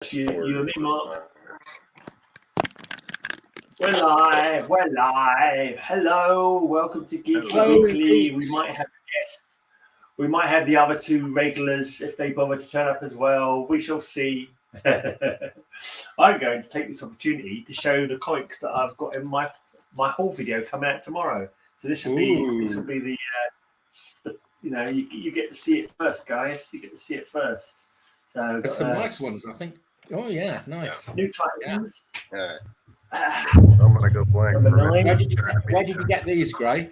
You and me, Mark. We're live. Hello, welcome to Geeky Weekly. We might have a guest. We might have the other two regulars if they bother to turn up as well. We shall see. I'm going to take this opportunity to show the comics that I've got in my haul video coming out tomorrow. So this will be the you get to see it first, guys. You get to see it first. So there's some nice ones, I think. Oh yeah, nice. New Titans. Yeah. I'm gonna go blank. Where did you get these, Gray?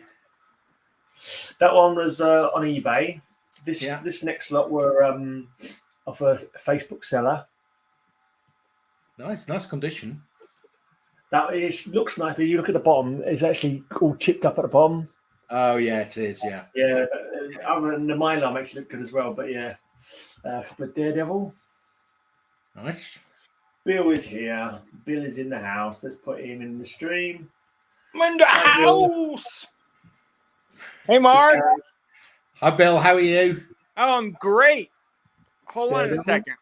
That one was on eBay. This next lot were off a Facebook seller. Nice condition. That looks nice, but you look at the bottom, it's actually all chipped up at the bottom. Oh yeah, it is. Yeah. Yeah. Other than the Mylar makes it look good as well, but yeah, a couple of Daredevil. Nice. Bill is here. Bill is in the house. Let's put him in the stream. I'm in the house. Hey, Mark. Hi, Bill. How are you? Oh, I'm great. Hold on a second.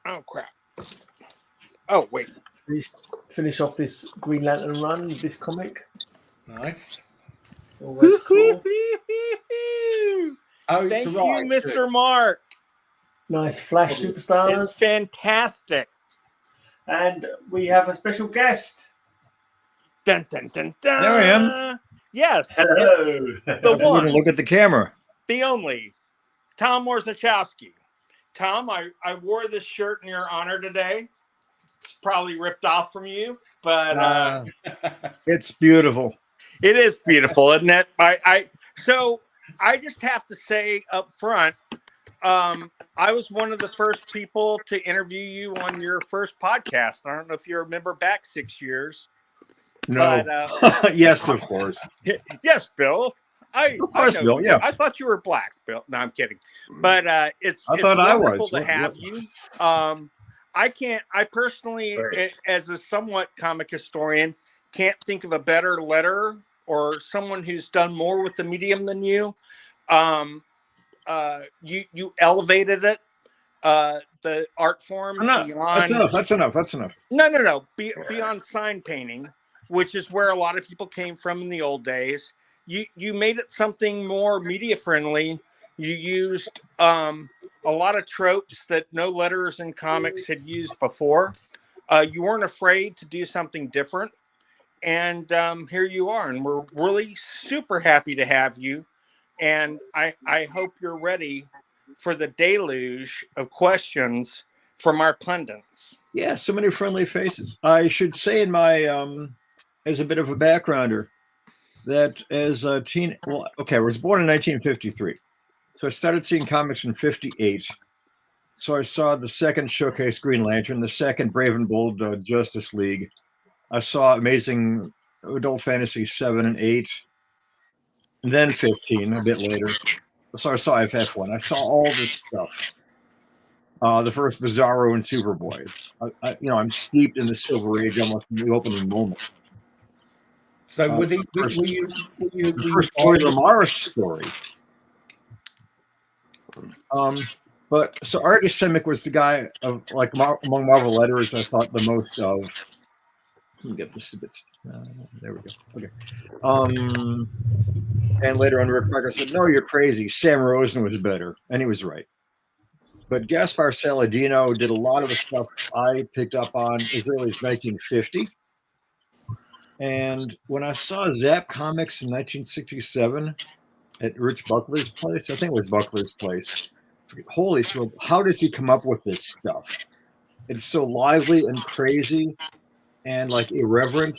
Oh, crap. Oh, wait. Finish off this Green Lantern run with this comic. Nice. Always cool. Thank you, Mr. Mark. Nice Flash Superstars. It's fantastic. And we have a special guest. Dun, dun, dun, dun. There I am. Yes. Hello. The one. Look at the camera. The only. Tom Orzechowski. Tom, I wore this shirt in your honor today. It's probably ripped off from you, but it's beautiful. It is beautiful, isn't it? So I just have to say up front, I was one of the first people to interview you on your first podcast. I don't know if you remember back 6 years. No. But, yes, of course. Yes, Bill. Of course, Bill. Yeah. I thought you were black, Bill. No, I'm kidding. But I thought I was. To have you. I personally, as a somewhat comic historian, can't think of a better letterer or someone who's done more with the medium than you. You elevated it, the art form beyond. That's enough. No. Beyond sign painting, which is where a lot of people came from in the old days. You made it something more media friendly. You used a lot of tropes that no letterers in comics had used before. You weren't afraid to do something different, and here you are. And we're really super happy to have you. And I hope you're ready for the deluge of questions from our pundits. Yeah, so many friendly faces. I should say in my, as a bit of a backgrounder, that as a teen, I was born in 1953. So I started seeing comics in 58. So I saw the second Showcase Green Lantern, the second Brave and Bold Justice League. I saw Amazing Adult Fantasy 7 and 8. And then 15, a bit later. So I saw FF1. I saw all this stuff. The first Bizarro and Superboy. I'm steeped in the Silver Age almost from the opening moment. So were you the first Roy Morris story? But so Artie Simek was the guy of among Marvel letterers I thought the most of. Let me get this a bit. There we go. Okay. And later on, Rick Parker said, "No, you're crazy. Sam Rosen was better," and he was right. But Gaspar Saladino did a lot of the stuff I picked up on as early as 1950. And when I saw Zap Comics in 1967 at Rich Buckler's place, I think it was Buckler's place. Holy smoke! How does he come up with this stuff? It's so lively and crazy, and like irreverent.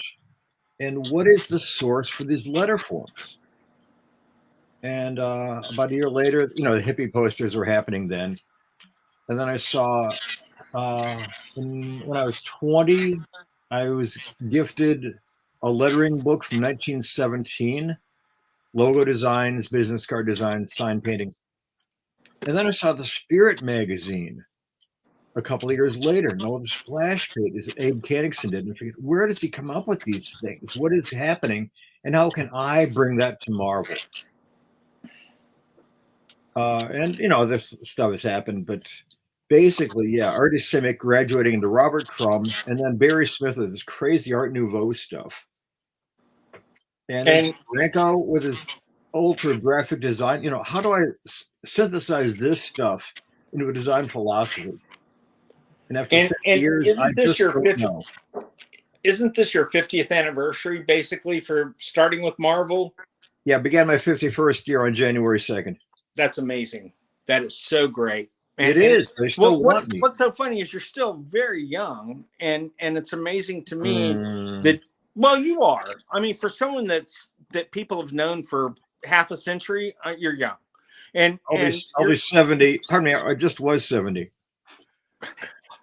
And what is the source for these letter forms? And about a year later, the hippie posters were happening then. And then I saw, when I was 20, I was gifted a lettering book from 1917, logo designs, business card designs, sign painting. And then I saw the Spirit magazine a couple of years later. The splash pages Abe Kenningson did. And I figured, where does he come up with these things? What is happening? And how can I bring that to Marvel? And this stuff has happened, but basically, yeah, Artie Simic graduating into Robert Crumb, and then Barry Smith with this crazy Art Nouveau stuff. And it's Franco with his ultra graphic design. You know, how do I synthesize this stuff into a design philosophy? And after 50 years, I just don't know. Isn't this your 50th anniversary, basically, for starting with Marvel? Yeah, I began my 51st year on January 2nd. That's amazing. That is so great. It is. They still want me. What's so funny is you're still very young, and it's amazing to me that, well, you are. I mean, for someone that people have known for half a century, you're young. And I'll be 70. Pardon me, I just was 70.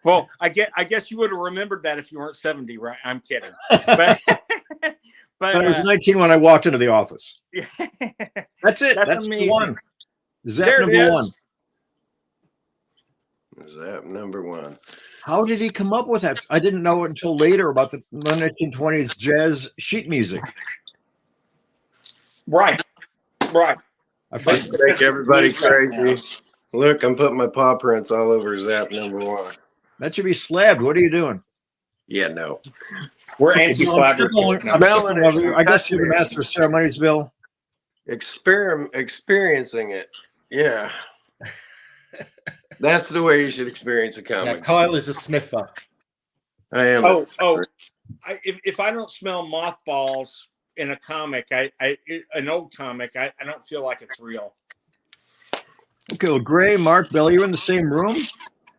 Well, I guess you would have remembered that if you weren't 70, right? I'm kidding. But I was 19 when I walked into the office. That's it. That's amazing. The one. Zap number one. Zap number one. How did he come up with that? I didn't know until later about the 1920s jazz sheet music. Right. I think everybody crazy. Look, I'm putting my paw prints all over Zap number one. That should be slabbed. What are you doing? Yeah, no. We're anti-slabbers. I guess you're the master of ceremonies, Bill. Experiencing it. Yeah. That's the way you should experience a comic. Yeah, Kyle is a sniffer. I am. If I don't smell mothballs in a comic, an old comic, I don't feel like it's real. Okay, well, Gray, Mark, Bill, you're in the same room?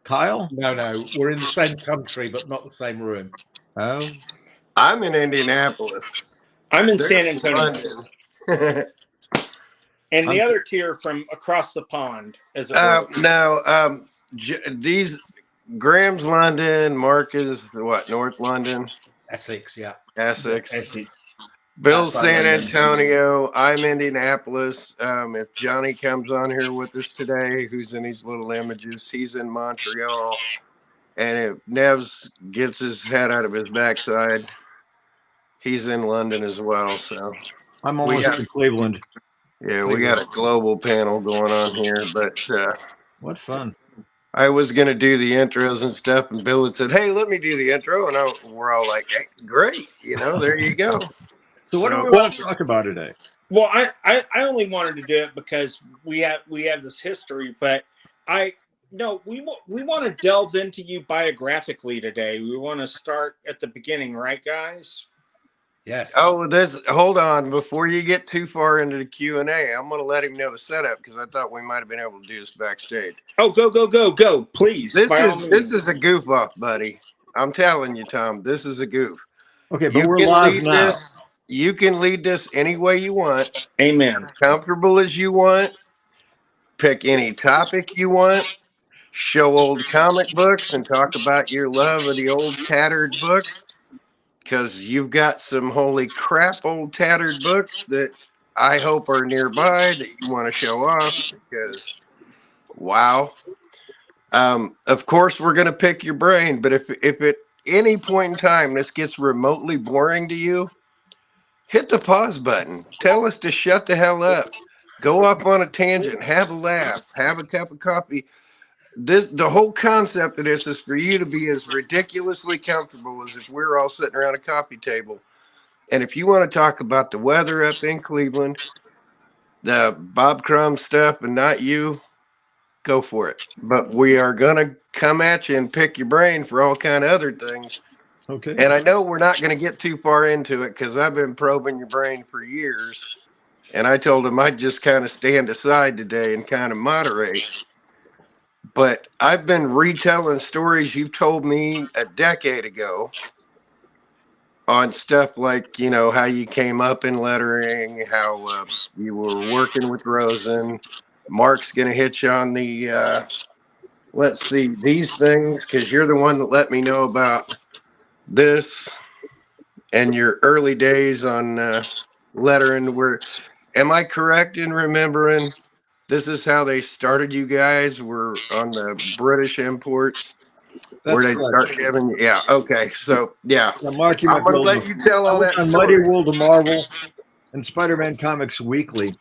Kyle? No, we're in the same country, but not the same room. Oh. I'm in Indianapolis. I'm in San Antonio. And the other tier from across the pond, as it were. These Graham's London, Mark is what, North London? Essex, yeah. Essex. Bill's San Antonio. I'm Indianapolis. If Johnny comes on here with us today, who's in these little images, he's in Montreal. And if Nevs gets his head out of his backside, he's in London as well. So I'm almost in Cleveland. Yeah, we got a global panel going on here, but what fun. I was going to do the intros and stuff, and Bill had said, hey, let me do the intro. And we're all like, hey, great. You know, there you go. So what do we want to talk about today? Well, I only wanted to do it because we have this history, but we want to delve into you biographically today. We want to start at the beginning, right, guys? Yes. Oh, hold on. Before you get too far into the Q&A, I'm going to let him know the setup because I thought we might have been able to do this backstage. Oh, go, please. This is a goof off, buddy. I'm telling you, Tom, this is a goof. Okay, but we're live now. You can lead this any way you want. Amen. Comfortable as you want. Pick any topic you want. Show old comic books and talk about your love of the old tattered books. Because you've got some holy crap old tattered books that I hope are nearby that you want to show off. Because, wow. Of course, we're going to pick your brain. But if at any point in time this gets remotely boring to you, hit the pause button. Tell us to shut the hell up. Go off on a tangent. Have a laugh. Have a cup of coffee. The whole concept of this is for you to be as ridiculously comfortable as if we're all sitting around a coffee table. And if you want to talk about the weather up in Cleveland, the Bob Crumb stuff and not you, go for it. But we are going to come at you and pick your brain for all kind of other things. Okay. And I know we're not going to get too far into it because I've been probing your brain for years. And I told him I'd just kind of stand aside today and kind of moderate. But I've been retelling stories you told me a decade ago on stuff like, you know, how you came up in lettering, how you were working with Rosen. Mark's going to hit you on the, let's see, these things, because you're the one that let me know about this and your early days on lettering. Am I correct in remembering this is how they started you guys? Were on the British imports? That's where they correct. start giving you, yeah, okay. So, yeah. Now, Mark, I'm going to let you tell all that on story. Mighty World of Marvel and Spider-Man Comics Weekly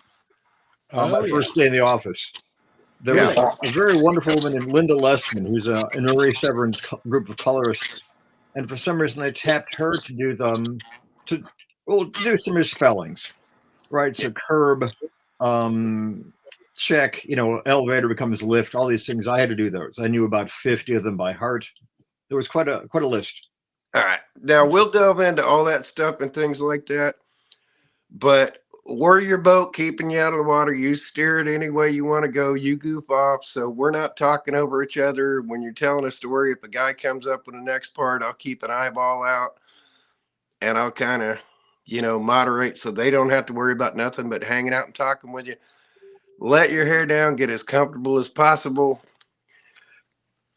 on my first day in the office. There was a very wonderful woman named Linda Lessman, who's an Uri Severin group of colorists, and for some reason they tapped her to do them do some misspellings, right? So curb, check, elevator becomes lift, all these things. I had to do those. I knew about 50 of them by heart. There was quite a list. All right. Now we'll delve into all that stuff and things like that. But were your boat keeping you out of the water? You steer it any way you want to go. You goof off. So we're not talking over each other. When you're telling a story, if a guy comes up with the next part, I'll keep an eyeball out and I'll kind of, moderate so they don't have to worry about nothing but hanging out and talking with you. Let your hair down. Get as comfortable as possible.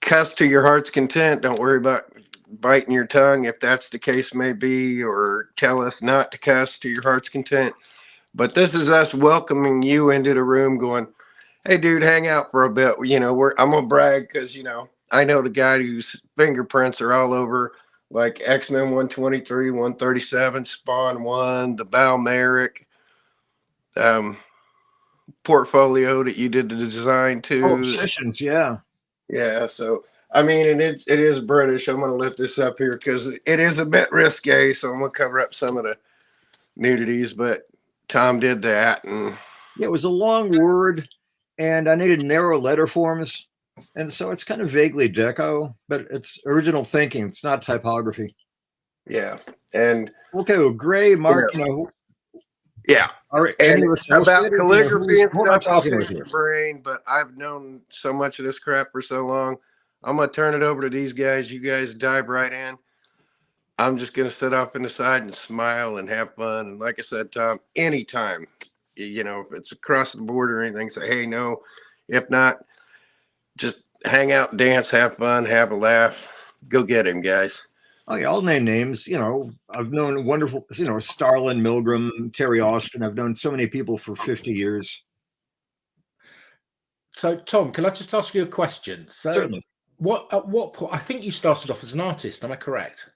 Cuss to your heart's content. Don't worry about biting your tongue if that's the case may be, or tell us not to cuss to your heart's content. But this is us welcoming you into the room going, hey dude, hang out for a bit. I'm gonna brag because I know the guy whose fingerprints are all over like X-Men 123, 137, Spawn 1, the Balmeric portfolio that you did the design to. Oh, Sessions, yeah. Yeah, so I mean, it is British. I'm going to lift this up here because it is a bit risque, so I'm going to cover up some of the nudities, but Tom did that. And yeah, it was a long word, and I needed narrow letter forms, and so it's kind of vaguely deco, but it's original thinking. It's not typography. Yeah, and okay, well, Gray, Mark, yeah. All right, and about calligraphy and stuff, I'll take your brain, but I've known so much of this crap for so long. I'm going to turn it over to these guys. You guys dive right in. I'm just going to sit off in the side and smile and have fun. And like I said, Tom, anytime, if it's across the board or anything, say, hey, no. If not, just hang out, dance, have fun, have a laugh. Go get him, guys. Oh, yeah, I'll name names. I've known wonderful, Starlin, Milgram, Terry Austin. I've known so many people for 50 years. So, Tom, can I just ask you a question? So, certainly. At what point? I think you started off as an artist. Am I correct?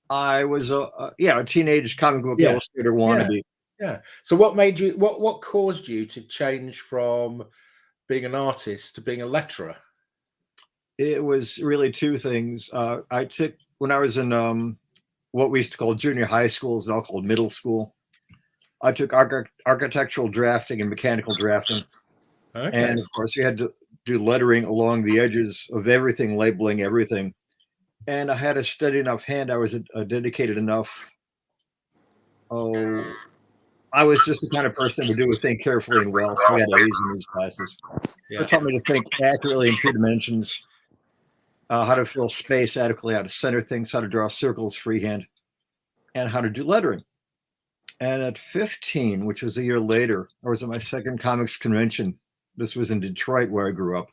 I was a teenage comic book illustrator wannabe. Yeah. So, what made you? What caused you to change from being an artist to being a letterer? It was really two things. I took when I was in what we used to call junior high school, is now called middle school. I took architectural drafting and mechanical drafting, and of course, you had to do lettering along the edges of everything, labeling everything. And I had a steady enough hand. I was dedicated enough. I was just the kind of person that would do a thing carefully and well. So we had A's in these classes. Yeah. It taught me to think accurately in 2 dimensions, how to fill space adequately, how to center things, how to draw circles freehand, and how to do lettering. And at 15, which was a year later, I was at my second comics convention. This was in Detroit, where I grew up.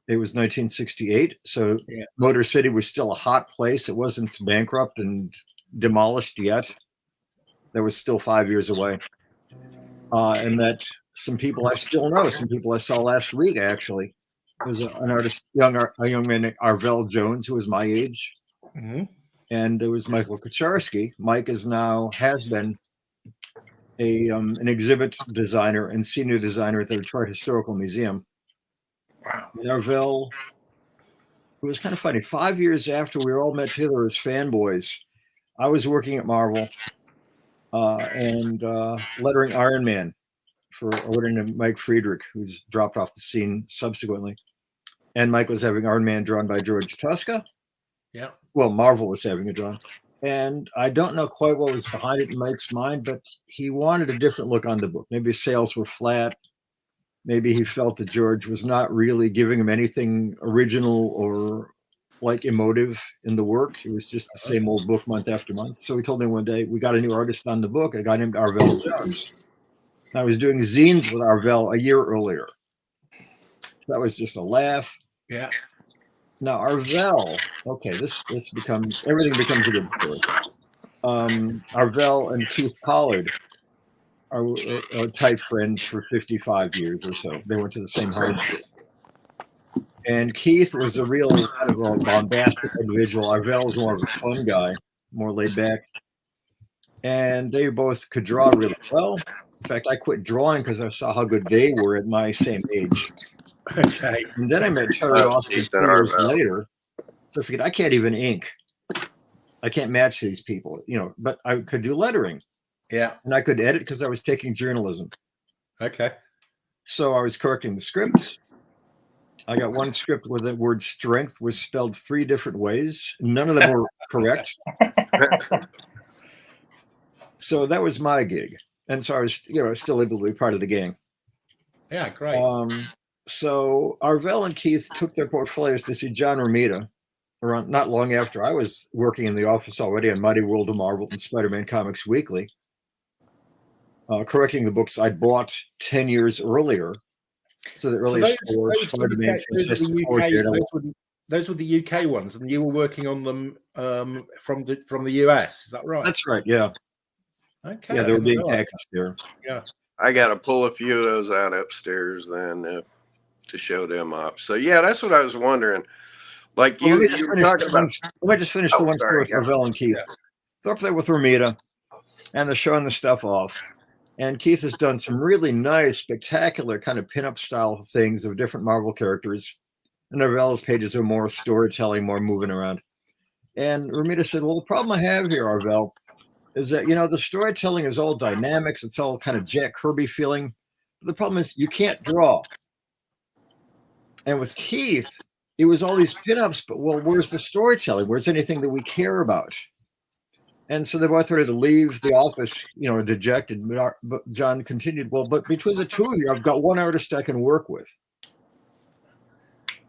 It was 1968, so Motor City was still a hot place. It wasn't bankrupt and demolished yet. That was still 5 years away. And met some people I still know, some people I saw last week, actually. There was an artist, a young man named Arvell Jones, who was my age. And there was Michael Kucharski. Mike has been an exhibit designer and senior designer at the Detroit Historical Museum. Wow. And Arvell, it was kind of funny. 5 years after we were all met together as fanboys, I was working at Marvel and lettering Iron Man for a writer named Mike Friedrich, who's dropped off the scene subsequently. And Mike was having Iron Man drawn by George Tosca. Yeah. Well, Marvel was having it drawn. And I don't know quite what was behind it in Mike's mind, but he wanted a different look on the book. Maybe sales were flat. Maybe he felt that George was not really giving him anything original or like emotive in the work. It was just the same old book month after month. So he told me one day, we got a new artist on the book, a guy named Arvell Jones. I was doing zines with Arvell a year earlier. That was just a laugh. Yeah. Now Arvell, okay, this becomes, everything becomes a good story. Arvell and Keith Pollard are tight friends for 55 years or so. They went to the same high school. And Keith was a real kind of a bombastic individual. Arvell was more of a fun guy, more laid back. And they both could draw really well. In fact, I quit drawing because I saw how good they were at my same age. Okay. And then I met Terry Austin Keith 2 and years Arvell. later. So I figured I can't even ink. I can't match these people, but I could do lettering. Yeah. And I could edit because I was taking journalism. Okay. So I was correcting the scripts. I got one script where the word strength was spelled 3 different ways. None of them were correct. So that was my gig. And so I was, still able to be part of the gang. Yeah, great. So Arvell and Keith took their portfolios to see John Romita around not long after I was working in the office already on Mighty World of Marvel and Spider-Man Comics Weekly, correcting the books I'd bought 10 years earlier. So the earliest stores, Spider-Man, those were the UK ones, and you were working on them from the US. Is that right? That's right. Yeah. Okay. Yeah, they were being packaged there. Yeah. I got to pull a few of those out upstairs then to show them up. So yeah, that's what I was wondering. Like Let me you were talking about. Let me just finish the one story with Arvell and Keith. Yeah. They're up there with Romita, and they're showing the stuff off. And Keith has done some really nice, spectacular kind of pinup style things of different Marvel characters. And Arvell's pages are more storytelling, more moving around. And Romita said, well, the problem I have here, Arvell, is that, the storytelling is all dynamics. It's all kind of Jack Kirby feeling. But the problem is you can't draw. And with Keith, it was all these pinups, but where's the storytelling? Where's anything that we care about? And so they both ready to leave the office, dejected. But John continued, but between the two of you, I've got one artist I can work with.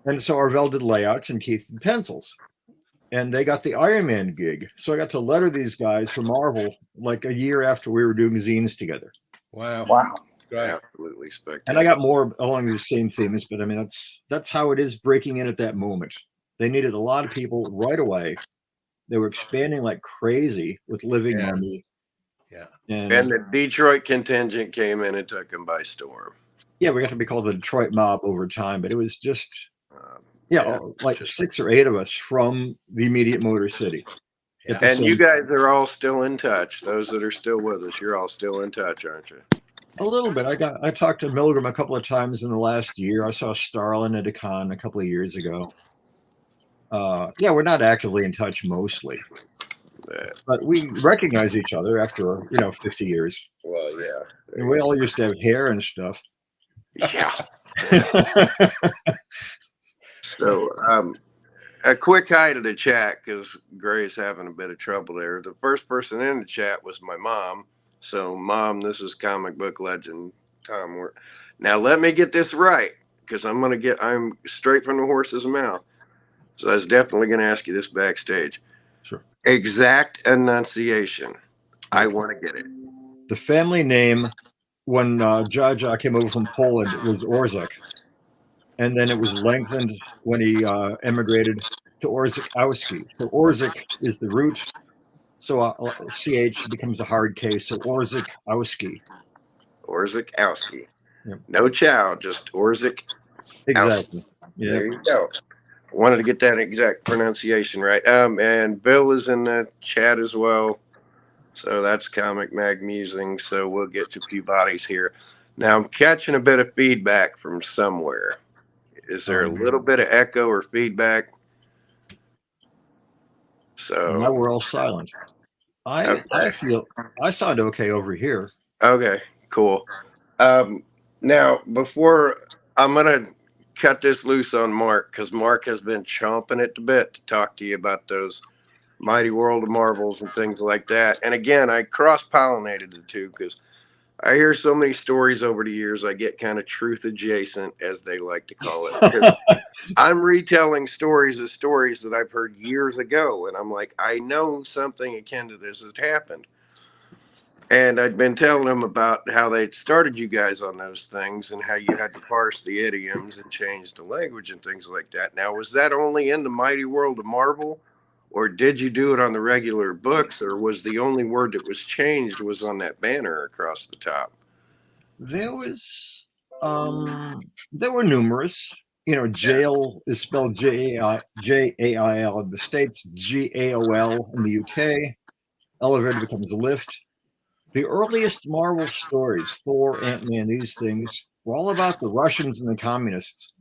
And so Arvell did layouts and Keith did pencils. And they got the Iron Man gig. So I got to letter these guys for Marvel like a year after we were doing zines together. Wow. Great. Absolutely spectacular. And I got more along the same themes, but I mean, that's how it is breaking in at that moment. They needed a lot of people right away. They were expanding like crazy with living money. Yeah. And the Detroit contingent came in and took them by storm. Yeah, we got to be called the Detroit mob over time, but it was just, like 6 or 8 of us from the immediate Motor City. Yeah. And you guys are all still in touch. Those that are still with us, you're all still in touch, aren't you? A little bit. I talked to Milgram a couple of times in the last year. I saw Starlin at a con a couple of years ago. We're not actively in touch mostly, but we recognize each other after 50 years. Well, yeah. And we all used to have hair and stuff. Yeah. So, a quick hi to the chat because Gray's having a bit of trouble there. The first person in the chat was my mom. So, Mom, this is comic book legend Tom. Now, let me get this right because I'm straight from the horse's mouth. So, I was definitely going to ask you this backstage. Sure. Exact enunciation. Okay. I want to get it. The family name when Jaja came over from Poland was Orzech. And then it was lengthened when he emigrated to Orzechowski. So Orzech is the root. So CH becomes a hard K. So Orzechowski. Orzechowski. Yep. No chow, just Orzech. Exactly. Yeah. There you go. Wanted to get that exact pronunciation right. And Bill is in the chat as well. So that's Comic Mag Musing. So we'll get to a few bodies here. Now I'm catching a bit of feedback from somewhere. Is there a little bit of echo or feedback? So now we're all silent. I feel I sound okay over here. Okay, cool. Now before I'm gonna cut this loose on Mark because Mark has been chomping at the bit to talk to you about those Mighty World of Marvels and things like that. And again, I cross-pollinated the two because I hear so many stories over the years. I get kind of truth adjacent, as they like to call it. I'm retelling stories that I've heard years ago. And I'm like, I know something akin to this has happened. And I'd been telling them about how they started you guys on those things and how you had to parse the idioms and change the language and things like that. Now, was that only in the Mighty World of Marvel? Or did you do it on the regular books, or was the only word that was changed was on that banner across the top? There was, there were numerous. Jail is spelled Jail in the States, GAOL in the UK. Elevator becomes lift. The earliest Marvel stories, Thor, Ant-Man, these things, were all about the Russians and the communists.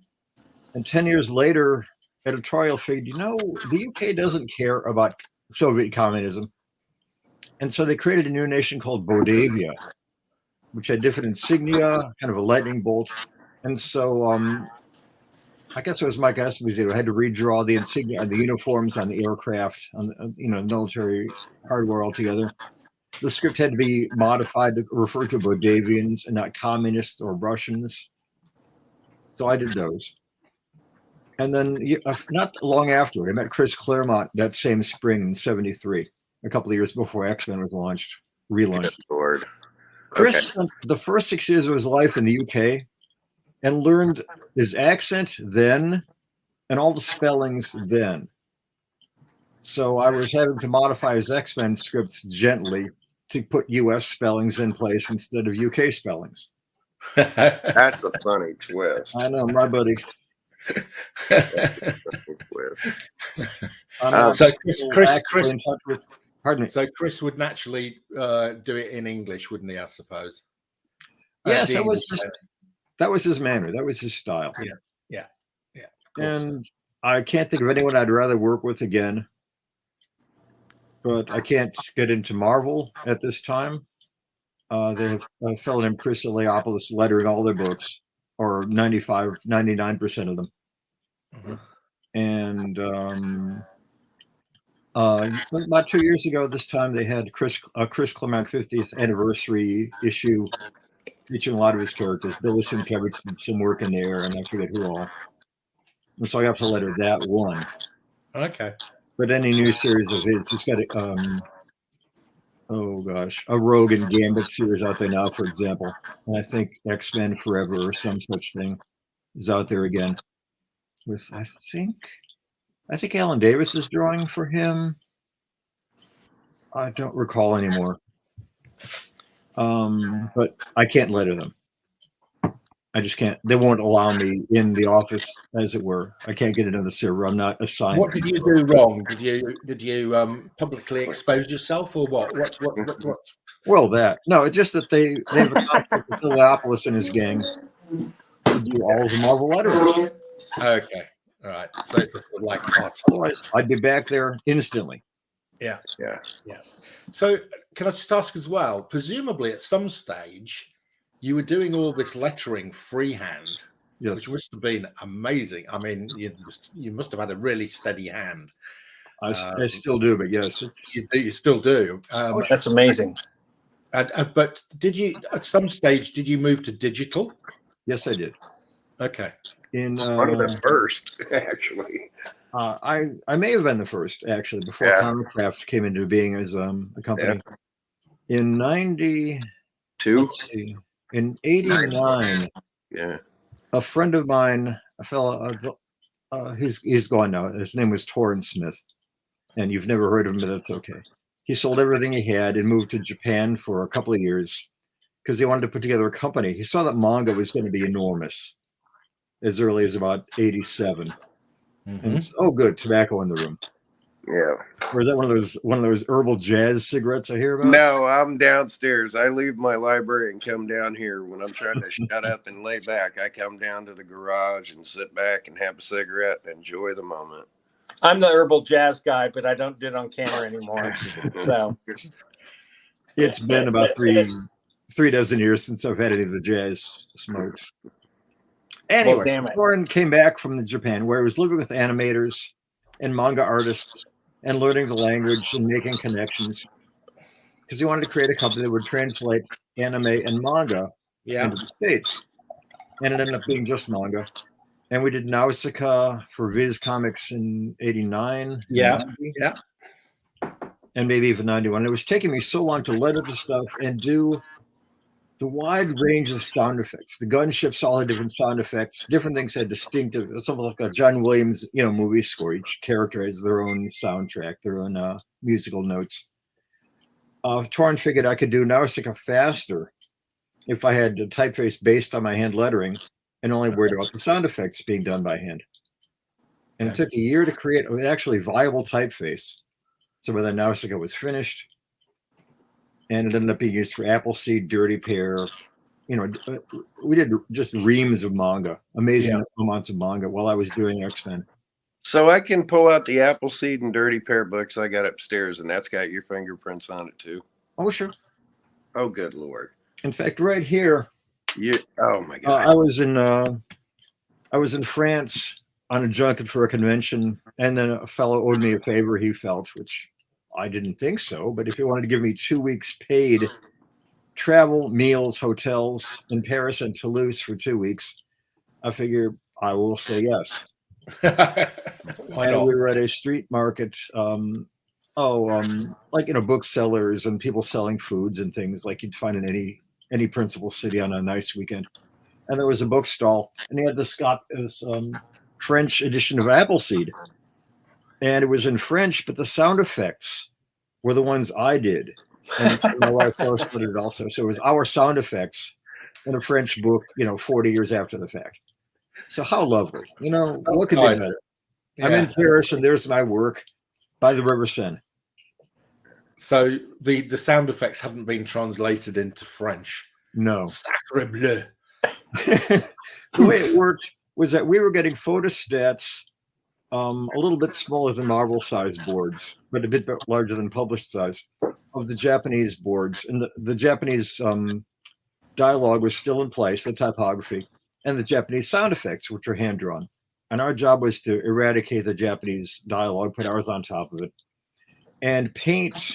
And 10 years later, editorial figured, the UK doesn't care about Soviet communism. And so they created a new nation called Bodavia, which had different insignia, kind of a lightning bolt. And so I guess it was Mike Esposito had to redraw the insignia and the uniforms on the aircraft, on the, military hardware altogether. The script had to be modified to refer to Bodavians and not communists or Russians. So I did those. And then not long after, I met Chris Claremont that same spring in '73, a couple of years before X-Men was relaunched. Good Lord. Chris Okay. spent the first 6 years of his life in the UK and learned his accent then and all the spellings then. So I was having to modify his X-Men scripts gently to put US spellings in place instead of UK spellings. That's a funny twist. I know, my buddy. So Chris, pardon me. So Chris would naturally do it in English, wouldn't he? I suppose. Yes, that was his manner. That was his style. Yeah. And I can't think of anyone I'd rather work with again. But I can't get into Marvel at this time. They have a fellow named Chris Eliopoulos lettering all their books, or 99% of them. Mm-hmm. And about 2 years ago, this time they had Chris Claremont 50th anniversary issue featuring a lot of his characters. Bill Sienkiewicz did some work in there, and I forget who all. And so I have to letter that one. Okay. But any new series of his, he's got a Rogue and Gambit series out there now, for example. And I think X-Men Forever or some such thing is out there again. With I think Alan Davis is drawing for him. I don't recall anymore. But I can't letter them. I just can't. They won't allow me in the office, as it were. I can't get into the server. I'm not assigned. What did you do wrong? Did you publicly expose yourself, or what? What? Well, it's just that they have a conflict with Eliopoulos and his gang to do all of the Marvel letters. Okay, all right. So it's sort of like cartoon. Otherwise, I'd be back there instantly. Yeah. Yeah. So can I just ask as well? Presumably, at some stage, you were doing all this lettering freehand, Yes. which must have been amazing. I mean, you must have had a really steady hand. I still do, but yes, you still do. That's amazing. But did you, at some stage, did you move to digital? yes, I did. Okay. In One of the first, actually. I may have been the first actually before Yeah. Comicraft came into being as a company. In 90, let's see, in 89, Yeah. a friend of mine, a fellow, he's gone now. His name was Torrance Smith, and you've never heard of him, but that's okay. He sold everything he had and moved to Japan for a couple of years because he wanted to put together a company. He saw that manga was going to be enormous as early as about 87. Mm-hmm. And it's, good, tobacco in the room. Yeah. Or is that one of those herbal jazz cigarettes I hear about? No, I'm downstairs. I leave my library and come down here when I'm trying to shut up and lay back. I come down to the garage and sit back and have a cigarette and enjoy the moment. I'm the herbal jazz guy, but I don't do it on camera anymore. So It's been about three dozen years since I've had any of the jazz smokes. Anyway, Well, damn it. Warren came back from Japan, where he was living with animators and manga artists and learning the language and making connections, because he wanted to create a company that would translate anime and manga into the States. And it ended up being just manga. And we did Nausicaa for Viz Comics in 89. Yeah. 90, Yeah. and maybe even 91. It was taking me so long to letter the stuff and do the wide range of sound effects. The gunships all had different sound effects. Different things had distinctive, something like a John Williams, movie score. Each character has their own soundtrack, their own musical notes. Torn figured I could do Nausicaa faster if I had a typeface based on my hand lettering and only worried about the sound effects being done by hand. And it took a year to create an actually viable typeface. So by then Nausicaa was finished. And it ended up being used for Appleseed, Dirty Pair, we did just reams of manga, amazing amounts of manga while I was doing X-Men. So I can pull out the Appleseed and Dirty Pair books I got upstairs, and that's got your fingerprints on it too. Oh, sure. Oh, good Lord. In fact, right here. Oh my God. I was in France on a junket for a convention, and then a fellow owed me a favor he felt, which I didn't think so. But if he wanted to give me 2 weeks paid travel, meals, hotels in Paris and Toulouse for 2 weeks, I figure I will say yes. Why not? We were at a street market, like booksellers and people selling foods and things like you'd find in any principal city on a nice weekend. And there was a bookstall, and he had this French edition of Appleseed, and it was in French, but the sound effects were the ones I did, and my wife did it also. So it was our sound effects in a French book, 40 years after the fact. So how lovely, what could be better? Yeah. I'm in Paris, and there's my work by the River Seine. So the sound effects hadn't been translated into French. No. Sacre bleu. The way it worked was that we were getting photostats a little bit smaller than Marvel size boards, but a bit larger than published size of the Japanese boards. And the Japanese dialogue was still in place, the typography, and the Japanese sound effects, which were hand-drawn. And our job was to eradicate the Japanese dialogue, put ours on top of it, and paint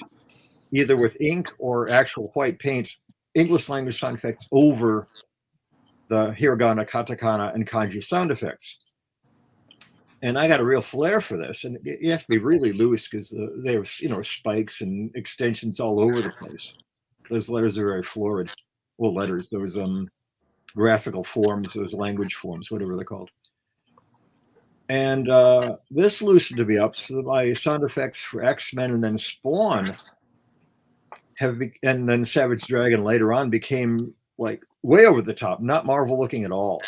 either with ink or actual white paint English language sound effects over the hiragana, katakana, and kanji sound effects. And I got a real flair for this. And you have to be really loose because they have, spikes and extensions all over the place. Those letters are very florid. Well, letters, those graphical forms, those language forms, whatever they're called. And this loosened me up so that my sound effects for X-Men and then Spawn and then Savage Dragon later on became like way over the top, not Marvel looking at all.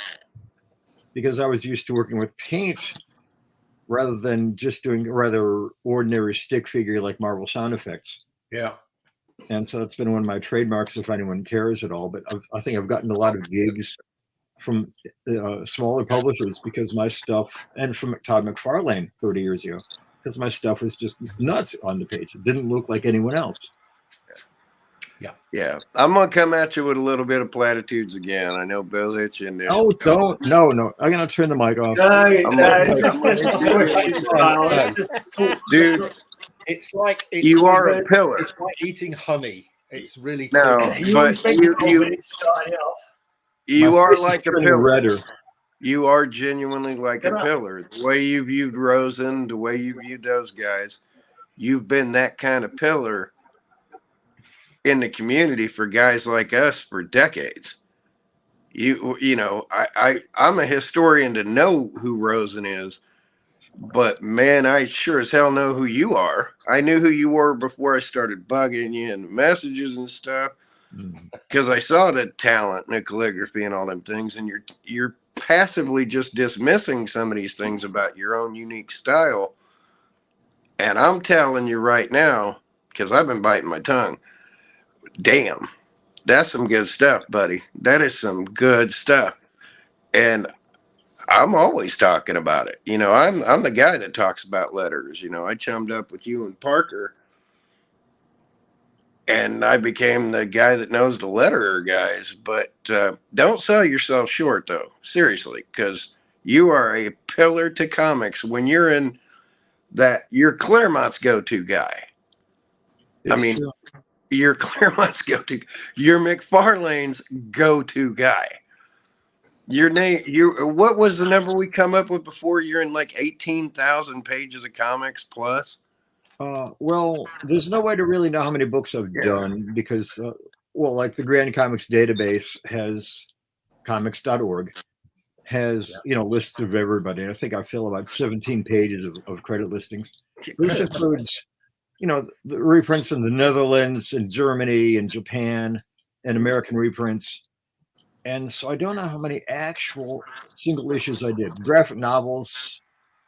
Because I was used to working with paint rather than just doing a rather ordinary stick figure like Marvel sound effects. Yeah. And so it's been one of my trademarks if anyone cares at all. But I think I've gotten a lot of gigs from smaller publishers because my stuff, and from Todd McFarlane 30 years ago, because my stuff was just nuts on the page. It didn't look like anyone else. Yeah. I'm going to come at you with a little bit of platitudes again. I know Bill hit you in there. Oh, don't. No. I'm going to turn the mic off. Dude, it's like you are a pillar. It's like eating honey. It's really no, but you are like a pillar. You are genuinely like a pillar. The way you viewed Rosen, the way you viewed those guys, you've been that kind of pillar in the community for guys like us for decades. I'm a historian to know who Rosen is, but man, I sure as hell know who you are. I knew who you were before I started bugging you and messages and stuff, because I saw the talent and the calligraphy and all them things, and you're passively just dismissing some of these things about your own unique style. And I'm telling you right now, because I've been biting my tongue, damn, that's some good stuff, buddy. That is some good stuff. And I'm always talking about it. I'm the guy that talks about letters. I chummed up with you and Parker, and I became the guy that knows the letterer guys. But don't sell yourself short, though. Seriously, because you are a pillar to comics. When you're in that, you're Claremont's go-to guy. True. You're Claremont's go-to. You're McFarlane's go-to guy. Your name. What was the number we come up with before? You're in like 18,000 pages of comics plus. Well, there's no way to really know how many books I've done because, like the Grand Comics database has comics.org has lists of everybody. I think I fill about 17 pages of credit listings. This includes the reprints in the Netherlands and Germany and Japan and American reprints. And so I don't know how many actual single issues I did. Graphic novels,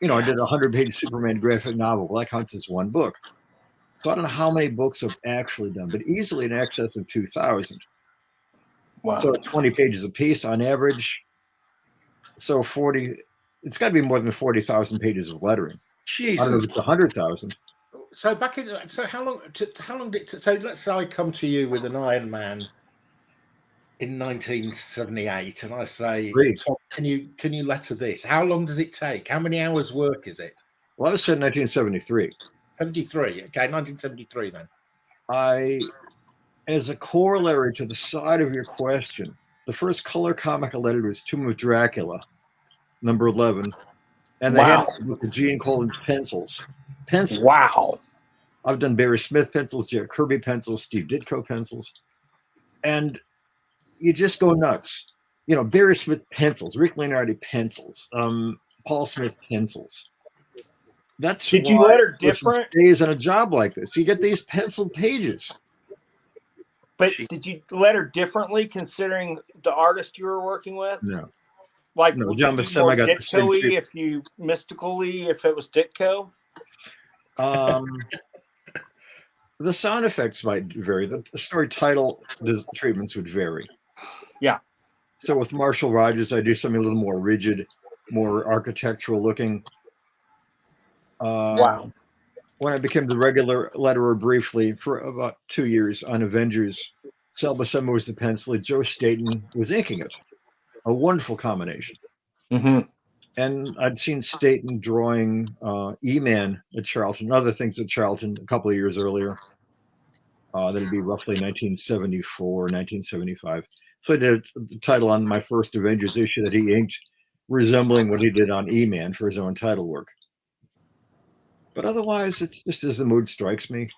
I did a 100-page Superman graphic novel. Well, that counts as one book. So I don't know how many books I've actually done, but easily in excess of 2,000. Wow. So 20 pages a piece on average. So 40, it's got to be more than 40,000 pages of lettering. I don't know if Jesus. it's 100,000. So back in, so how long did so let's say I come to you with an Iron Man in 1978, and I say, Great. Tom, can you letter this? How long does it take? How many hours work is it? Well, I said 1973. 73. Okay, 1973 then. As a corollary to the side of your question, the first color comic I lettered was Tomb of Dracula, number 11. And they had the Gene Colan's pencils. Wow. I've done Barry Smith pencils, Jack Kirby pencils, Steve Ditko pencils. And you just go nuts. You know, Barry Smith pencils, Rick Leonardi pencils, Paul Smith pencils. That's Did why you letter a person different? stays on a job like this. You get these penciled pages. But did you letter differently considering the artist you were working with? No. Like, No, would John you be Buscema more got the same Ditko-y treatment. if you mystically if it was Ditko? The sound effects might vary. The story title treatments would vary. Yeah. So with Marshall Rogers, I do something a little more rigid, more architectural looking. Wow. When I became the regular letterer briefly for about 2 years on Avengers, Sal Buscema was the penciler, Joe Staten was inking it. A wonderful combination. Mm-hmm. And I'd seen Staten drawing E-Man at Charlton, other things at Charlton a couple of years earlier. That'd be roughly 1974, 1975. So I did the title on my first Avengers issue that he inked, resembling what he did on E-Man for his own title work. But otherwise, it's just as the mood strikes me.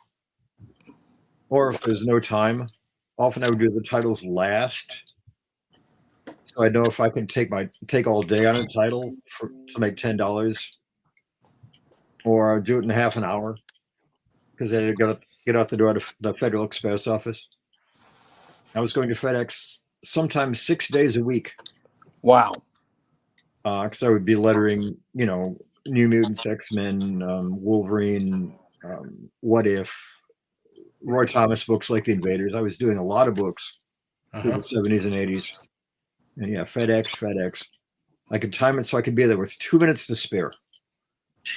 Or if there's no time, often I would do the titles last. So I know if I can take all day on a title to make $10, or I'll do it in half an hour because I had to get out the door to the Federal Express office. I was going to FedEx sometimes 6 days a week. Wow. Because I would be lettering, you know, New Mutants, X-Men, Wolverine, What If, Roy Thomas books like The Invaders. I was doing a lot of books through the 70s and 80s. And yeah, FedEx. I could time it so I could be there with 2 minutes to spare.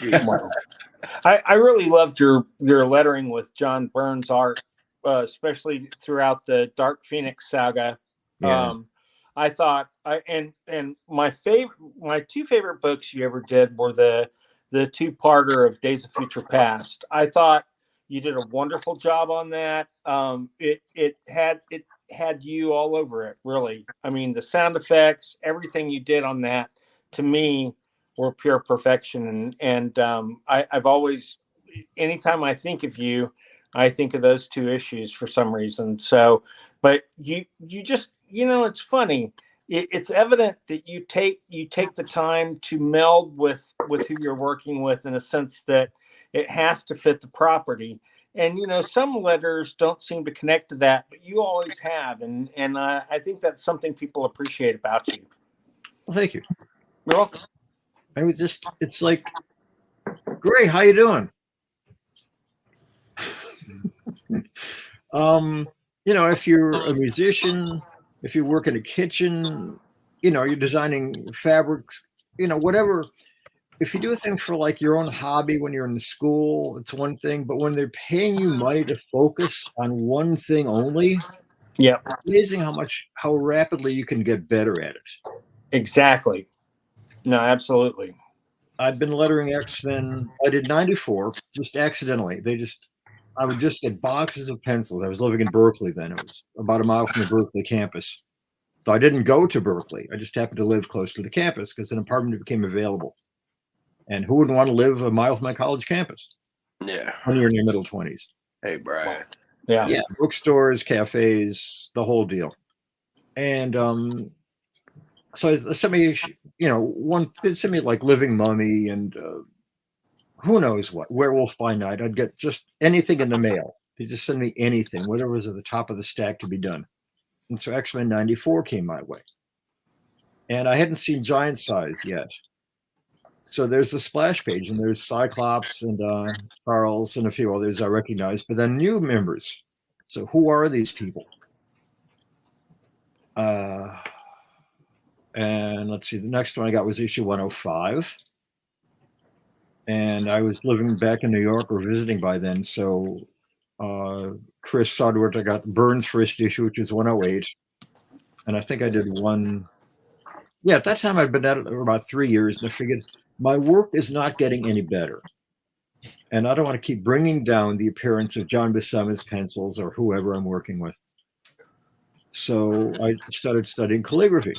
Wow. I really loved your lettering with John Byrne's art, especially throughout the Dark Phoenix saga. Yeah. I thought and my two favorite books you ever did were the two-parter of Days of Future Past. I thought you did a wonderful job on that. It had you all over it, really. I mean, the sound effects, everything you did on that, to me, were pure perfection. And I've always, anytime I think of you, I think of those two issues for some reason. So, but you just, you know, it's funny. It's evident that you take the time to meld with who you're working with, in a sense that it has to fit the property. And, you know, some letters don't seem to connect to that, but you always have. And I think that's something people appreciate about you. Well, thank you. You're welcome. I was just, it's like, great, how you doing? You know, if you're a musician, if you work in a kitchen, you know, you're designing fabrics, you know, whatever. If you do a thing for like your own hobby when you're in school, it's one thing. But when they're paying you money to focus on one thing only, Yeah, it's amazing how rapidly you can get better at it. exactly. No, absolutely. I've been lettering X-Men. I did 94 just accidentally. I would just get boxes of pencils. I was living in Berkeley then. It was about a mile from the Berkeley campus. So I didn't go to Berkeley. I just happened to live close to the campus because an apartment became available. And who wouldn't want to live a mile from my college campus? Yeah. When you're in your middle 20s. Hey, Brian. Yeah. Bookstores, cafes, the whole deal. And so it sent me, you know, it sent me like Living Mummy and who knows what, Werewolf by Night. I'd get just anything in the mail. They just send me anything, whatever was at the top of the stack to be done. And so X-Men 94 came my way. And I hadn't seen Giant Size yet. So there's the splash page, and there's Cyclops and Charles and a few others I recognize, but then new members. So who are these people? And let's see, the next one I got was issue 105. And I was living back in New York or visiting by then. So Chris Sodworth, I got Burns' first issue, which was 108. And I think I did one. Yeah, at that time I'd been at it for about 3 years. And I figured my work is not getting any better. And I don't want to keep bringing down the appearance of John Buscema's pencils or whoever I'm working with. So I started studying calligraphy.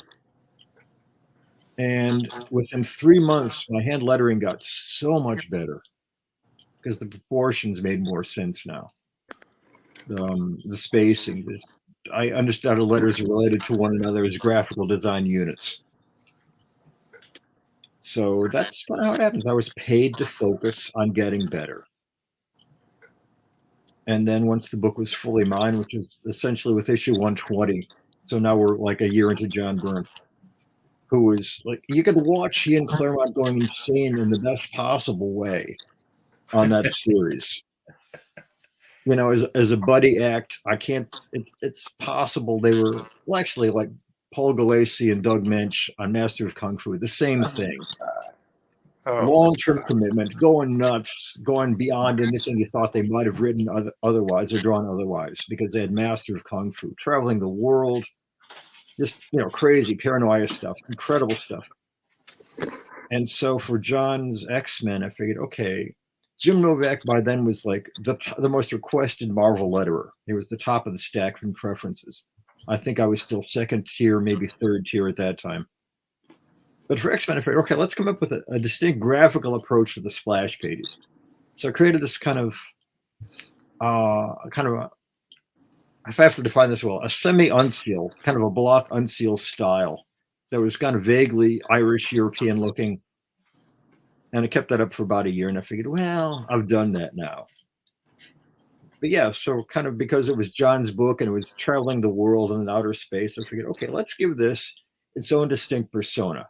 And within 3 months, my hand lettering got so much better because the proportions made more sense now. The spacing, I understood how letters are related to one another as graphical design units. So that's kind of how it happens. I was paid to focus on getting better. And then once the book was fully mine, which was essentially with issue 120, so now we're like a year into John Byrne, who was like, you could watch he and Claremont going insane in the best possible way on that series. You know, as a buddy act, I can't, it's possible they were, well, actually, like Paul Galassi and Doug Mensch on Master of Kung Fu, the same thing. Long-term commitment, going nuts, going beyond anything you thought they might have written otherwise or drawn otherwise, because they had Master of Kung Fu, traveling the world, just, you know, crazy paranoia stuff, incredible stuff. And so for John's X-Men, I figured, okay, Jim Novak by then was like the most requested Marvel letterer. He was the top of the stack from preferences. I think I was still second tier, maybe third tier at that time. But for X-Men, I figured, okay, let's come up with a distinct graphical approach to the splash pages. So I created this kind of if I have to define this well, a semi-unseal, kind of a block unseal style that was kind of vaguely Irish European looking. And I kept that up for about a year, and I figured, well, I've done that now. But yeah, so kind of because it was John's book and it was traveling the world in outer space, I figured, okay, let's give this its own distinct persona.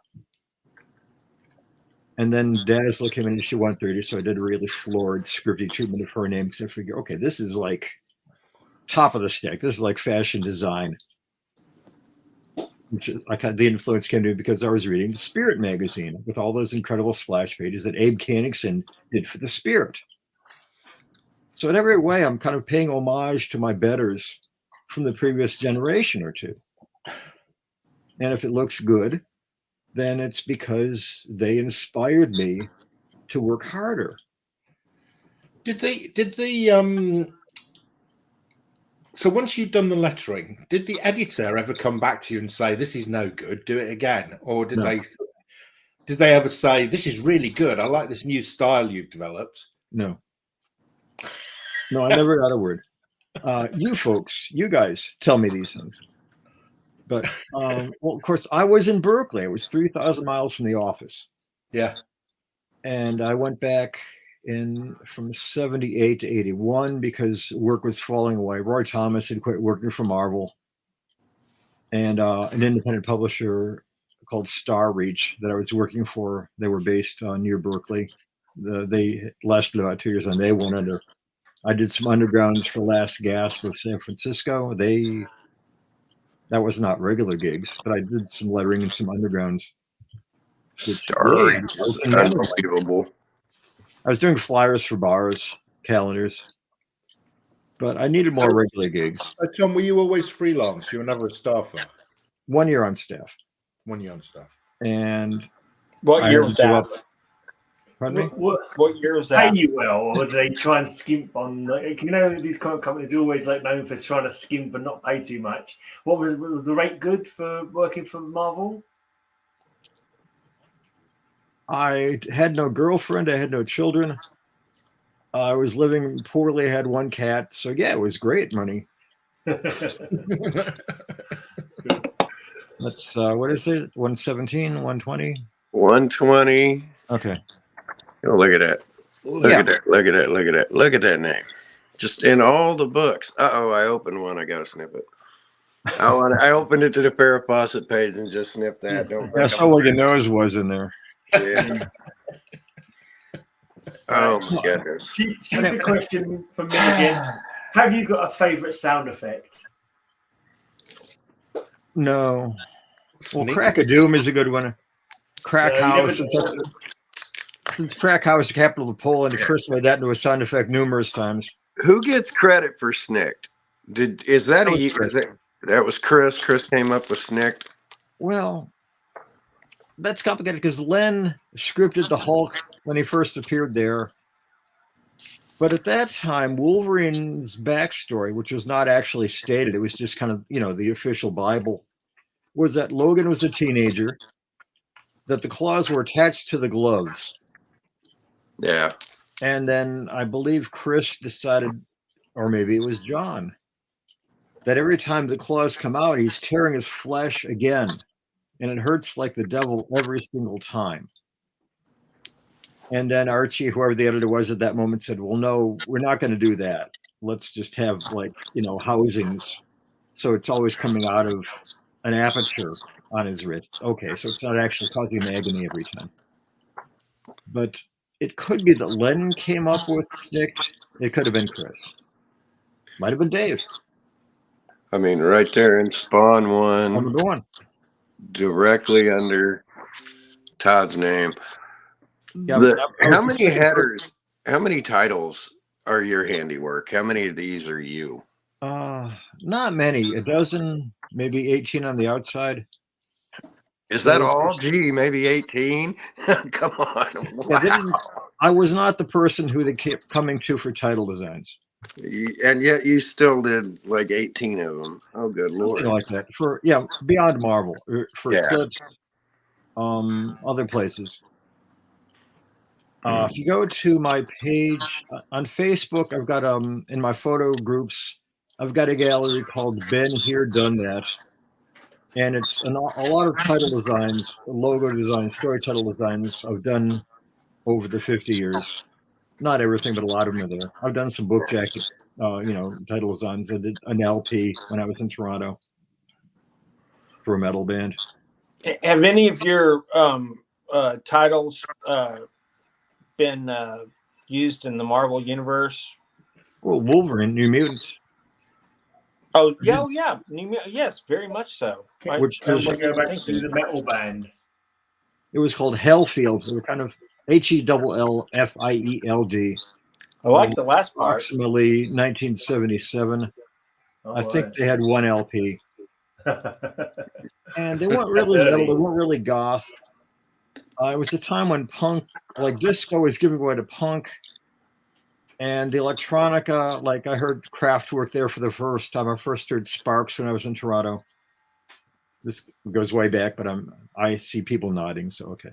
And then Dazzler came in issue 130, so I did a really florid, scripty treatment of her name because I figured, okay, this is like top of the stack. This is like fashion design. Which the influence came to me because I was reading the Spirit magazine with all those incredible splash pages that Abe Koenigson did for the Spirit. So in every way, I'm kind of paying homage to my betters from the previous generation or two. And if it looks good, then it's because they inspired me to work harder. So once you'd done the lettering, did the editor ever come back to you and say, this is no good, do it again? Or did they ever say, this is really good, I like this new style you've developed? No, I never got a word. You folks, you guys tell me these things. But, well, of course, I was in Berkeley. I was 3,000 miles from the office. Yeah. And I went back from 78 to 81 because work was falling away. Roy Thomas had quit working for Marvel, and an independent publisher called Star Reach that I was working for. They were based near Berkeley. They lasted about 2 years, and they went under. I did some undergrounds for Last Gasp of San Francisco. That was not regular gigs, but I did some lettering and some undergrounds. Star Reach is unbelievable. I was doing flyers for bars, calendars, but I needed more regular gigs. Tom, were you always freelance? You were never a staffer? 1 year on staff. 1 year on staff. And what year was that? Pardon me? What year was that? Pay you well, or do they try and skimp on? Like, you know, these kind of companies are always like known for trying to skimp and not pay too much. Was the rate good for working for Marvel? I had no girlfriend. I had no children. I was living poorly. I had one cat. So, yeah, it was great money. That's, what is it? 117, 120? 120. Okay. Oh, look at that. Look at that. Look at that name. Just in all the books. Uh-oh, I opened one. I got to snip it. I opened it to the Farrah Fawcett page and just snipped that. I saw where your nose was in there. Yeah. Oh my goodness. Stupid question from me again. Have you got a favourite sound effect? No. Well, Sneak? Crack-a-Doom is a good one. Crack No, you House. never- Since Crack House, the capital of Poland, Chris made that into a sound effect numerous times. Who gets credit for Snicked? Is that That was Chris. that was Chris? Chris came up with Snicked. Well, that's complicated because Len scripted the Hulk when he first appeared there. But at that time, Wolverine's backstory, which was not actually stated, it was just kind of, the official Bible, was that Logan was a teenager, that the claws were attached to the gloves. Yeah. And then I believe Chris decided, or maybe it was John, that every time the claws come out, he's tearing his flesh again. And it hurts like the devil every single time. And then Archie, whoever the editor was at that moment, said, well, no, we're not going to do that. Let's just have housings. So it's always coming out of an aperture on his wrists. Okay, so it's not actually causing agony every time. But it could be that Len came up with Snicked. It could have been Chris. Might have been Dave. I mean, right there in Spawn 1, Number one. directly under Todd's name. Yeah, How many headers, how many titles are your handiwork? How many of these are you? Not many. A dozen, maybe 18 on the outside. Is that all? Gee, maybe 18? Come on. Wow. I was not the person who they kept coming to for title designs. And yet you still did like 18 of them. Oh, good Lord. Something like that. Beyond Marvel. For Eclipse, other places. If you go to my page on Facebook, I've got in my photo groups, I've got a gallery called Been Here Done That, and it's a lot of title designs, logo designs, story title designs I've done over the 50 years. Not everything, but a lot of them are there. I've done some book jacket, title designs. I did an LP when I was in Toronto for a metal band. Have any of your titles been used in the Marvel universe? Well, Wolverine, New Mutants. Oh yeah, yes, very much so. Which go back to the metal band. It was called Hellfield. They were kind of HELLFIELD. I like the last part. Approximately 1977. I think they had one LP. And they weren't really metal. They weren't really goth. It was a time when punk, like disco, was giving way to punk. And the electronica, like I heard Kraftwerk there for the first time. I first heard Sparks when I was in Toronto. This goes way back, but I see people nodding, so okay.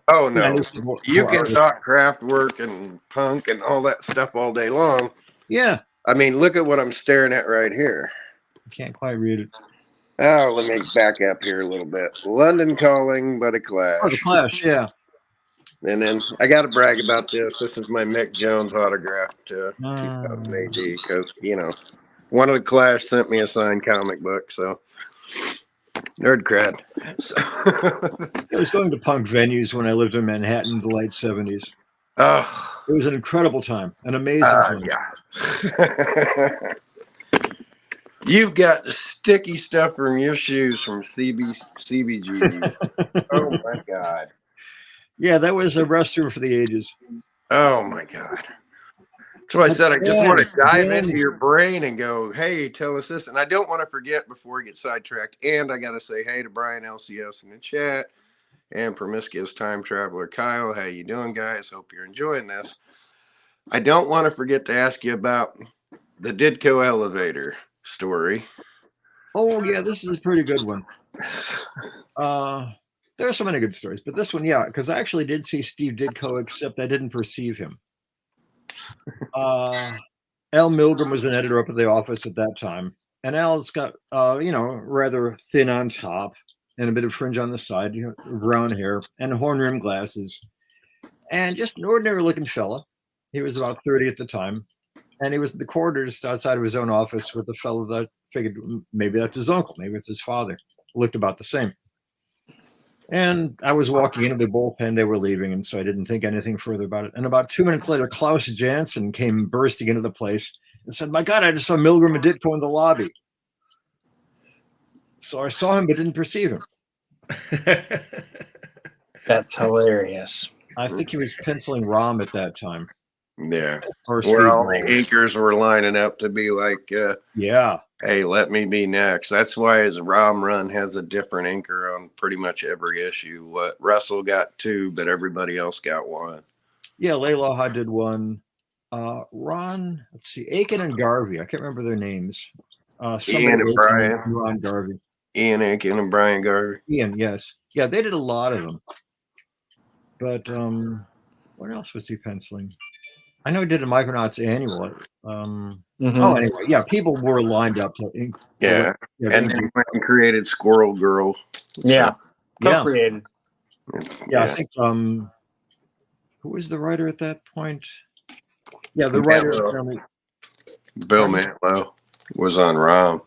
Oh no, you can talk Kraftwerk and punk and all that stuff all day long. Yeah. I mean, look at what I'm staring at right here. I can't quite read it. Oh, let me back up here a little bit. London Calling by The Clash. Oh, The Clash, yeah. And then I got to brag about this. This is my Mick Jones autograph to 2000 AD because, one of The Clash sent me a signed comic book, so nerd cred. So. I was going to punk venues when I lived in Manhattan in the late 70s. Oh, it was an incredible time, an amazing time. Yeah. You've got the sticky stuff from your shoes from CBG. Oh my God. Yeah, that was a restroom for the ages. Oh my God. That's why I said I just want to dive into your brain and go, hey, tell us this. And I don't want to forget before we get sidetracked. And I got to say hey to Brian LCS in the chat and Promiscuous Time Traveler Kyle. How you doing, guys? Hope you're enjoying this. I don't want to forget to ask you about the Ditko elevator story. Oh, yeah, this is a pretty good one. There are so many good stories, but this one, yeah, because I actually did see Steve Ditko, except I didn't perceive him. Al Milgram was an editor up at the office at that time, and Al's got, rather thin on top and a bit of fringe on the side, brown hair and horn-rimmed glasses, and just an ordinary-looking fella. He was about 30 at the time, and he was in the corridors outside of his own office with a fellow that figured maybe that's his uncle, maybe it's his father. Looked about the same. And I was walking into the bullpen, they were leaving, and so I didn't think anything further about it. And about 2 minutes later, Klaus Janson came bursting into the place and said, my God, I just saw Milgram and Ditko in the lobby. So I saw him but didn't perceive him. That's hilarious. I think he was penciling ROM at that time. Yeah. Or Where all the Speedball. inkers were lining up to be like, Yeah. hey, let me be next. That's why his ROM run has a different inker on pretty much every issue. What Russell got 2, but everybody else got 1. Yeah, Laylaha did one. Ron, let's see, Aiken and Garvey. I can't remember their names. Ian and Brian. Ron Garvey. Ian Aiken and Brian Garvey. Ian, yes. Yeah, they did a lot of them. But what else was he penciling? I know he did a Micronauts annual. Oh, anyway, yeah, people were lined up to ink. Yeah. And then he went and created Squirrel Girl. Yeah. Yeah. Co-created. Yeah, I think who was the writer at that point? Yeah, the writer apparently. Bill Mantlo was on ROM.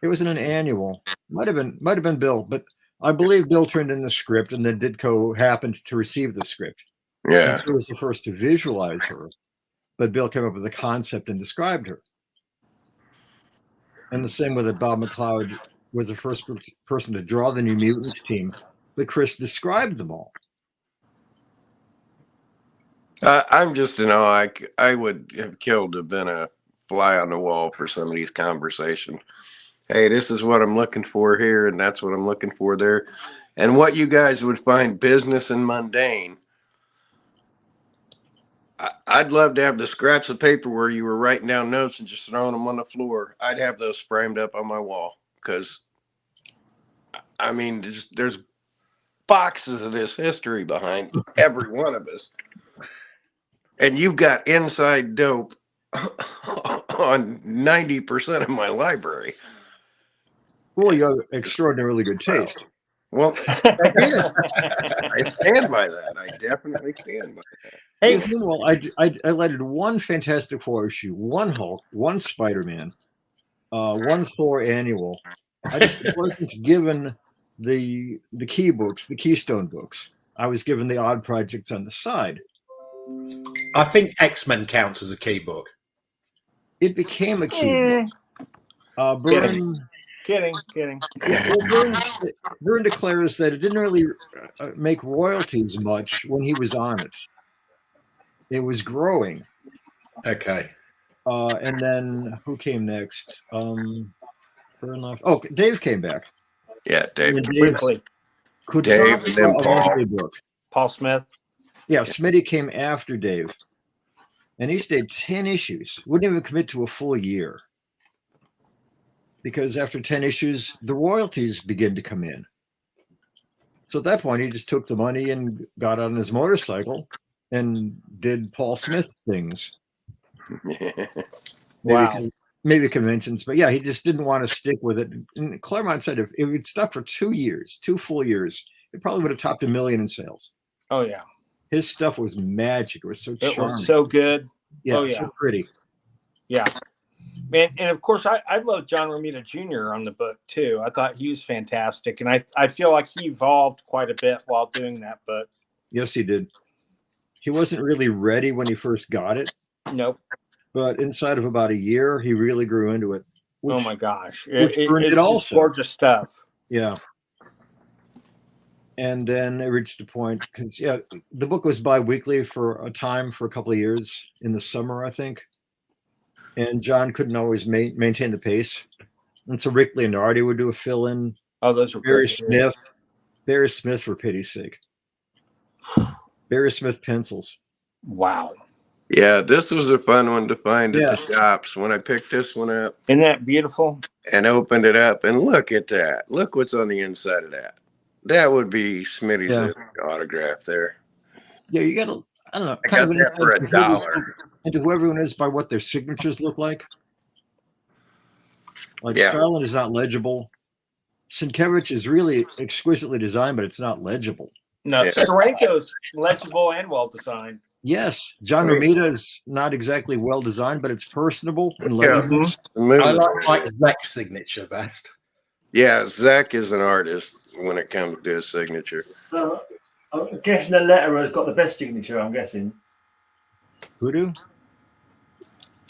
It was in an annual. Might have been Bill, but I believe Bill turned in the script, and then Ditko happened to receive the script. Yeah. And so he was the first to visualize her, but Bill came up with the concept and described her. And the same with it, Bob McLeod was the first person to draw the New Mutants team, but Chris described them all. I'm just in awe. I would have killed to have been a fly on the wall for some of these conversations. Hey, this is what I'm looking for here, and that's what I'm looking for there. And what you guys would find business and mundane. I'd love to have the scraps of paper where you were writing down notes and just throwing them on the floor. I'd have those framed up on my wall because, I mean, there's boxes of this history behind every one of us. And you've got inside dope on 90% of my library. Well, you have extraordinarily good taste. Well, I stand by that. I definitely stand by that. Hey, meanwhile, I lighted one Fantastic Four issue, one Hulk, one Spider-Man, one Thor annual. I just wasn't given the key books, the Keystone books. I was given the odd projects on the side. I think X-Men counts as a key book. It became a key book. Kidding. Yeah, well, Byrne declares that it didn't really make royalties much when he was on it. It was growing. Okay. And then who came next? Byrne left. Oh, Dave came back. Yeah, Dave. Could Dave not and then Paul. book. Paul Smith. Yeah, Smitty came after Dave. And he stayed 10 issues. Wouldn't even commit to a full year. Because after 10 issues, the royalties begin to come in. So at that point, he just took the money and got on his motorcycle and did Paul Smith things. Wow. Maybe conventions, but yeah, he just didn't want to stick with it. And Claremont said if it stuck for 2 years, 2 full years, it probably would have topped 1 million in sales. Oh, yeah. His stuff was magic. It was so charming. It was so good. Yeah, so pretty. Yeah. Man, and of course, I love John Romita Jr. on the book, too. I thought he was fantastic. And I feel like he evolved quite a bit while doing that book. Yes, he did. He wasn't really ready when he first got it. Nope. But inside of about a year, he really grew into it. Oh, my gosh. It's also gorgeous stuff. Yeah. And then it reached a point because, yeah, the book was bi-weekly for a time for a couple of years in the summer, I think. And John couldn't always maintain the pace. And so Rick Leonardi would do a fill-in. Oh, those were Barry great. Smith. Barry Smith, for pity's sake. Barry Smith pencils. Wow. Yeah, this was a fun one to find at the shops when I picked this one up. Isn't that beautiful? And opened it up, and look at that. Look what's on the inside of that. That would be Smitty's autograph there. Yeah, you got to, I don't know. I got that for $1. And to who everyone is by what their signatures look like. Like Starlin is not legible. Sienkiewicz is really exquisitely designed, but it's not legible. No, Steranko's legible and well designed. Yes, John Romita is not exactly well designed, but it's personable and legible. I like Zach's signature best. Yeah, Zach is an artist when it comes to his signature. So I'm guessing the letterer has got the best signature, I'm guessing. Who do?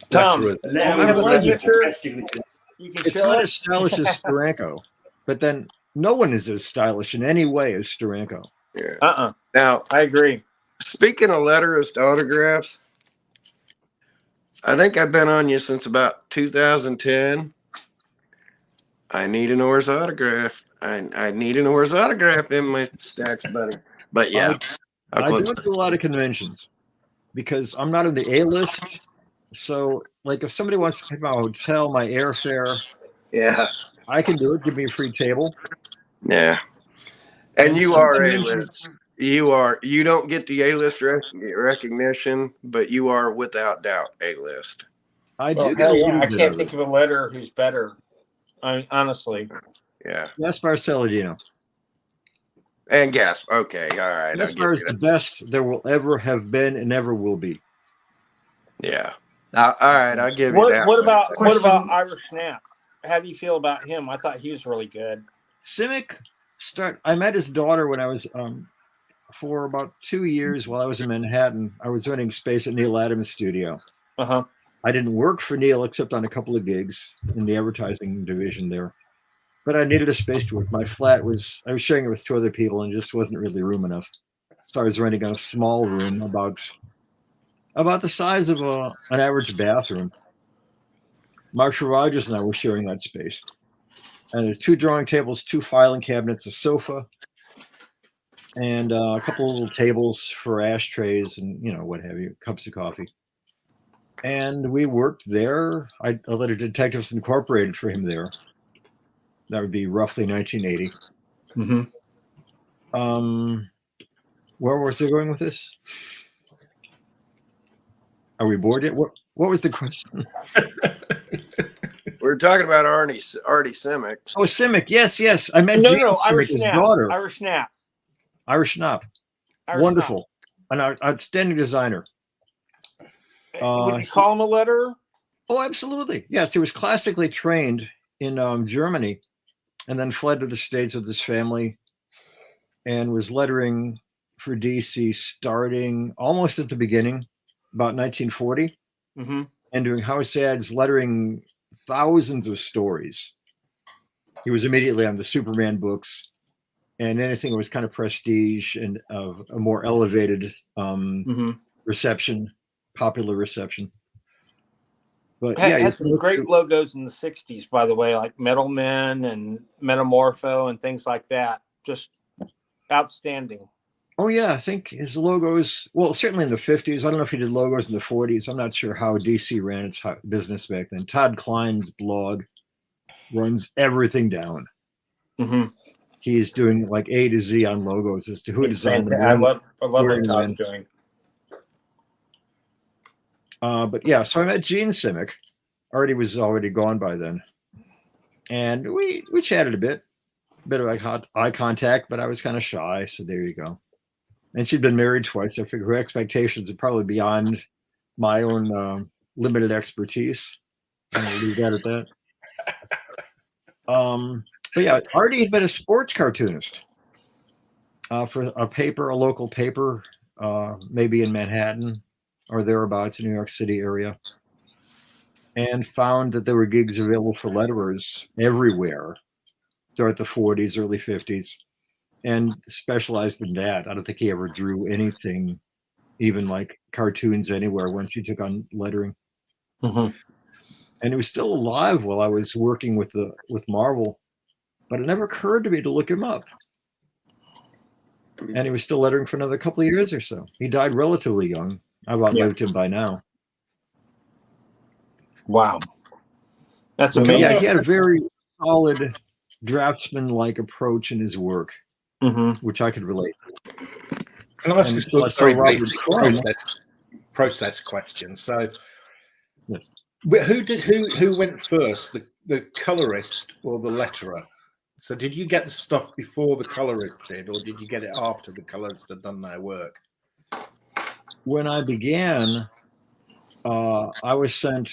Tom, The letterer has got the best signature. You can It's show not it. as stylish as Steranko, but then no one is as stylish in any way as Steranko. Yeah. Now, I agree. speaking of letterist autographs, I think I've been on you since about 2010. I need an Orr's autograph. I need an Orr's autograph in my stacks, buddy. But yeah, I don't do a lot of conventions because I'm not in the A list. So, like, if somebody wants to pay my hotel, my airfare, yeah, I can do it. Give me a free table. yeah. And you some are A conventions- list. You don't get the A list recognition, but you are without doubt A list. I Well, do get a hell yeah, little I bit can't of think it. of a letter who's better. Honestly. Yeah. Gaspar Saladino. And Gasp. Okay, all right. I'll Gaspar give is you the that. best there will ever have been and ever will be. Yeah. All right, I'll give you What that. what one. about what Question. about Irish Snap? How do you feel about him? I thought he was really good. Simic I met his daughter when I was for about 2 years while I was in Manhattan. I was renting space at Neil Adams' studio. Uh-huh. I didn't work for Neil except on a couple of gigs in the advertising division there. But I needed a space to work. My flat I was sharing it with 2 other people and just wasn't really room enough. So I was renting a small room about the size of an average bathroom. Marshall Rogers and I were sharing that space. And there's 2 drawing tables, 2 filing cabinets, a sofa, and a couple of little tables for ashtrays and, what have you, cups of coffee. And we worked there. I let a Detectives Incorporated for him there. That would be roughly 1980. Mm-hmm. Where was I going with this? Are we bored yet? What was the question? We're talking about Artie Simic. Oh, Simic. Yes. I met No, Gene Simic, Irish his Snap. daughter. Irish Snap. Irish Schnapp. Irish Wonderful. An outstanding designer. Snap. Would you call him a letterer? Oh, absolutely. Yes, he was classically trained in Germany and then fled to the States with his family and was lettering for DC starting almost at the beginning, about 1940, Mm-hmm. and doing house ads, lettering thousands of stories. He was immediately on the Superman books and anything that was kind of prestige and of a more elevated reception, popular reception. But yeah, had some great logos in the 60s, by the way, like Metal Men and Metamorpho and things like that. Just outstanding. Oh, yeah. I think his logos, well, certainly in the 50s. I don't know if he did logos in the 40s. I'm not sure how DC ran its business back then. Todd Klein's blog runs everything down. Mm-hmm. He's doing like A to Z on logos as to who designed them. I love what where Todd's went. doing. But yeah, so I met Gene Simic. Artie was already gone by then. And we chatted a bit of like eye contact, but I was kind of shy. So there you go. And she'd been married twice. I figure her expectations are probably beyond my own limited expertise. I'm going to leave that at that. But yeah, Artie had been a sports cartoonist for a local paper, maybe in Manhattan or thereabouts in New York City area, and found that there were gigs available for letterers everywhere throughout the 40s, early 50s, and specialized in that. I don't think he ever drew anything, even like cartoons anywhere, once he took on lettering. Mm-hmm. And he was still alive while I was working with Marvel, but it never occurred to me to look him up. And he was still lettering for another couple of years or so. He died relatively young. I've outlived him by now. Wow. That's But amazing. yeah, he had a very solid draftsman-like approach in his work, which I could relate. Can I ask And you a very Robert basic Crumb. process question? So, Yes. who went first, the colorist or the letterer? So, did you get the stuff before the colorist did, or did you get it after the colorists had done their work? When I began, I was sent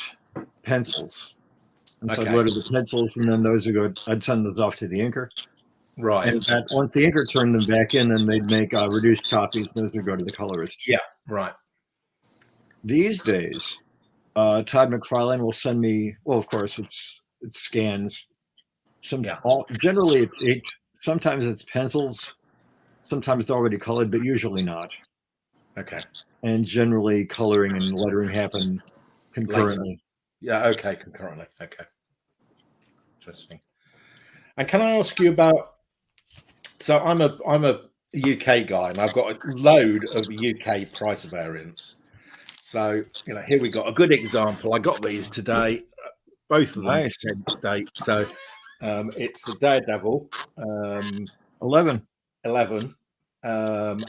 pencils. And so I'd Okay. load the pencils, and then I'd send those off to the inker. Right. And once the inker turned them back in, then they'd make reduced copies, and those would go to the colorist. Yeah, right. These days, Todd McFarlane will send me, well, of course, it's it scans. Yeah. Generally, sometimes it's pencils, sometimes already colored, but usually not. Okay. And generally, coloring and lettering happen concurrently. Later. Yeah. Okay. Concurrently. Okay. Interesting. And can I ask you about? So I'm a UK guy, and I've got a load of UK price variants. So here we got a good example. I got these today, both of them Nice. date. So it's the Daredevil 11. 11.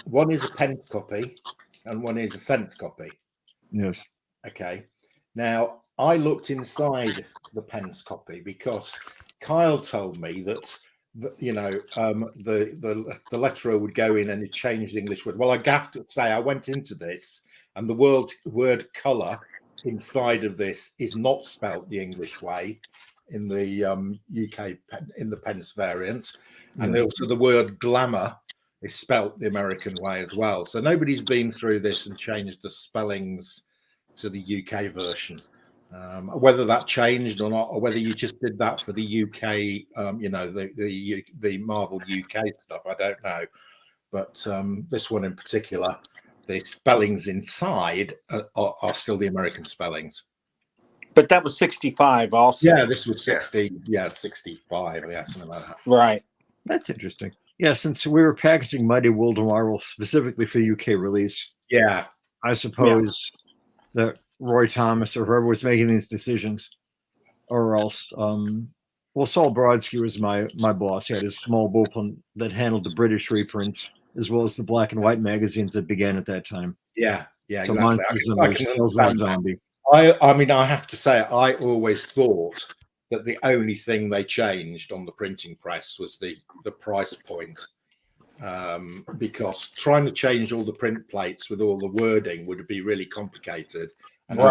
One is a pence copy, and one is a cents copy. Yes. Okay. Now I looked inside the pence copy because Kyle told me that the letterer would go in and it changed the English word. Well, I have to say I went into this, and the word colour inside of this is not spelt the English way in the UK in the pence variant, and also the word glamour is spelt the American way as well. So nobody's been through this and changed the spellings to the UK version. Whether that changed or not, or whether you just did that for the UK, the Marvel UK stuff, I don't know. But this one in particular, the spellings inside are still the American spellings. But that was 65 also. Yeah, this was 60. Yeah, 65. Yeah, something like that. Right. That's interesting. Yeah, since we were packaging Mighty World of Marvel specifically for the UK release, yeah, I suppose that Roy Thomas or whoever was making these decisions, or else, Saul Brodsky was my boss. He had his small bullpen that handled the British reprints as well as the black and white magazines that began at that time. Yeah, So exactly. Monsters and Tales of the Zombie. I mean, I have to say, I always thought that the only thing they changed on the printing press was the price point, because trying to change all the print plates with all the wording would be really complicated and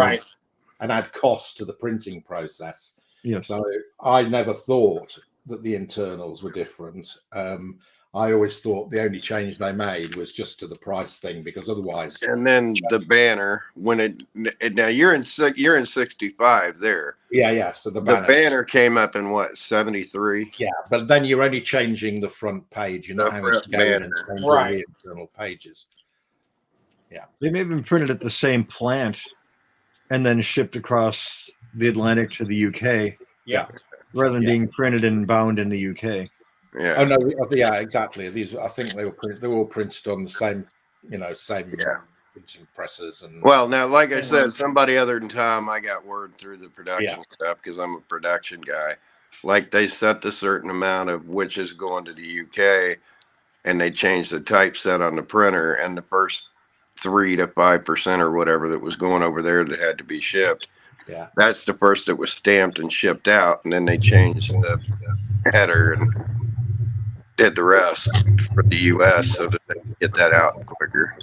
add cost to the printing process. Yes. So I never thought that the internals were different. I always thought the only change they made was just to the price thing, because otherwise. And then the banner, when now you're in 65 there. Yeah. So the banner came up in what, 73? Yeah, but then you're only changing the front page. You're not having to go in and change all the internal pages. Yeah, they may have been printed at the same plant and then shipped across the Atlantic to the UK. Yeah, rather than being printed and bound in the UK. Yeah. Oh no. Yeah, exactly. These, I think they were all printed on the same, printing presses. And well, now, like I said, somebody other than Tom, I got word through the production stuff because I'm a production guy. Like they set the certain amount of which is going to the UK, and they changed the typeset on the printer, and the first 3 to 5% or whatever that was going over there that had to be shipped. Yeah, that's the first that was stamped and shipped out, and then they changed the header and did the rest for the US so that they could get that out quicker.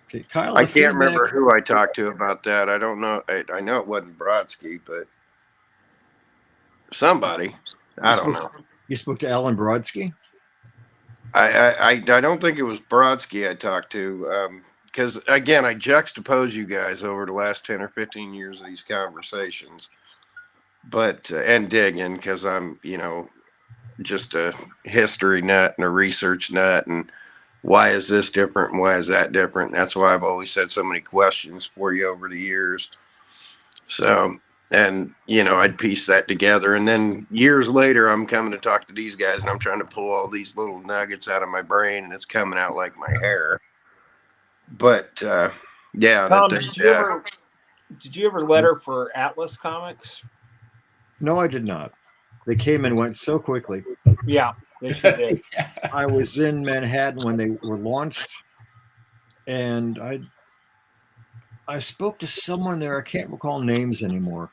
Okay, Kyle, I can't remember who I talked to about that. I don't know. I know it wasn't Brodsky, but somebody. I don't know. You spoke to Alan Brodsky? I don't think it was Brodsky I talked to. Because, again, I juxtapose you guys over the last 10 or 15 years of these conversations. But, and digging, because I'm, just a history nut and a research nut. And why is this different? And why is that different? That's why I've always had so many questions for you over the years. So, and, I'd piece that together. And then years later, I'm coming to talk to these guys, and I'm trying to pull all these little nuggets out of my brain, and it's coming out like my hair. But Tom, did you ever letter for Atlas Comics? No, I did not. They came and went so quickly. Yeah, they sure did. I was in Manhattan when they were launched, and I spoke to someone there. I can't recall names anymore.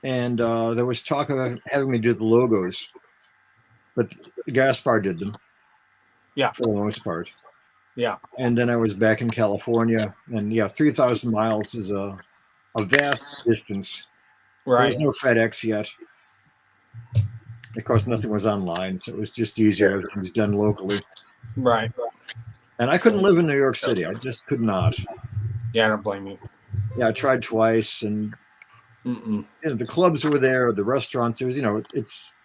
And there was talk of having me do the logos, but Gaspar did them. Yeah, for the most part. Yeah. And then I was back in California, and 3,000 miles is a vast distance. Right. There was no FedEx yet. Of course, nothing was online, so it was just easier. Everything was done locally. Right. And I couldn't live in New York City. I just could not. Yeah, I don't blame you. Yeah, I tried twice, and Mm-mm. The clubs were there, the restaurants. It was,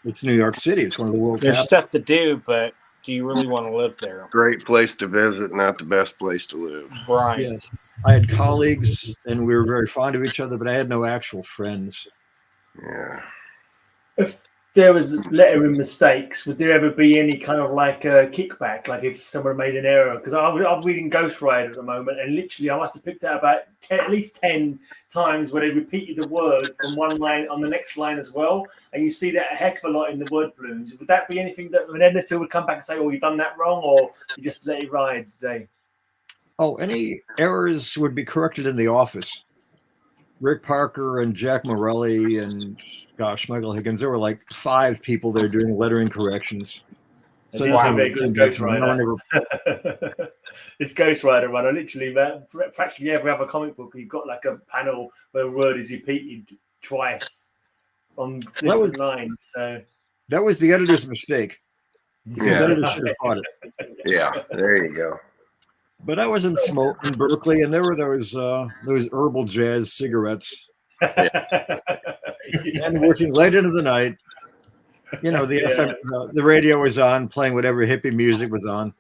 it's New York City. It's one of the world There's capitals. stuff to do, but do you really want to live there? Great place to visit, not the best place to live. Right. Yes, I had colleagues, and we were very fond of each other, but I had no actual friends. Yeah. If there was lettering mistakes, would there ever be any kind of like a kickback? Like if someone made an error? Because I'm reading Ghost Rider at the moment, and literally I must have picked out about at least 10 times where they repeated the word from one line on the next line as well. And you see that a heck of a lot in the word balloons. Would that be anything that an editor would come back and say, "Oh, you've done that wrong," or you just let it ride today? Oh, any errors would be corrected in the office. Rick Parker and Jack Morelli and Michael Higgins. There were like 5 people there doing lettering corrections. So Wow. Ghost Rider. It's Ghost Rider, right? I literally, practically every other comic book, you've got like a panel where a word is repeated twice on different lines. So that was the editor's mistake. Yeah. The editor should have caught it. Yeah, there you go. But I was in Berkeley, and there were those herbal jazz cigarettes, and working late into the night. The radio was on, playing whatever hippie music was on.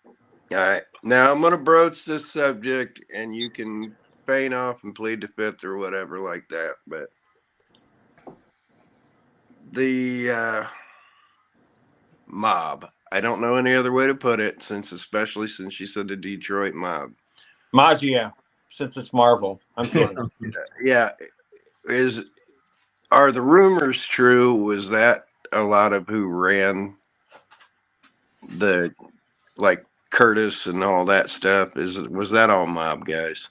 All right, now I'm gonna broach this subject, and you can feign off and plead the fifth or whatever like that. But the mob. I don't know any other way to put it, especially since you said the Detroit mob. Magia, since it's Marvel. I'm kidding. Yeah. Are the rumors true? Was that a lot of who ran the, like, Curtis and all that stuff? Was that all mob guys?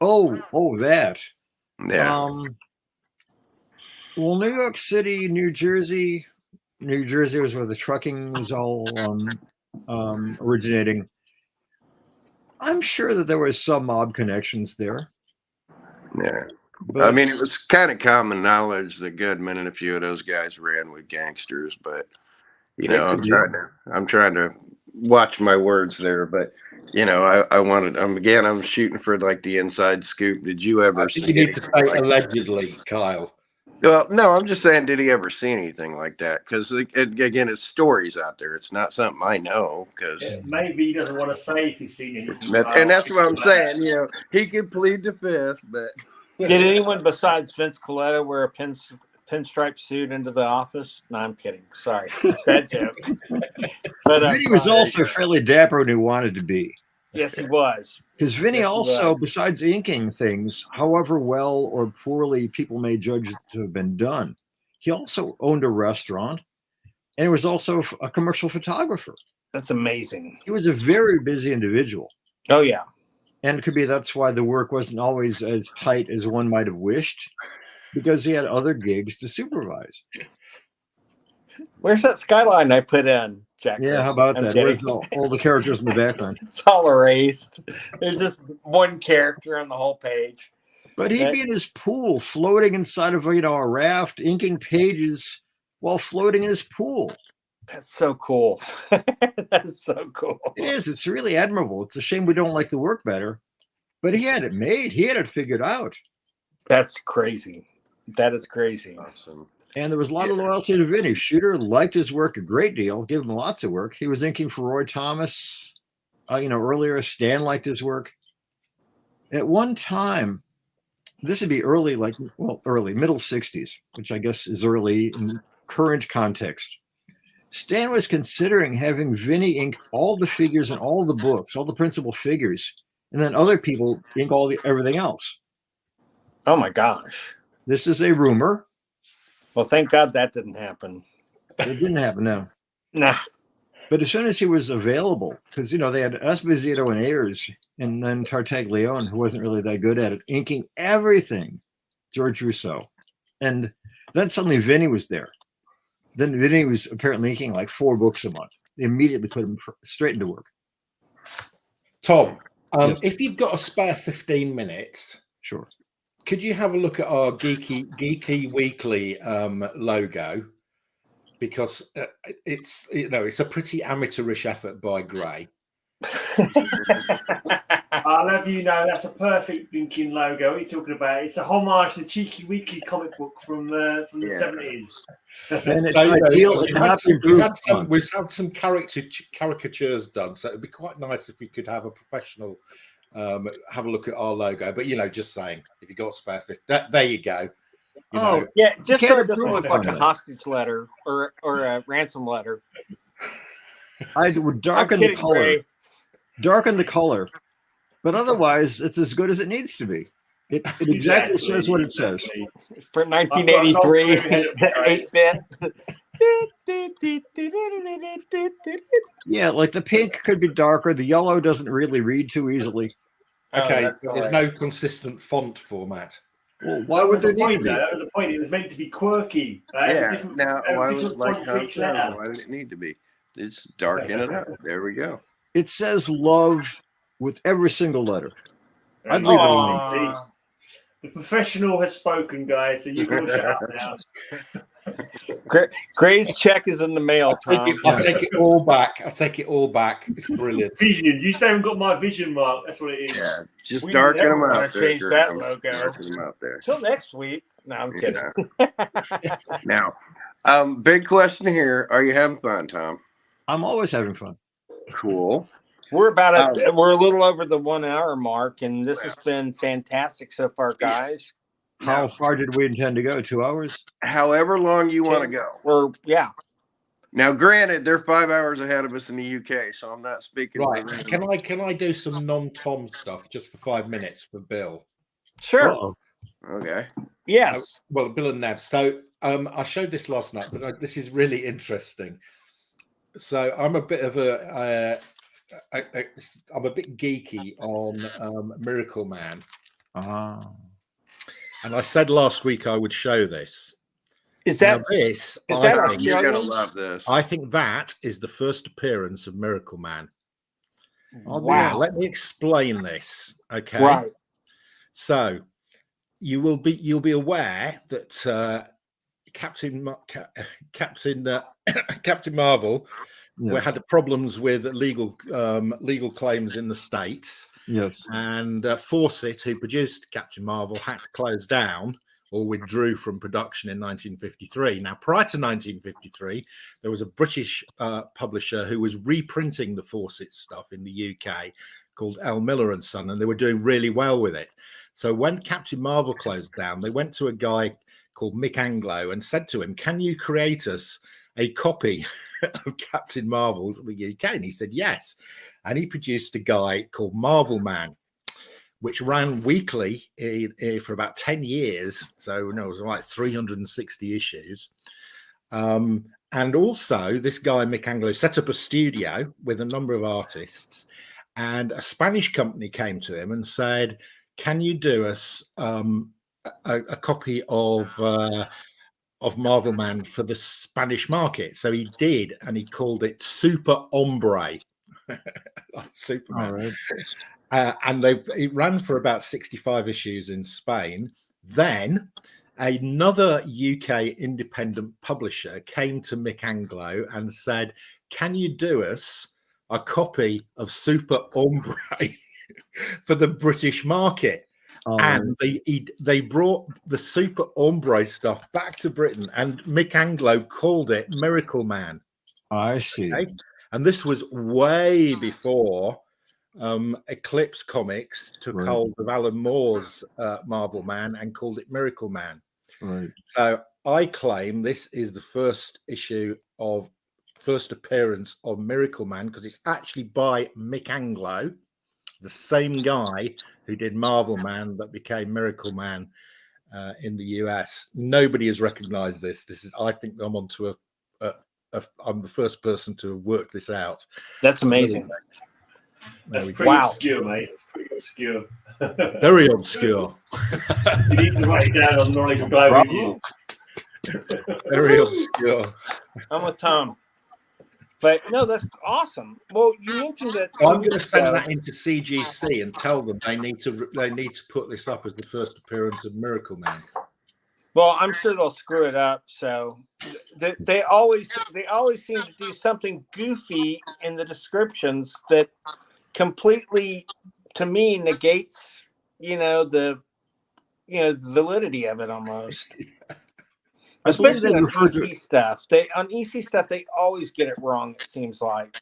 Oh, that. Yeah. Well, New York City, New Jersey was where the trucking was all originating. I'm sure that there was some mob connections there. Yeah. But, I mean, it was kind of common knowledge that Goodman and a few of those guys ran with gangsters, but I'm trying to watch my words there, but I'm shooting for like the inside scoop. Did you ever see? You need to say allegedly, Kyle. Well, no, I'm just saying, did he ever see anything like that? Because again, it's stories out there. It's not something I know. Because maybe he doesn't want to say if he's seen anything. And that's what I'm saying. He could plead the fifth, but did anyone besides Vince Coletta wear a pinstripe suit into the office? No, I'm kidding. Sorry, bad joke. But he was also fairly dapper when he wanted to be. Yes, he was. Because Vinny besides inking things, however well or poorly people may judge it to have been done, he also owned a restaurant, and he was also a commercial photographer. That's amazing. He was a very busy individual. Oh, yeah. And it could be that's why the work wasn't always as tight as one might have wished, because he had other gigs to supervise. Where's that skyline I put in, Jack? Yeah, how about that? Where's all the characters in the background? It's all erased. There's just one character on the whole page. But he'd be in his pool, floating inside of a raft, inking pages while floating in his pool. That's so cool. That's so cool. It is. It's really admirable. It's a shame we don't like the work better. But he had it made. He had it figured out. That's crazy. That is crazy. Awesome. And there was a lot of loyalty to Vinny. Shooter liked his work a great deal, gave him lots of work. He was inking for Roy Thomas, earlier. Stan liked his work. At one time, this would be early, middle 60s, which I guess is early in current context. Stan was considering having Vinny ink all the figures in all the books, all the principal figures, and then other people ink everything else. Oh my gosh. This is a rumor. Well, thank God that didn't happen. It didn't happen, no. Nah. But as soon as he was available, because, they had Esposito and Ayers, and then Tartaglione, who wasn't really that good at it, inking everything, George Rousseau. And then suddenly Vinny was there. Then Vinny was apparently inking like 4 books a month. They immediately put him straight into work. Tom, yes. If you've got a spare 15 minutes, sure. Could you have a look at our Geeky Weekly logo? Because it's a pretty amateurish effort by Gray. I'll have you know that's a perfect blinking logo. What are you talking about? It's a homage to the Geeky Weekly comic book from the 70s. And it's So, you know, ideal. It cannot be improved. we've had some caricatures done, so it'd be quite nice if we could have a professional have a look at our logo. But just saying, if you got spare 50, there you go. You know. Yeah, just so can't it doesn't improve look like on a that. hostage letter or a ransom letter. I would darken the color. Ray. Darken the color. But otherwise, it's as good as it needs to be. It exactly says what it says. For 1983, 8-bit. Yeah, like the pink could be darker. The yellow doesn't really read too easily. Okay, that's all there's right. no consistent font format. Well, why would there need to be? That was the point. It was meant to be quirky. Right? Yeah. Now, why would different like font for each Tom said, letter. why would it need to be? It's darken it up. There we go. It says love with every single letter. I'd leave it alone. The professional has spoken, guys, so you can all shut up now. Gray's check is in the mail, Tom. I take it all back. I take it all back. It's brilliant. Vision. You still haven't got my vision mark. That's what it is. Yeah, just We darken never them wanna out there. change Kurt. that logo. Darken them out there. Till next week. No, I'm kidding. Yeah. Now, big question here. Are you having fun, Tom? I'm always having fun. Cool. We're we're a little over the 1 hour mark, and this has been fantastic so far, guys. How far did we intend to go? 2 hours? However long you want to go. Yeah. Now, granted, they're 5 hours ahead of us in the UK, so I'm not speaking. Right. for them. Can I do some non-Tom stuff just for 5 minutes for Bill? Sure. Uh-oh. Okay. Yes. Well, Bill and Nev. So I showed this last night, but this is really interesting. So I'm a bit of I'm a bit geeky on Miracle Man. And I said last week I would show this. Is that You're gonna love this. I think that is the first appearance of Miracle Man. Wow. Let me explain this. Okay. Right. So you'll be aware that Captain Marvel had problems with legal claims in the States. Yes. And Fawcett, who produced Captain Marvel, had to close down or withdrew from production in 1953. Now, prior to 1953, there was a British publisher who was reprinting the Fawcett stuff in the UK called L. Miller and Son, and they were doing really well with it. So when Captain Marvel closed down, they went to a guy called Mick Anglo and said to him, "Can you create us a copy of Captain Marvel for the UK?" And he said yes. And he produced a guy called Marvel Man, which ran weekly for about 10 years. So it was like 360 issues. And also this guy, Mick Anglo, set up a studio with a number of artists, and a Spanish company came to him and said, "Can you do us a copy of Marvel Man for the Spanish market?" So he did, and he called it Super Hombre. Like Superman. Right. And it ran for about 65 issues in Spain. Then another UK independent publisher came to Mick Anglo and said, "Can you do us a copy of Super Hombre for the British market?" And they brought the Super Hombre stuff back to Britain, and Mick Anglo called it Miracle Man. I see. Okay? And this was way before Eclipse Comics took hold of Alan Moore's Marvel Man and called it Miracle Man. Right. So I claim this is the first appearance of Miracle Man, because it's actually by Mick Anglo, the same guy who did Marvel Man but became Miracle Man in the US. Nobody has recognized this. I think I'm onto I'm the first person to have worked this out. That's amazing. That's pretty obscure, mate. It's pretty obscure. Very obscure. You need to write it down on Knowledge of Glow Review. Very obscure. I'm with Tom. But no, that's awesome. Well, you mentioned that. So I'm going to send that into CGC and tell them they need to put this up as the first appearance of Miracle Man. Well, I'm sure they'll screw it up. So they always seem to do something goofy in the descriptions that completely, to me, negates, the validity of it almost. I believe Especially they on refer to EC stuff. On EC stuff, they always get it wrong, it seems like.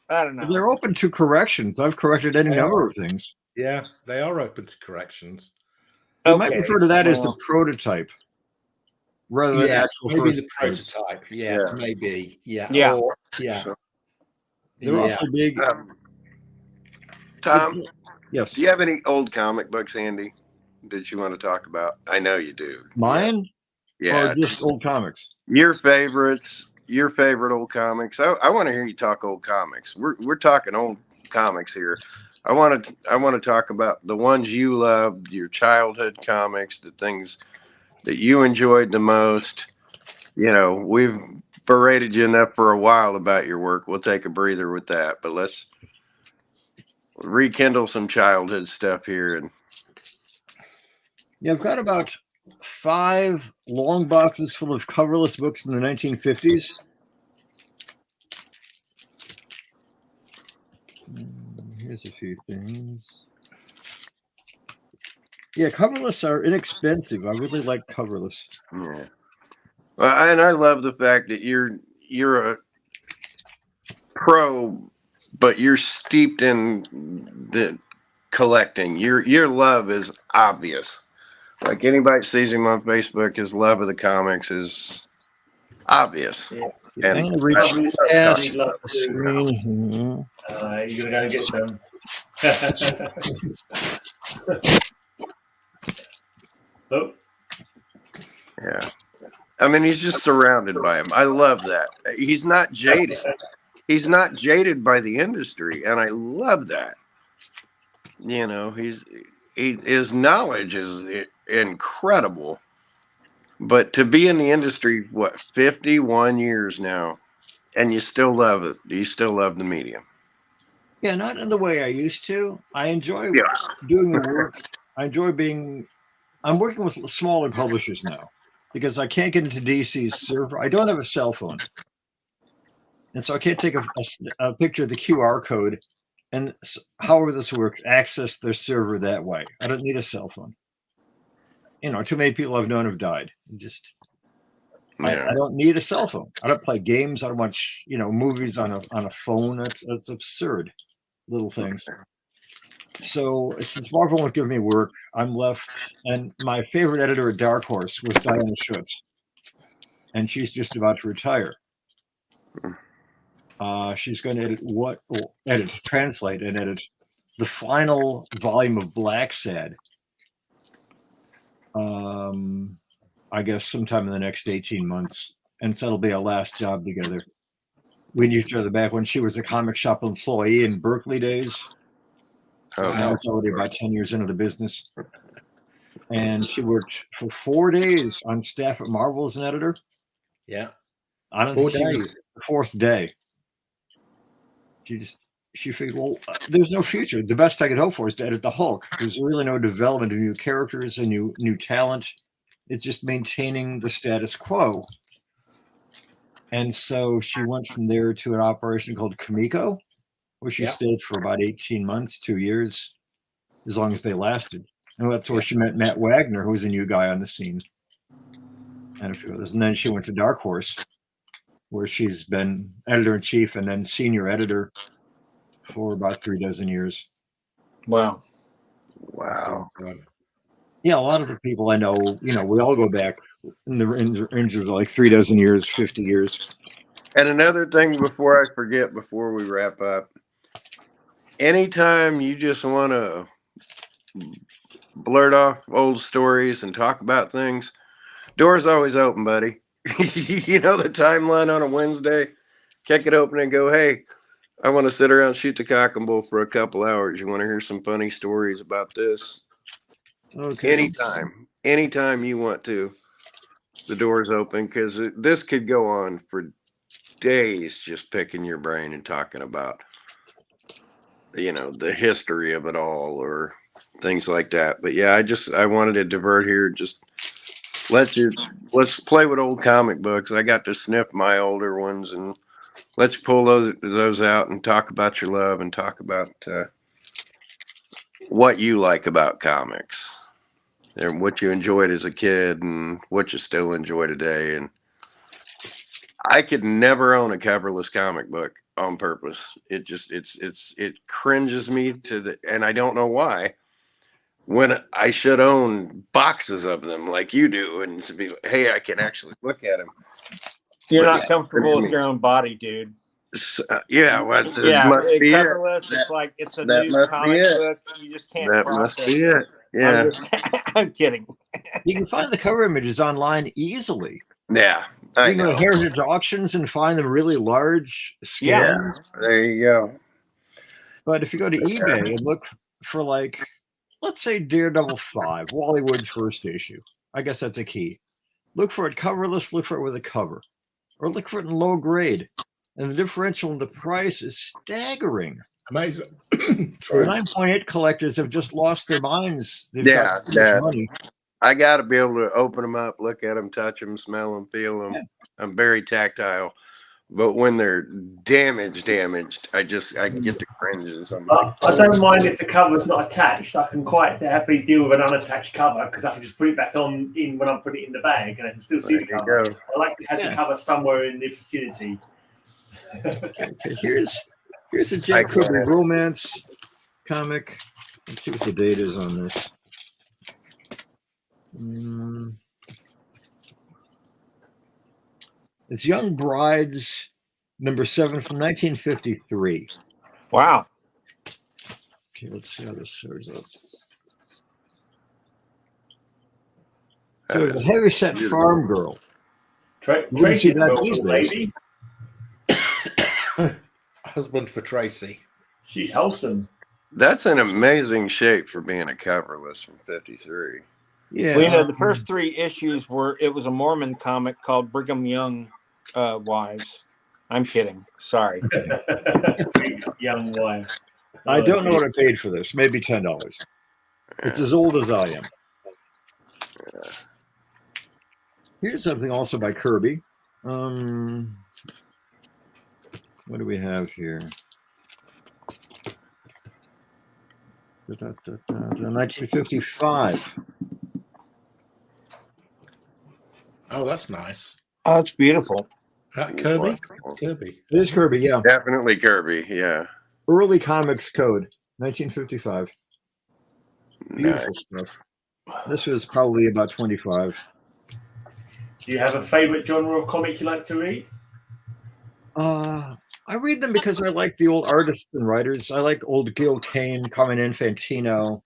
I don't know. they're open to corrections. I've corrected any number of things. Yeah, they are open to corrections. They might refer to that as the prototype rather than actual maybe first the prototype. Yeah, Yeah. maybe. Yeah. Yeah. Or, yeah. So, They're awfully big. Tom, Yes. do you have any old comic books handy that you want to talk about? I know you do. Mine? Yeah. Or just old comics? Your favorites, your favorite old comics. I want to hear you talk old comics. We're talking old comics here. I want to talk about the ones you loved, your childhood comics, the things that you enjoyed the most. We've berated you enough for a while about your work. We'll take a breather with that, but let's rekindle some childhood stuff here. And Yeah, I've got about 5 long boxes full of coverless books in the 1950s. Here's a few things. Yeah, coverless are inexpensive. I really like coverless. yeah, and I love the fact that you're a pro, but you're steeped in the collecting. Your love is obvious. Like anybody sees him on Facebook, his love of the comics is obvious. Yeah. And I'm going to reach Probably past something love the to- screen. You're gonna go get some. Oh, yeah, I mean, he's just surrounded by him. I love that. He's not jaded. He's not jaded by the industry, and I love that. His knowledge is incredible. But to be in the industry, 51 years now, and you still love it. You still love the medium. Yeah, not in the way I used to. I enjoy Yeah. doing the work. I enjoy I'm working with smaller publishers now because I can't get into DC's server. I don't have a cell phone. And so I can't take a picture of the QR code and however this works, access their server that way. I don't need a cell phone. Too many people I've known have died. I don't need a cell phone. I don't play games. I don't watch, movies on a phone. That's absurd. Little things. So since Marvel won't give me work, I'm left. And my favorite editor at Dark Horse was Diana Schutz, and she's just about to retire. She's going to translate and edit the final volume of Black Sad. I guess sometime in the next 18 months. And so it'll be our last job together. We knew each other back when she was a comic shop employee in Berkeley days. I was already about 10 years into the business. And she worked for 4 days on staff at Marvel as an editor. Yeah. I don't 4 think she was days. the 4th day. She figured, well, there's no future. The best I could hope for is to edit the Hulk. There's really no development of new characters and new talent. It's just maintaining the status quo. And so she went from there to an operation called Kamiko, where she stayed for about 18 months, 2 years, as long as they lasted. And that's where she met Matt Wagner, who was a new guy on the scene, and a few others. And then she went to Dark Horse, where she's been editor-in-chief and then senior editor for about 36 years. Wow. Yeah, a lot of the people I know, we all go back in the range of like 36 years, 50 years. And another thing before I forget, before we wrap up, anytime you just want to blurt off old stories and talk about things, door's always open, buddy. The timeline on a Wednesday, kick it open and go, hey, I want to sit around, shoot the cock and bull for a couple hours. You want to hear some funny stories about this? Okay. Anytime you want to, the door's open, because this could go on for days, just picking your brain and talking about, the history of it all or things like that. But yeah, I wanted to divert here. Just let's play with old comic books. I got to sniff my older ones, and let's pull those out and talk about your love and talk about what you like about comics and what you enjoyed as a kid and what you still enjoy today. And I could never own a coverless comic book on purpose. It cringes me and I don't know why, when I should own boxes of them like you do, and to be, hey, I can actually look at them. You're not comfortable with your own body, dude. Yeah, well, it must be coverless. It's like it's a new comic book. You just can't. That must be it. Yeah, I'm kidding. You can find the cover images online easily. Yeah, you can go to Heritage Auctions and find them really large scans. Yeah, there you go. But if you go to eBay and look for, like, let's say Daredevil 5, Wally Wood's first issue, I guess that's a key. Look for it coverless. Look for it with a cover, or look for it in low grade. And the differential in the price is staggering. Amazing. 9.8 collectors have just lost their minds. They've got so much money. I got to be able to open them up, look at them, touch them, smell them, feel them. Yeah. I'm very tactile. But when they're damaged, I get the cringes. I don't mind if the cover's not attached. I can quite happily deal with an unattached cover because I can just put it back on when I put it in the bag and I can still see the cover. I like to have the cover somewhere in the vicinity. Okay, here's a Jack Kirby romance comic. Let's see what the date is on this. It's Young Brides, number 7 from 1953. Wow. Okay, let's see how this shows up. So it's a heavyset farm girl. Tracy, that lady. Husband for Tracy. She's wholesome. That's an amazing shape for being a coverless from 53. Yeah. Well, you know, the first 3 issues it was a Mormon comic called Brigham Young Wives. I'm kidding. Sorry. Young Wives. I don't know what I paid for this. Maybe $10. It's as old as I am. Here's something also by Kirby. What do we have here? 1955. Oh, that's nice. Oh, it's beautiful. Kirby? Kirby. It is Kirby, yeah. Definitely Kirby, yeah. Early Comics Code, 1955. Beautiful stuff. This was probably about 25. Do you have a favorite genre of comic you like to read? I read them because I like the old artists and writers. I like old Gil Kane, Carmen Infantino,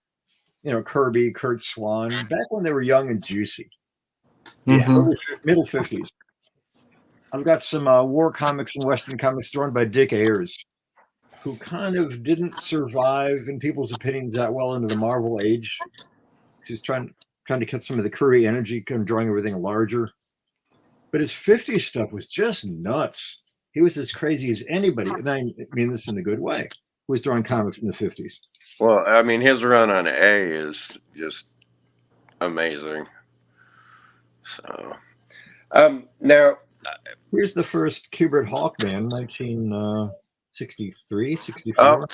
Kirby, Kurt Swan, back when they were young and juicy. Mm-hmm. Middle 50s. I've got some war comics and Western comics drawn by Dick Ayers, who kind of didn't survive, in people's opinions, that well into the Marvel age. He's trying to get some of the Kirby energy, kind of drawing everything larger. But his 50s stuff was just nuts. He was as crazy as anybody, and I mean this in a good way, who was drawing comics in the 50s. Well, I mean, his run on A is just amazing. So, now... Here's the first Kubert Hawkman, 1963, 64.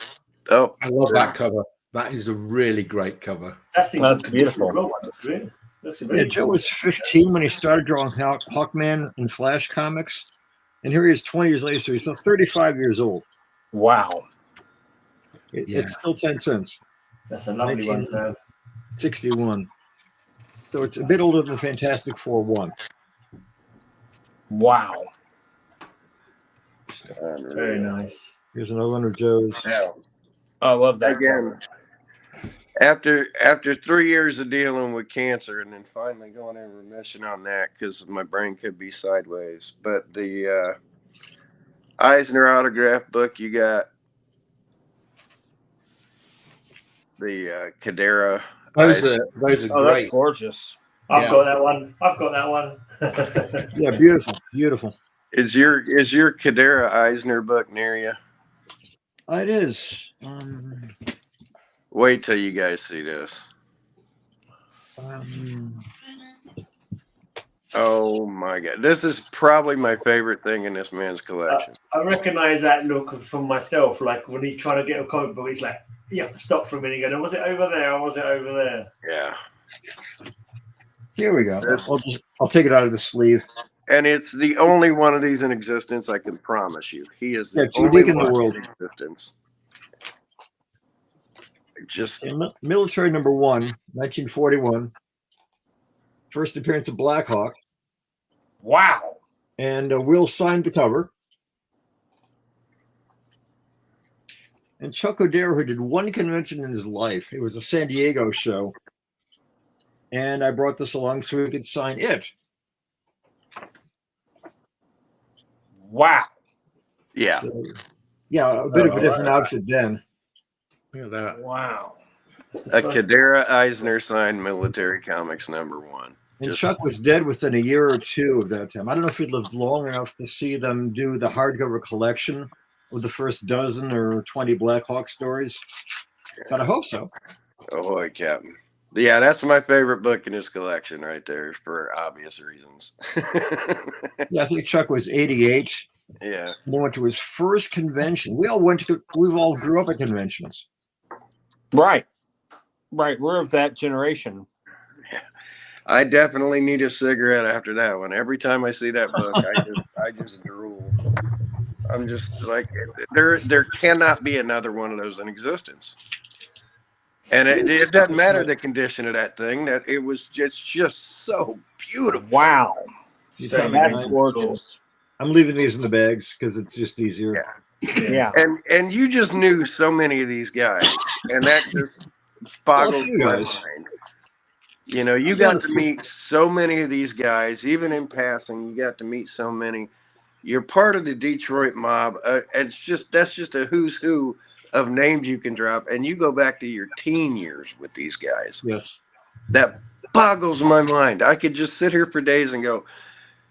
Oh, I love that cover. That is a really great cover. That's beautiful. Yeah, Joe was 15 when he started drawing Hawkman and Flash comics. And here he is 20 years later, so he's still 35 years old. Wow. It's still 10 cents. That's a lovely one to have. 61. So it's a bit older than Fantastic Four 1. Wow. Very nice. Here's another one of Joe's. Yeah. I love that. Again, after 3 years of dealing with cancer and then finally going in remission on that because my brain could be sideways. But the Eisner autograph book, you got the Cadera. Those are great. That's gorgeous. I've got that one. Yeah, beautiful. Is your Cadera Eisner book near you? It is. Wait till you guys see this. Oh my God. This is probably my favorite thing in this man's collection. I recognize that look from myself. Like when he's trying to get a comic book, he's like, you have to stop for a minute and go, was it over there or was it over there? Yeah. Here we go. I'll take it out of the sleeve. And it's the only one of these in existence, I can promise you. He is the It's only unique in the one world. in existence. Just Military number 1, 1941. First appearance of Blackhawk. Wow. And Will signed the cover. And Chuck O'Dare, who did one convention in his life, it was a San Diego show. And I brought this along so he could sign it. Wow. yeah. So, yeah, a bit of a different outfit then. Look at that. Wow. A Kadera Eisner signed Military Comics number 1. And Chuck was dead within a year or two of that time. I don't know if he lived long enough to see them do the hardcover collection with the first dozen or 20 Blackhawk stories, but I hope so. Ahoy, Captain. Yeah, that's my favorite book in his collection right there for obvious reasons. Yeah, I think Chuck was 88. Yeah. He went to his first convention. We've all grew up at conventions. Right. Right. We're of that generation. I definitely need a cigarette after that one. Every time I see that book, I just drool. I'm just like, there cannot be another one of those in existence. And it doesn't matter the condition of that thing. It's just so beautiful. Wow. That's gorgeous. I'm leaving these in the bags because it's just easier. Yeah. And you just knew so many of these guys, and that just boggles my mind. You know, you got to meet so many of these guys, even in passing. You got to meet so many. You're part of the Detroit mob. That's just a who's who of names you can drop, and you go back to your teen years with these guys. Yes, that boggles my mind. I could just sit here for days and go,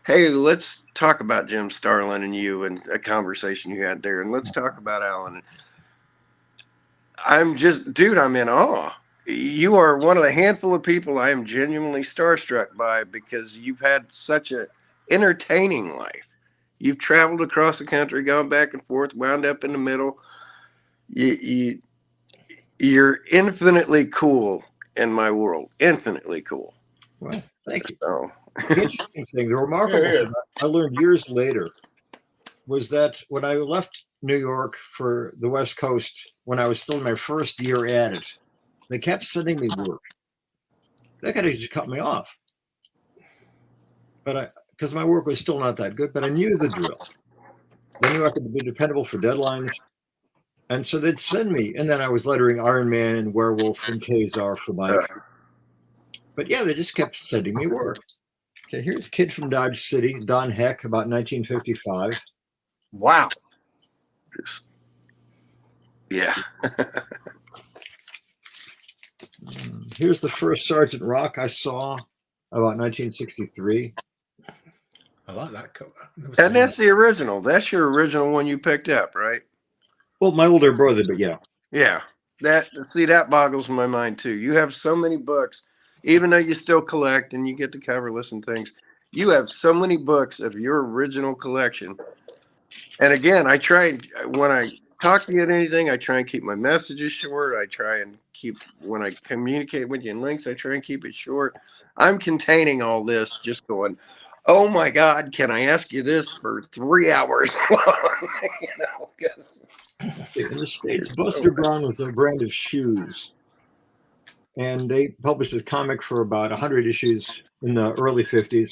"Hey, let's talk about Jim Starlin and you and a conversation you had there, and let's talk about Alan." I'm in awe. You are one of the handful of people I am genuinely starstruck by because you've had such an entertaining life. You've traveled across the country, gone back and forth, wound up in the middle. You're infinitely cool in my world. Infinitely cool. Well, thank you. So. The interesting thing, the remarkable thing I learned years later was that when I left New York for the West Coast, when I was still in my first year at it, they kept sending me work. That could have just cut me off. But because my work was still not that good, but I knew the drill. I knew I could be dependable for deadlines. And so they'd send me, and then I was lettering Iron Man and Werewolf and Kazar for Mike. But yeah, they just kept sending me work. Okay, here's a kid from Dodge City, Don Heck, about 1955. Wow. Yeah. Here's the first Sergeant Rock I saw about 1963. I like that cover. And that's the original. That's your original one you picked up, right? Well, my older brother, but yeah. Yeah. That boggles my mind too. You have so many books, even though you still collect and you get the coverless and things. You have so many books of your original collection. And again, when I talk to you at anything, I try and keep my messages short. I try and when I communicate with you in links, I try and keep it short. I'm containing all this, just going, oh my God, can I ask you this for 3 hours long? In the States, Buster Brown was a brand of shoes. And they published this comic for about 100 issues in the early 50s.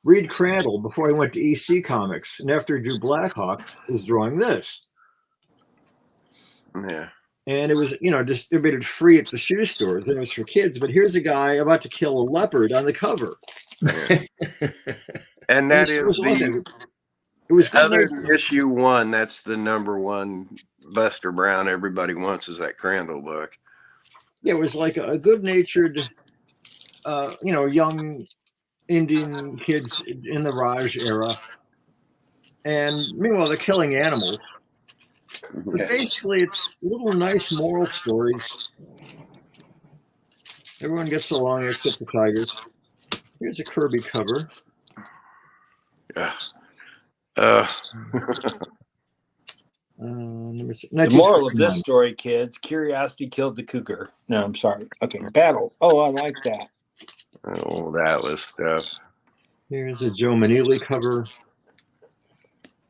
Reed Crandall, before he went to EC Comics, and after he drew Blackhawk, was drawing this. Yeah. And it was, distributed free at the shoe stores. And it was for kids. But here's a guy about to kill a leopard on the cover. Yeah. And that is it was other than issue 1. That's the number 1 Buster Brown everybody wants is that Crandall book. Yeah, it was like a good-natured, young Indian kids in the Raj era. And meanwhile, they're killing animals. But basically, it's little nice moral stories. Everyone gets along except the tigers. Here's a Kirby cover. The moral of this story, kids: curiosity killed the cougar. No, I'm sorry. Okay, battle. Oh, I like that. Oh, that was stuff. Here's a Joe Manili cover.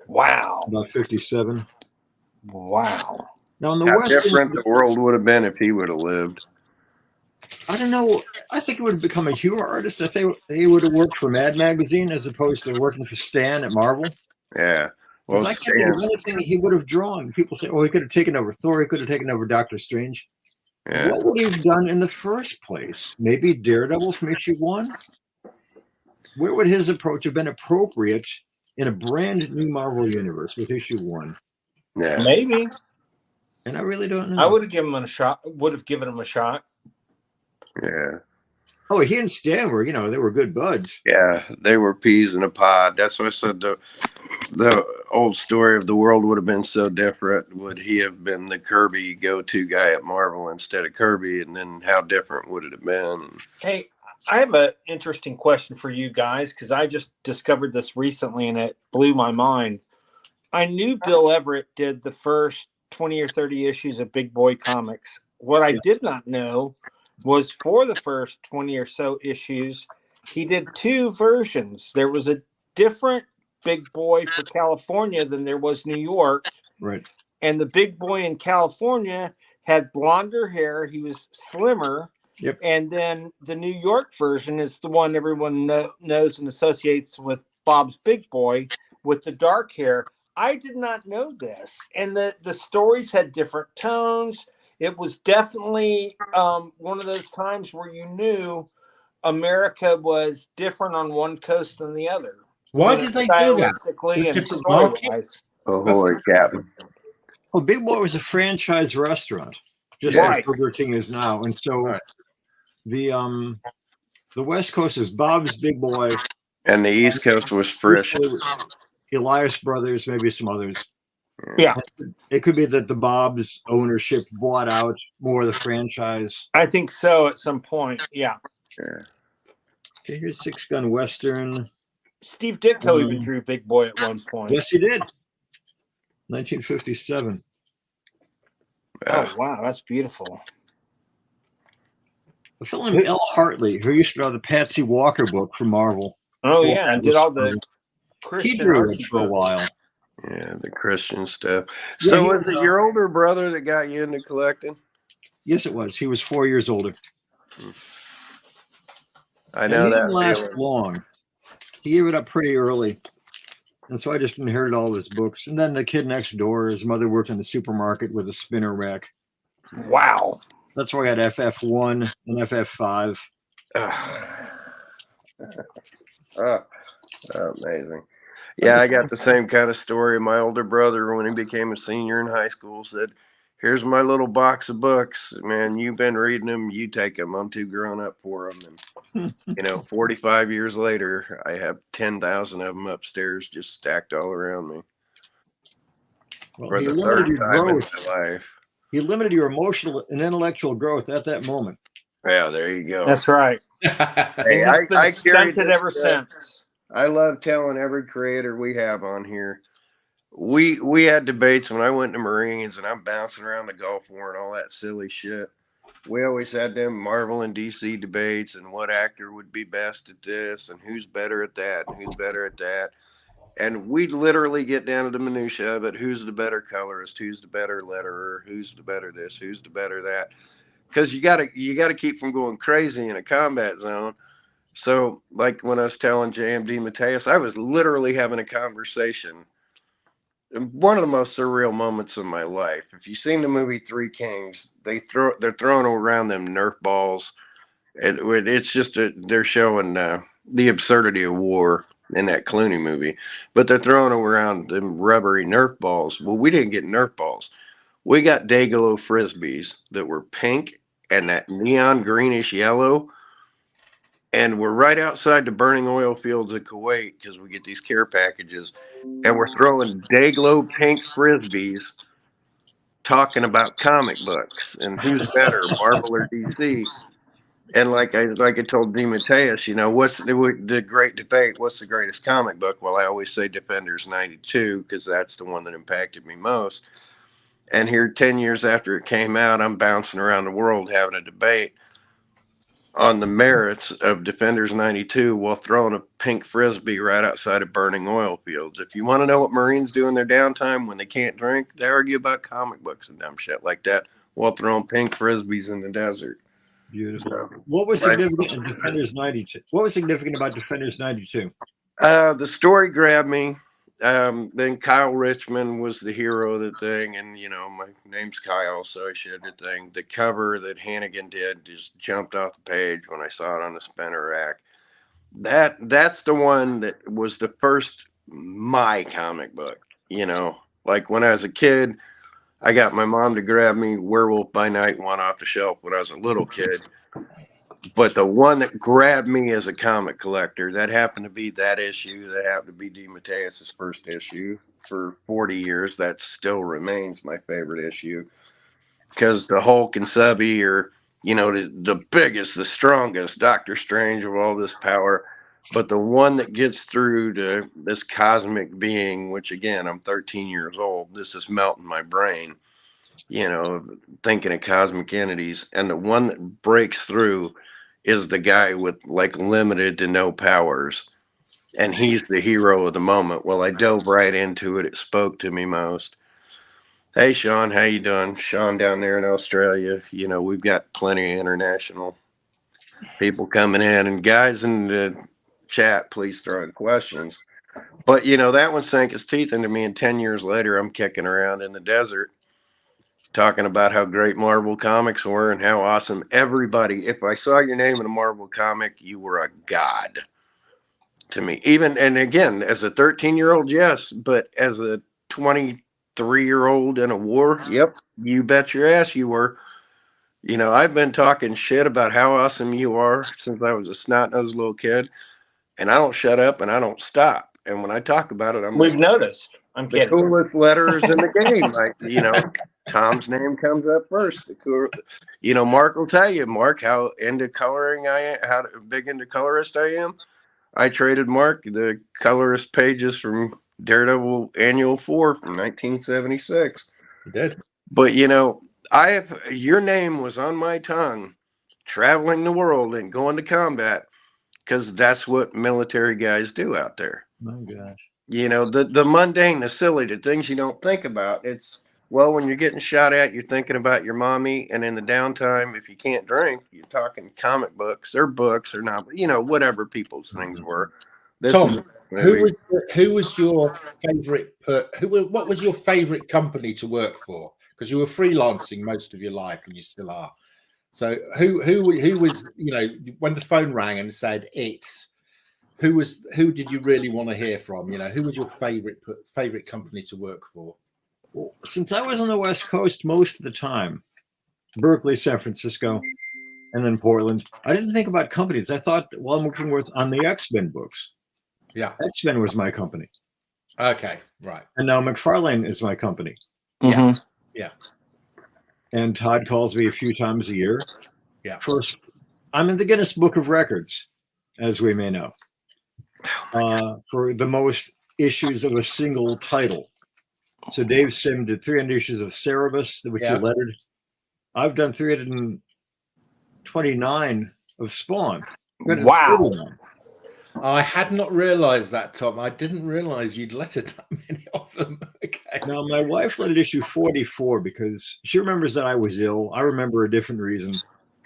Wow. About 57. Wow. Now, on the How Western, different the world would have been if he would have lived. I don't know. I think he would have become a humor artist if he would have worked for Mad Magazine as opposed to working for Stan at Marvel. Yeah. Well, I can't think of anything he would have drawn. People say, oh, he could have taken over Thor. He could have taken over Doctor Strange. yeah. What would he have done in the first place? Maybe Daredevil from issue 1? Where would his approach have been appropriate in a brand new Marvel universe with issue 1? Yeah. Maybe. And I really don't know. I would have given him a shot. Would have given him a shot. Yeah. Oh, he and Stan were, they were good buds. Yeah, they were peas in a pod. That's why I said the old story of the world would have been so different. Would he have been the Kirby go-to guy at Marvel instead of Kirby? And then how different would it have been? Hey, I have an interesting question for you guys because I just discovered this recently and it blew my mind. I knew Bill Everett did the first 20 or 30 issues of Big Boy Comics. What I did not know was for the first 20 or so issues, he did 2 versions. There was a different Big Boy for California than there was New York. Right. And the Big Boy in California had blonder hair. He was slimmer. Yep. And then the New York version is the one everyone knows and associates with Bob's Big Boy with the dark hair. I did not know this. And the stories had different tones. It was definitely one of those times where you knew America was different on one coast than the other. Why did they do that? Stylistically and Different story-wise. Oh, holy Captain. Well, Big Boy was a franchise restaurant, just Right. like Burger King is now. And so the West Coast is Bob's Big Boy. And the East Coast was fresh. Elias Brothers, maybe some others. Yeah. It could be that the Bob's ownership bought out more of the franchise. I think so at some point. Yeah. Yeah. Okay, here's 6-Gun Western. Steve Ditko even drew Big Boy at one point. Yes, he did. 1957. Oh, wow. That's beautiful. A fellow named L. Hartley, who used to draw the Patsy Walker book for Marvel. Oh, yeah. And did all the Christian He drew Archie it for a books. while. Yeah, the Christian stuff. Yeah, So he was was, it your older brother that got you into collecting? Yes, it was. He was 4 years older. I And know he that. didn't last feeling. long. He gave it up pretty early. And so I just inherited all of his books. And then the kid next door, his mother worked in the supermarket with a spinner rack. Wow. That's where I got FF1 and FF5. Oh, amazing. Yeah, I got the same kind of story. My older brother, when he became a senior in high school, said, "Here's my little box of books. Man, you've been reading them. You take them. I'm too grown up for them." And 45 years later, I have 10,000 of them upstairs just stacked all around me. Well, For he the limited third your time in growth. my life. He limited your emotional and intellectual growth at that moment. Yeah, there you go. That's right. Hey, And he's been I carry stunted this, ever since. I love telling every creator we have on here. We had debates when I went to Marines and I'm bouncing around the Gulf War and all that silly shit. We always had them Marvel and DC debates and what actor would be best at this and who's better at that and who's better at that. And we literally get down to the minutia of it. Who's the better colorist? Who's the better letterer? Who's the better this? Who's the better that? Because you gotta keep from going crazy in a combat zone. So, like when I was telling JMD Mateus, I was literally having a conversation. One of the most surreal moments of my life. If you've seen the movie Three Kings, they're throwing around them Nerf balls. It's just they're showing the absurdity of war in that Clooney movie, but they're throwing around them rubbery Nerf balls. Well, we didn't get Nerf balls. We got Dayglow frisbees that were pink and that neon greenish yellow. And we're right outside the burning oil fields of Kuwait because we get these care packages. And we're throwing Dayglow pink frisbees talking about comic books and who's better, Marvel or DC. And like I told DeMatteis, you know, what's the great debate? What's the greatest comic book? Well, I always say Defenders 92 because that's the one that impacted me most. And here, 10 years after it came out, I'm bouncing around the world having a debate on the merits of Defenders 92 while throwing a pink frisbee right outside of burning oil fields. If you want to know what Marines do in their downtime when they can't drink, they argue about comic books and dumb shit like that while throwing pink frisbees in the desert. Beautiful. So, What was significant in Defenders 92? What was significant about Defenders 92? the story grabbed me. Then Kyle Richmond was the hero of the thing, and you know my name's Kyle, so I shared the thing. The cover that Hannigan did just jumped off the page when I saw it on the spinner rack. That's the one that was the first my comic book. You know, like when I was a kid, I got my mom to grab me Werewolf by Night one off the shelf when I was a little kid. But the one that grabbed me as a comic collector, that happened to be that issue. That happened to be DeMatteis' first issue for 40 years. That still remains my favorite issue. Because the Hulk and Subby are, you know, the biggest, the strongest Doctor Strange of all this power. But the one that gets through to this cosmic being, which again, I'm 13 years old. This is melting my brain, you know, thinking of cosmic entities. And the one that breaks through is the guy with like limited to no powers, and he's the hero of the moment. Well, I dove right into it. It spoke to me most. Hey, Sean, how you doing? Sean down there in Australia. You know, we've got plenty of international people coming in, and guys in the chat, please throw in questions. But, you know, that one sank its teeth into me, and 10 years later, I'm kicking around in the desert talking about how great Marvel comics were and how awesome everybody. If I saw your name in a Marvel comic, you were a god to me. Even, and again, as a 13-year-old, yes, but as a 23-year-old in a war, yep, you bet your ass you were. You know, I've been talking shit about how awesome you are since I was a snot-nosed little kid, and I don't shut up and I don't stop. And when I talk about it, I'm We've like, noticed. I'm the kidding. coolest letters in the game. Like, you know, Tom's name comes up first. The cool, you know, Mark will tell you, Mark, how into coloring I am, how big into colorist I am. I traded Mark the colorist pages from Daredevil Annual 4 from 1976. You did. But, you know, your name was on my tongue traveling the world and going to combat because that's what military guys do out there. My gosh. You know, the mundane, the silly, the things you don't think about. It's, well, when you're getting shot at, you're thinking about your mommy. And in the downtime, if you can't drink, you're talking comic books or books or not, you know, whatever people's things were. Tom, who was your favorite? What was your favorite company to work for? Because you were freelancing most of your life, and you still are. So who was, you know, when the phone rang and said it's, who did you really want to hear from? You know, who was your favorite company to work for? Well, since I was on the West Coast most of the time, Berkeley, San Francisco, and then Portland, I didn't think about companies. I thought, well, I'm working on the X-Men books. Yeah. X-Men was my company. Okay, right. And now McFarlane is my company. Yeah. Yeah. And Todd calls me a few times a year. Yeah. First, I'm in the Guinness Book of Records, as we may know, for the most issues of a single title. So Dave Sim did 300 issues of Cerebus, which are lettered. I've done 329 of Spawn. Wow. I had not realized that, Tom. I didn't realize you'd lettered that many of them. Okay. Now, my wife lettered issue 44 because she remembers that I was ill. I remember a different reason.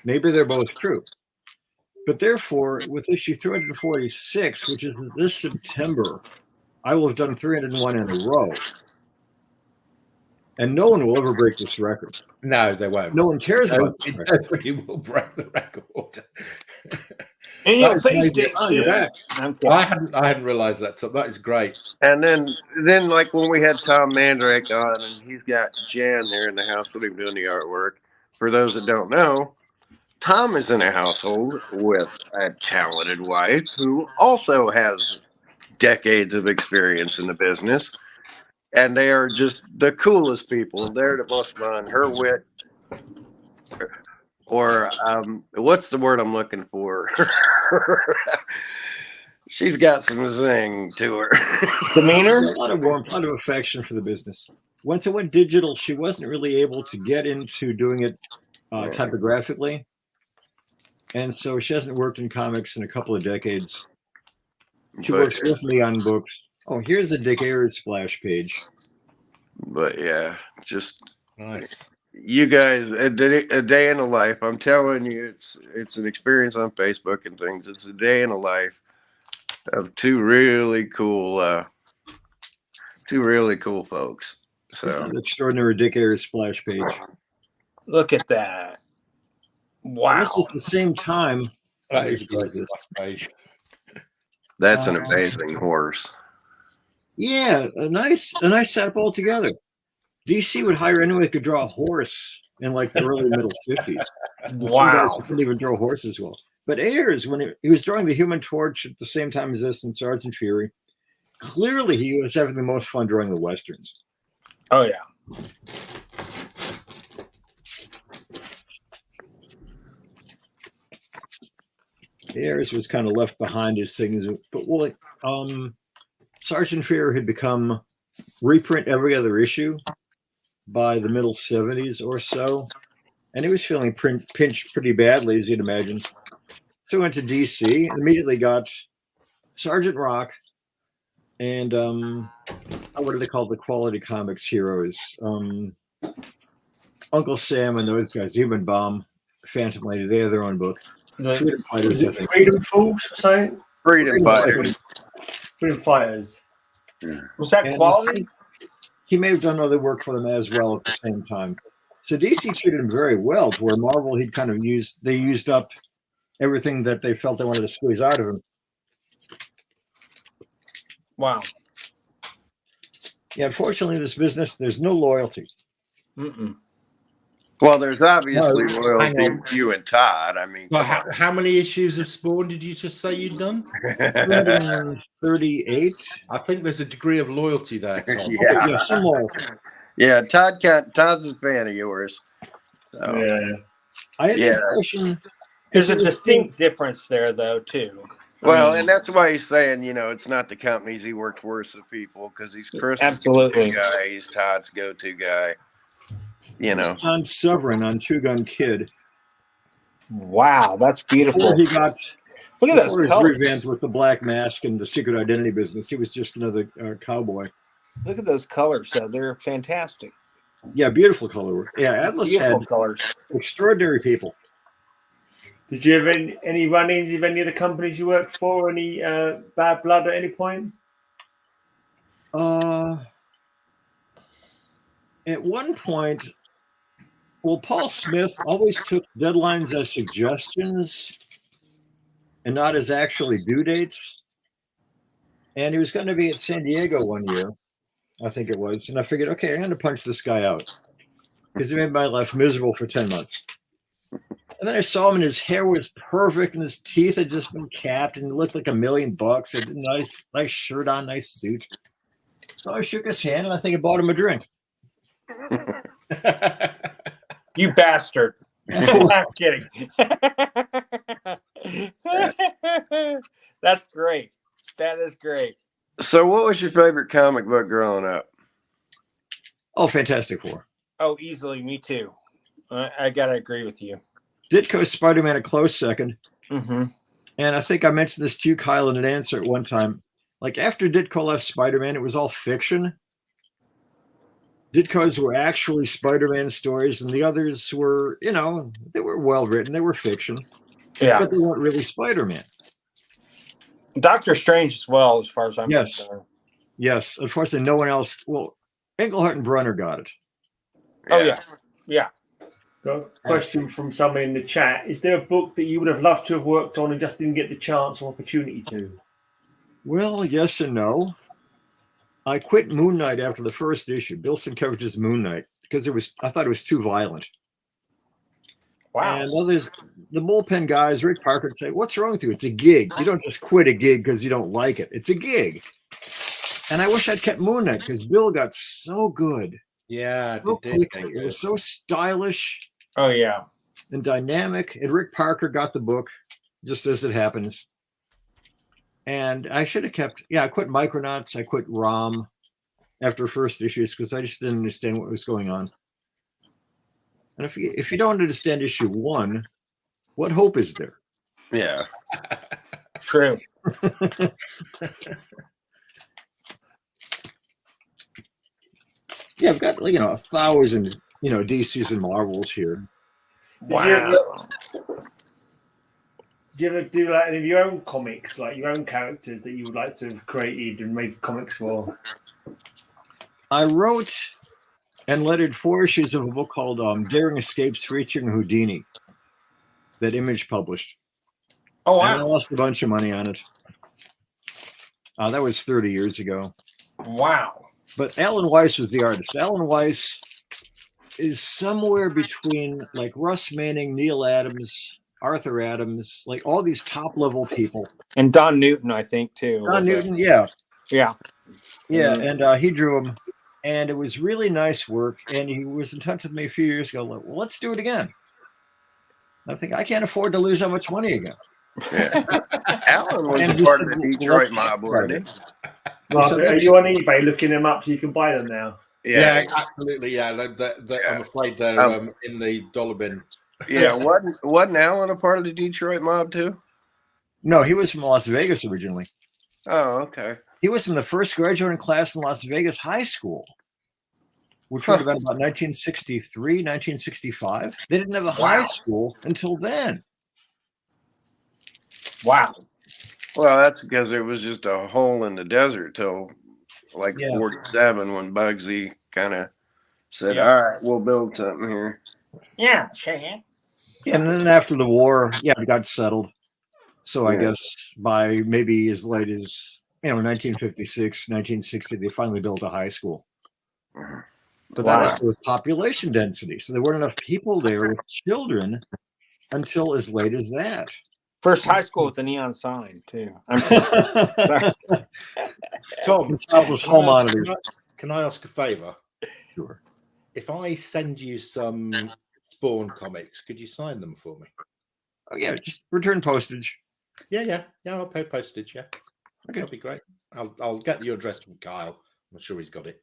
Maybe they're both true. But therefore, with issue 346, which is this September, I will have done 301 in a row. And no one will ever break this record. No, they won't. No one cares about this record. Nobody will break the record. And you'll face it. Oh, you're back. I hadn't realized that. So that is great. And then like when we had Tom Mandrake on, and he's got Jan there in the house with him doing the artwork. For those that don't know, Tom is in a household with a talented wife who also has decades of experience in the business. And they are just the coolest people. They're the most fun. Her wit, or what's the word I'm looking for? She's got some zing to her. Demeanor? A lot of warmth, a lot of affection for the business. Once it went digital, she wasn't really able to get into doing it typographically. And so she hasn't worked in comics in a couple of decades. She works with me on books. Oh, here's a Dick Ayers splash page. But yeah, just Nice. you guys, a day in the life. I'm telling you, it's an experience on Facebook and things. It's a day in the life of two really cool folks. So An extraordinary Dick Ayers splash page. Look at that. Wow. This is the same time. That is a great last page. that's an amazing horse. Yeah, a nice setup altogether. DC would hire anyone who could draw a horse in like the early middle 50s. Some guys couldn't even draw horses well. But Ayers, when he was drawing the Human Torch at the same time as this and Sergeant Fury, clearly he was having the most fun drawing the Westerns. Oh, yeah. Ayers was kind of left behind his things. But Sergeant Fury had become reprint every other issue by the middle 70s or so. And he was feeling pinched pretty badly, as you'd imagine. So he went to DC and immediately got Sergeant Rock and what are they called? The Quality Comics heroes. Uncle Sam and those guys, Human Bomb, Phantom Lady, they have their own book. Freedom Fighters, I think. Freedom Force, saying? Freedom Fighters. Freedom Fighters. Yeah. Was that Quality? He may have done other work for them as well at the same time. So DC treated him very well, to where Marvel they used up everything that they felt they wanted to squeeze out of him. Wow. Yeah, unfortunately, in this business, there's no loyalty. Mm-mm. Well, there's obviously loyalty to you and Todd. I mean, Well, how many issues of Spawn did you just say you'd done? 38. I think there's a degree of loyalty there, Tom. Yeah, some loyalty. Yeah, Todd's a fan of yours. So. Yeah. I had the impression There's a distinct difference there, though, too. Well, and that's why he's saying, it's not the companies he worked for, it's the people, because he's Chris's go-to guy, he's Todd's go-to guy. John Severin on Two Gun Kid. Wow, that's beautiful. Before he got Look at those colors. revamped with the Black Mask and the Secret Identity business, he was just another cowboy. Look at those colors, though. They're fantastic. Yeah, beautiful color work. Yeah, Atlas Beautiful had colors. extraordinary people. Did you have any run-ins with any of the companies you worked for? Any bad blood at any point? At one point, Paul Smith always took deadlines as suggestions and not as actually due dates. And he was going to be at San Diego one year, I think it was. And I figured, okay, I'm going to punch this guy out because he made my life miserable for 10 months. And then I saw him and his hair was perfect and his teeth had just been capped and he looked like $1 million. Had a nice shirt on, nice suit. So I shook his hand and I think I bought him a drink. You bastard. I'm kidding. That's great. That is great. So what was your favorite comic book growing up? Oh, Fantastic Four. Oh, easily. Me too. I got to agree with you. Ditko's Spider-Man a close second. Mm-hmm. And I think I mentioned this to you, Kyle, in an answer at one time. Like after Ditko left Spider-Man, it was all fiction. Ditko's were actually Spider-Man stories, and the others were, they were well written. They were fiction. Yeah. But they weren't really Spider-Man. Doctor Strange as well, as far as I'm concerned. Yes. Unfortunately, no one else. Well, Englehart and Brunner got it. Oh, yeah. Yeah. Got a question from someone in the chat. Is there a book that you would have loved to have worked on and just didn't get the chance or opportunity to? Well, yes and no. I quit Moon Knight after the first issue, Bill Sienkiewicz's Moon Knight, because I thought it was too violent. Wow. And others, the bullpen guys, Rick Parker, say, "What's wrong with you? It's a gig. You don't just quit a gig because you don't like it. It's a gig." And I wish I'd kept Moon Knight because Bill got so good. Yeah, So quickly. It was so stylish. Oh, yeah. and dynamic. And Rick Parker got the book, just as it happens. And I should have kept. Yeah, I quit Micronauts. I quit ROM after first issues because I just didn't understand what was going on. And if you don't understand issue 1, what hope is there? Yeah. True. Yeah, I've got 1,000 DCs and Marvels here. Wow. Do you ever do like any of your own comics, like your own characters that you would like to have created and made comics for? I wrote and lettered 4 issues of a book called Daring Escapes featuring Houdini that Image published. Oh, And I wow. lost a bunch of money on it. That was 30 years ago. Wow. But Alan Weiss was the artist. Alan Weiss is somewhere between like Russ Manning, Neil Adams, Arthur Adams, like all these top-level people. And Don Newton, I think, too. Don Newton, yeah. Yeah. Yeah, and he drew them. And it was really nice work. And he was in touch with me a few years ago. Like, well, let's do it again. I think I can't afford to lose that much money again. Yeah. Alan was And a part said, of the well, Detroit let's mob, try wasn't it. he? Are you on eBay looking them up so you can buy them now? Yeah, absolutely. Yeah, I'm afraid they're in the dollar bin. Yeah, wasn't Alan a part of the Detroit mob too? No, he was from Las Vegas originally. Oh, okay. He was from the first graduating class in Las Vegas High School, which would have been about 1963, 1965. They didn't have a high school until then. Wow. Well, that's because it was just a hole in the desert till like Yeah. 47 when Bugsy kind of said, Yeah. all right, we'll build something here. Yeah, sure. And then after the war, it got settled. So I Yeah. guess by maybe as late as 1956, 1960, they finally built a high school. But that was with population density. So there weren't enough people there with children until as late as that. First high school with the neon sign, too. Tom, Selfless home monitors. can I ask a favor? Sure. If I send you some Spawn comics, could you sign them for me? Oh, yeah, just return postage. Yeah. I'll pay postage. Yeah, Okay. that'd be great. I'll get your address from Kyle. I'm sure he's got it.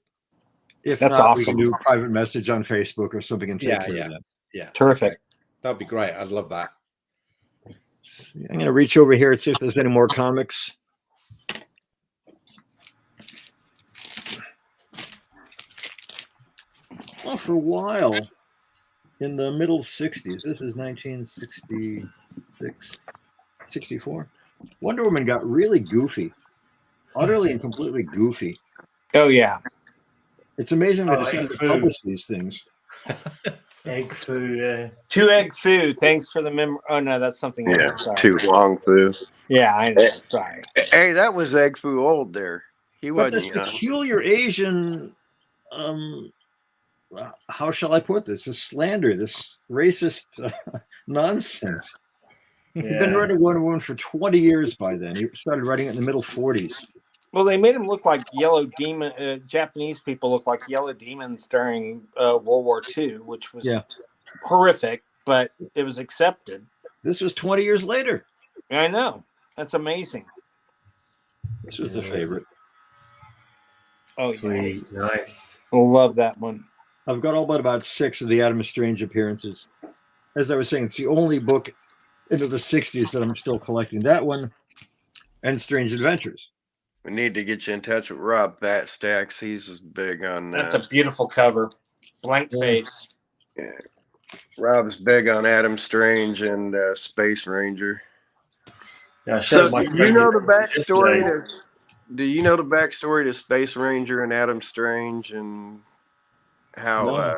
If That's not, we awesome. can do a private message on Facebook or something and take care of that. Yeah. Terrific. That'd be great. I'd love that. I'm going to reach over here and see if there's any more comics. Well, for a while, in the middle 60s, this is 1966, 64, Wonder Woman got really goofy, utterly and completely goofy. Oh, yeah. It's amazing they Oh, decided to food. publish these things. Egg food. 2 egg food. Thanks for the mem. Oh, no, that's something Yeah, else. Sorry. too long foo. Yeah, I know. Sorry. Hey, that was Egg Foo old there. He But wasn't this young. peculiar Asian, how shall I put this? This slander, this racist nonsense. He's been Yeah. writing Wonder Woman for 20 years by then. He started writing it in the middle 40s. Well, they made him look like yellow demon. Japanese people look like yellow demons during World War II, which was horrific, but it was accepted. This was 20 years later. I know. That's amazing. This was a favorite. Oh, Sweet. yeah. Nice. Love that one. I've got all but about 6 of the Adam Strange appearances. As I was saying, it's the only book into the 60s that I'm still collecting. That one and Strange Adventures. We need to get you in touch with Rob Fatstacks. He's big on That's a beautiful cover. Blank face. Yeah. Rob's big on Adam Strange and Space Ranger. Yeah, So, my do you know the backstory yesterday. to? Do you know the backstory to Space Ranger and Adam Strange and how?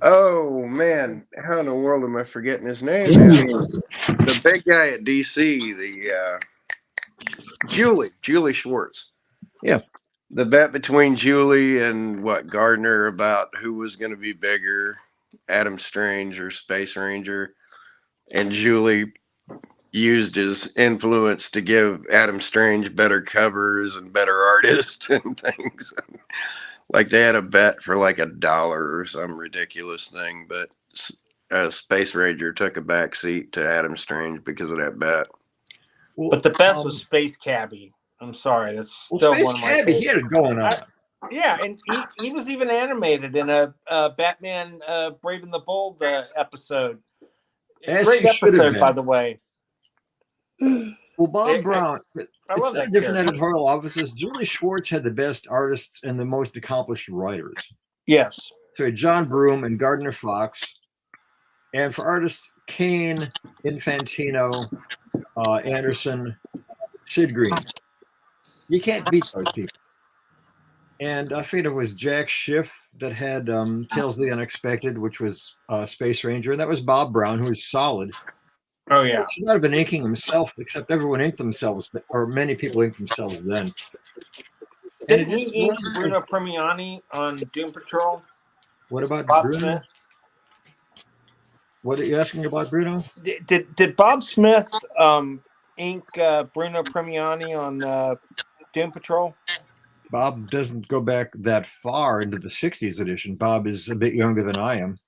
Oh man, how in the world am I forgetting his name now? The big guy at DC, the Julie Schwartz. Yeah. The bet between Julie and Gardner about who was going to be bigger, Adam Strange or Space Ranger, and Julie used his influence to give Adam Strange better covers and better artists and things. Like they had a bet for like $1 or some ridiculous thing, but Space Ranger took a back seat to Adam Strange because of that bet. Well, But the best was Space Cabbie. I'm sorry, that's still Space one of my Cabbie, he had favorites. it going on. Yeah, and he was even animated in a Batman Brave and the Bold episode. As Great he should have episode, been. by the way. Well, Bob Brown, I love it's that different character. editorial offices. Julie Schwartz had the best artists and the most accomplished writers. Yes. So John Broome and Gardner Fox. And for artists, Kane, Infantino, Anderson, Sid Green. You can't beat those people. And I think it was Jack Schiff that had Tales of the Unexpected, which was Space Ranger. And that was Bob Brown, who was solid. Oh, yeah. He should not have been inking himself, except everyone inked themselves, or many people inked themselves then. Didn't he ink Bruno Premiani on Doom Patrol? What about Bob Bruno? Smith? What are you asking about Bruno? Did Bob Smith ink Bruno Premiani on Doom Patrol? Bob doesn't go back that far into the 60s edition. Bob is a bit younger than I am.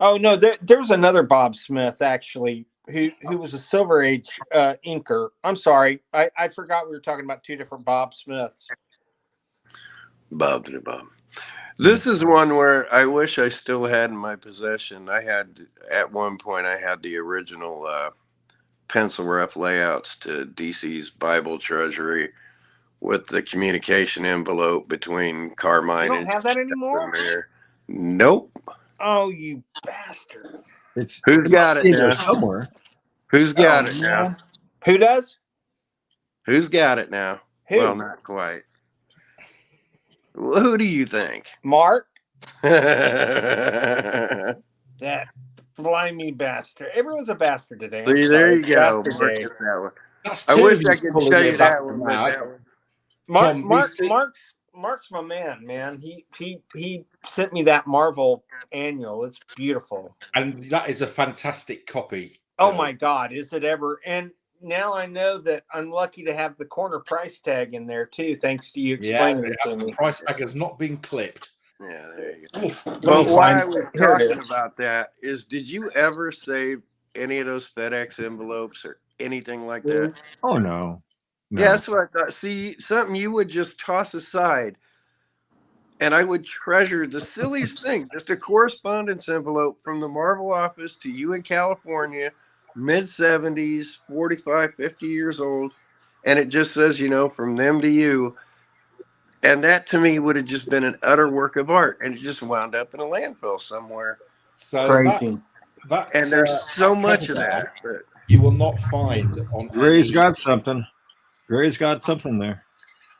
Oh, no, there was another Bob Smith, actually, who was a Silver Age inker. I'm sorry. I forgot we were talking about two different Bob Smiths. Bob to Bob. This is one where I wish I still had in my possession. At one point, I had the original pencil rough layouts to DC's Bible Treasury with the communication envelope between Carmine You don't have that anymore? Nope. Oh, you bastard. Who's got it now? Somewhere. Who's got it now? Who does? Who's got it now? Who? Well, not quite. Well, who do you think? Mark? See, That blimey bastard. Everyone's a bastard today. there you go. Bastard Mark day. is that one. That's I two wish I you could probably show you get back that one, from but now. that one. Tom, these two- Mark's my man. He sent me that Marvel annual. It's beautiful. And that is a fantastic copy. Oh my God, is it ever? And now I know that I'm lucky to have the corner price tag in there too, thanks to you explaining it to the me. price tag has not been clipped. Yeah, there you go. Let me But why I find- was here it talking is. about that is, did you ever save any of those FedEx envelopes or anything like that? Oh, no. Yeah, that's what I thought. See, something you would just toss aside. And I would treasure the silliest thing, just a correspondence envelope from the Marvel office to you in California, mid-70s, 45, 50 years old. And it just says, from them to you. And that to me would have just been an utter work of art. And it just wound up in a landfill somewhere. So Crazy. And there's so much of that. But you will not find on Gray's any- got something. Gray's got something there.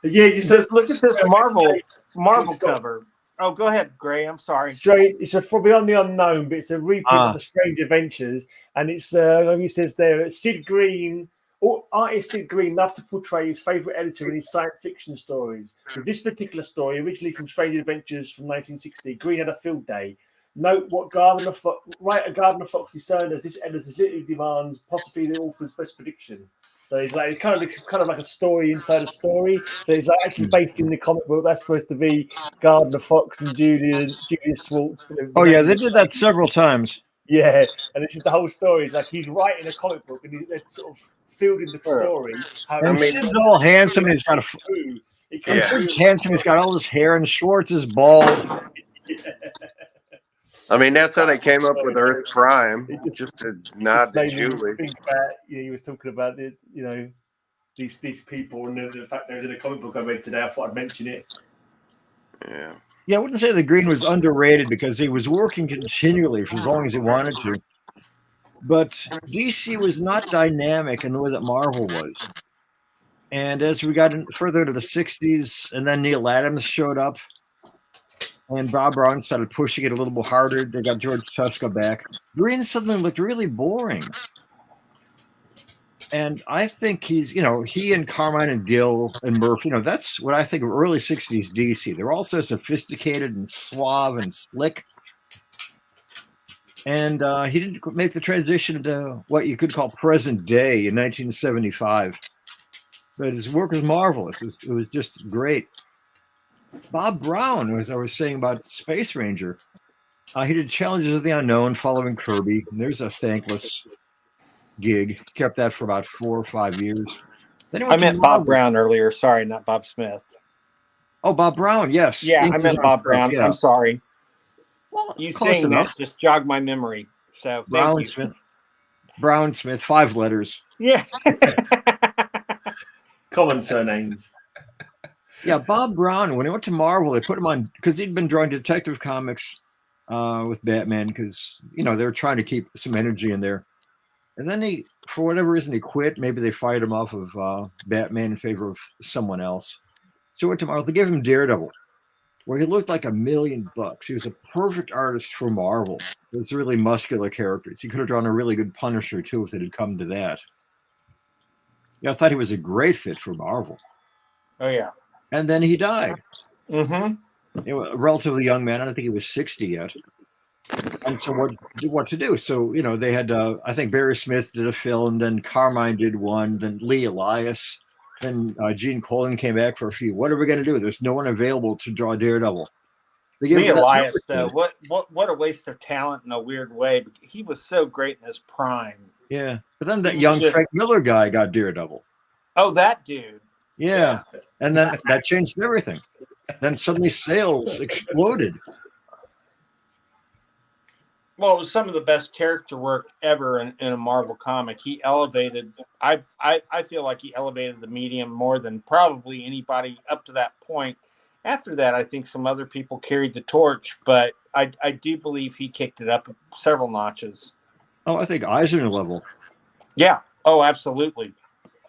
Yeah, you said Look at this Marvel It's got- cover. Oh, go ahead, Gray. I'm sorry. Straight, it's from Beyond the Unknown, but it's a reprint of the Strange Adventures, and it's like he says there, Sid Green. Artist Sid Green loved to portray his favourite editor in his science fiction stories. With this particular story, originally from Strange Adventures from 1960, Green had a field day. Note what Gardner Fox discerned as this editor literally demands possibly the author's best prediction. So it's kind of like a story inside a story. So it's like actually based in the comic book. That's supposed to be Gardner Fox and Julius Schwartz. Oh, yeah, they did that several times. Yeah, and it's just the whole story. It's like he's writing a comic book and he's sort of filled in the story. And Sid's all handsome. And he's got Sid's handsome. He's got all this hair, and Schwartz is bald. I mean, that's how they came up with Earth Prime, just to nod to Julie. Think about, he was talking about it, these people and the fact there was in a comic book I read today. I thought I'd mention it. Yeah. Yeah, I wouldn't say the Green was underrated because he was working continually for as long as he wanted to. But DC was not dynamic in the way that Marvel was. And as we got further into the 60s, and then Neil Adams showed up, and Bob Brown started pushing it a little more harder. They got George Tuska back. Green suddenly looked really boring. And I think he and Carmine and Gill and Murphy, that's what I think of early 60s DC. They're all so sophisticated and suave and slick. And he didn't make the transition to what you could call present day in 1975. But his work was marvelous. It was just great. Bob Brown, as I was saying about Space Ranger, he did Challenges of the Unknown following Kirby. And there's a thankless gig. Kept that for about 4 or 5 years. Then he I went to meant Bob Marvel. Brown earlier. Sorry, not Bob Smith. Oh, Bob Brown, yes. Yeah, I Inked meant his own Bob stuff, Brown. yeah. I'm sorry. Well, You close saying enough. that just jogged my memory. So Brown thank you. Smith. Brown Smith, 5 letters. Yeah. Common surnames. Yeah, Bob Brown, when he went to Marvel, they put him on because he'd been drawing Detective Comics with Batman because, they were trying to keep some energy in there. And then he, for whatever reason, he quit. Maybe they fired him off of Batman in favor of someone else. So he went to Marvel. They gave him Daredevil, where he looked like $1 million. He was a perfect artist for Marvel. It was really muscular characters. He could have drawn a really good Punisher, too, if it had come to that. Yeah, I thought he was a great fit for Marvel. Oh, yeah. And then he died. Mm-hmm. A relatively young man. I don't think he was 60 yet. And so what to do? So, they had, I think Barry Smith did a film, then Carmine did one, then Lee Elias, then Gene Colan came back for a few. What are we going to do? There's no one available to draw Daredevil. Lee Elias, though, what a waste of talent in a weird way. He was so great in his prime. Yeah. But then that young Frank Miller guy got Daredevil. Oh, that dude. Yeah. And then that changed everything. Then suddenly sales exploded. Well, it was some of the best character work ever in a Marvel comic. He elevated, I feel like he elevated the medium more than probably anybody up to that point. After that, I think some other people carried the torch, but I do believe he kicked it up several notches. Oh, I think Eisner level. Yeah. Oh, absolutely.